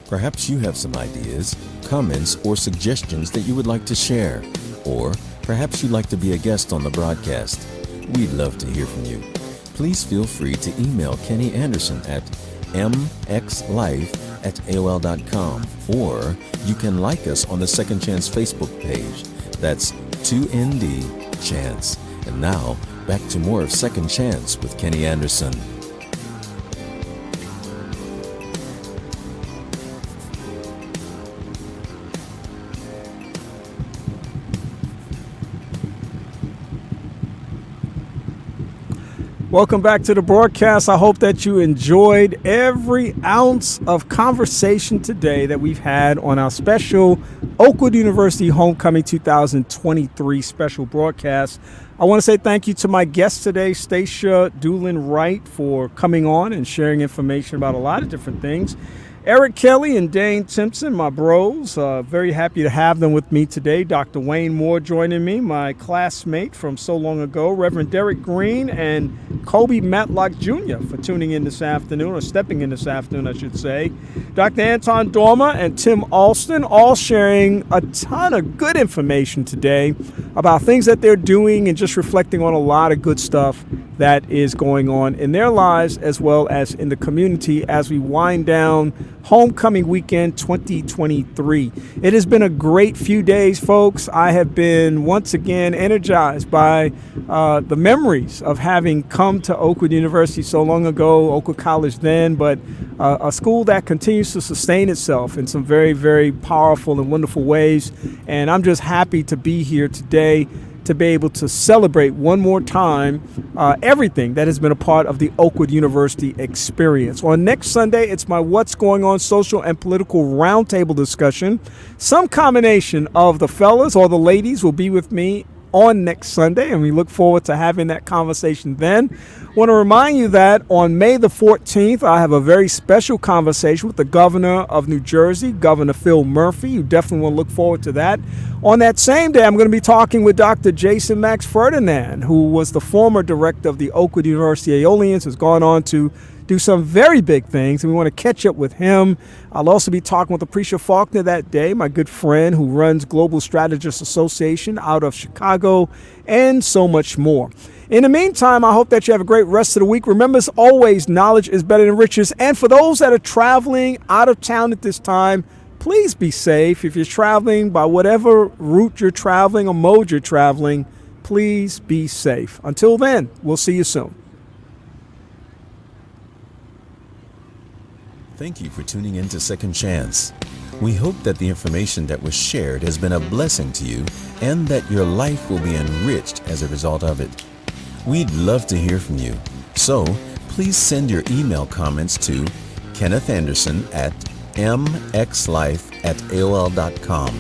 Perhaps you have some ideas, comments, or suggestions that you would like to share. Or perhaps you'd like to be a guest on the broadcast. We'd love to hear from you. Please feel free to email Kenny Anderson at mxlife@aol.com, or you can like us on the Second Chance Facebook page. That's 2ND Chance. And now, back to more of Second Chance with Kenny Anderson. Welcome back to the broadcast. I hope that you enjoyed every ounce of conversation today that we've had on our special Oakwood University Homecoming 2023 special broadcast. I want to say thank you to my guest today, Stacia Doolin-Wright, for coming on and sharing information about a lot of different things. Eric Kelly and Dane Timpson, my bros, very happy to have them with me today. Dr. Wayne Moore joining me, my classmate from so long ago, Reverend Derek Green and Kobe Matlock Jr. for tuning in this afternoon, or stepping in this afternoon, I should say. Dr. Anton Dorma and Tim Alston, all sharing a ton of good information today about things that they're doing and just reflecting on a lot of good stuff that is going on in their lives as well as in the community as we wind down Homecoming Weekend 2023. It has been a great few days, folks. I have been once again energized by the memories of having come to Oakwood University so long ago, Oakwood College then, but a school that continues to sustain itself in some very, very powerful and wonderful ways. And I'm just happy to be here today to be able to celebrate one more time everything that has been a part of the Oakwood University experience. On next Sunday, it's my What's Going On Social and Political Roundtable discussion. Some combination of the fellas or the ladies will be with me on next Sunday, and we look forward to having that conversation then. I want to remind you that on May the 14th, I have a very special conversation with the governor of New Jersey, Governor Phil Murphy. You definitely want to look forward to that. On that same day, I'm going to be talking with Dr. Jason Max Ferdinand, who was the former director of the Oakwood University Aeolians, has gone on to do some very big things, and we want to catch up with him. I'll also be talking with Aprecia Faulkner that day, my good friend who runs Global Strategists Association out of Chicago, and so much more. In the meantime, I hope that you have a great rest of the week. Remember, as always, knowledge is better than riches. And for those that are traveling out of town at this time, please be safe. If you're traveling by whatever route you're traveling or mode you're traveling, please be safe. Until then, we'll see you soon. Thank you for tuning in to Second Chance. We hope that the information that was shared has been a blessing to you and that your life will be enriched as a result of it. We'd love to hear from you, so please send your email comments to Kenneth Anderson at mxlife@aol.com.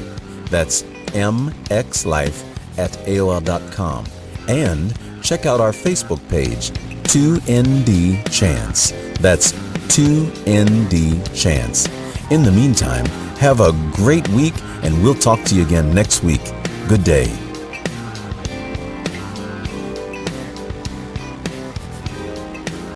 That's mxlife@aol.com. And check out our Facebook page, 2ND Chance. That's 2ND Chance. In the meantime, have a great week, and we'll talk to you again next week. Good day.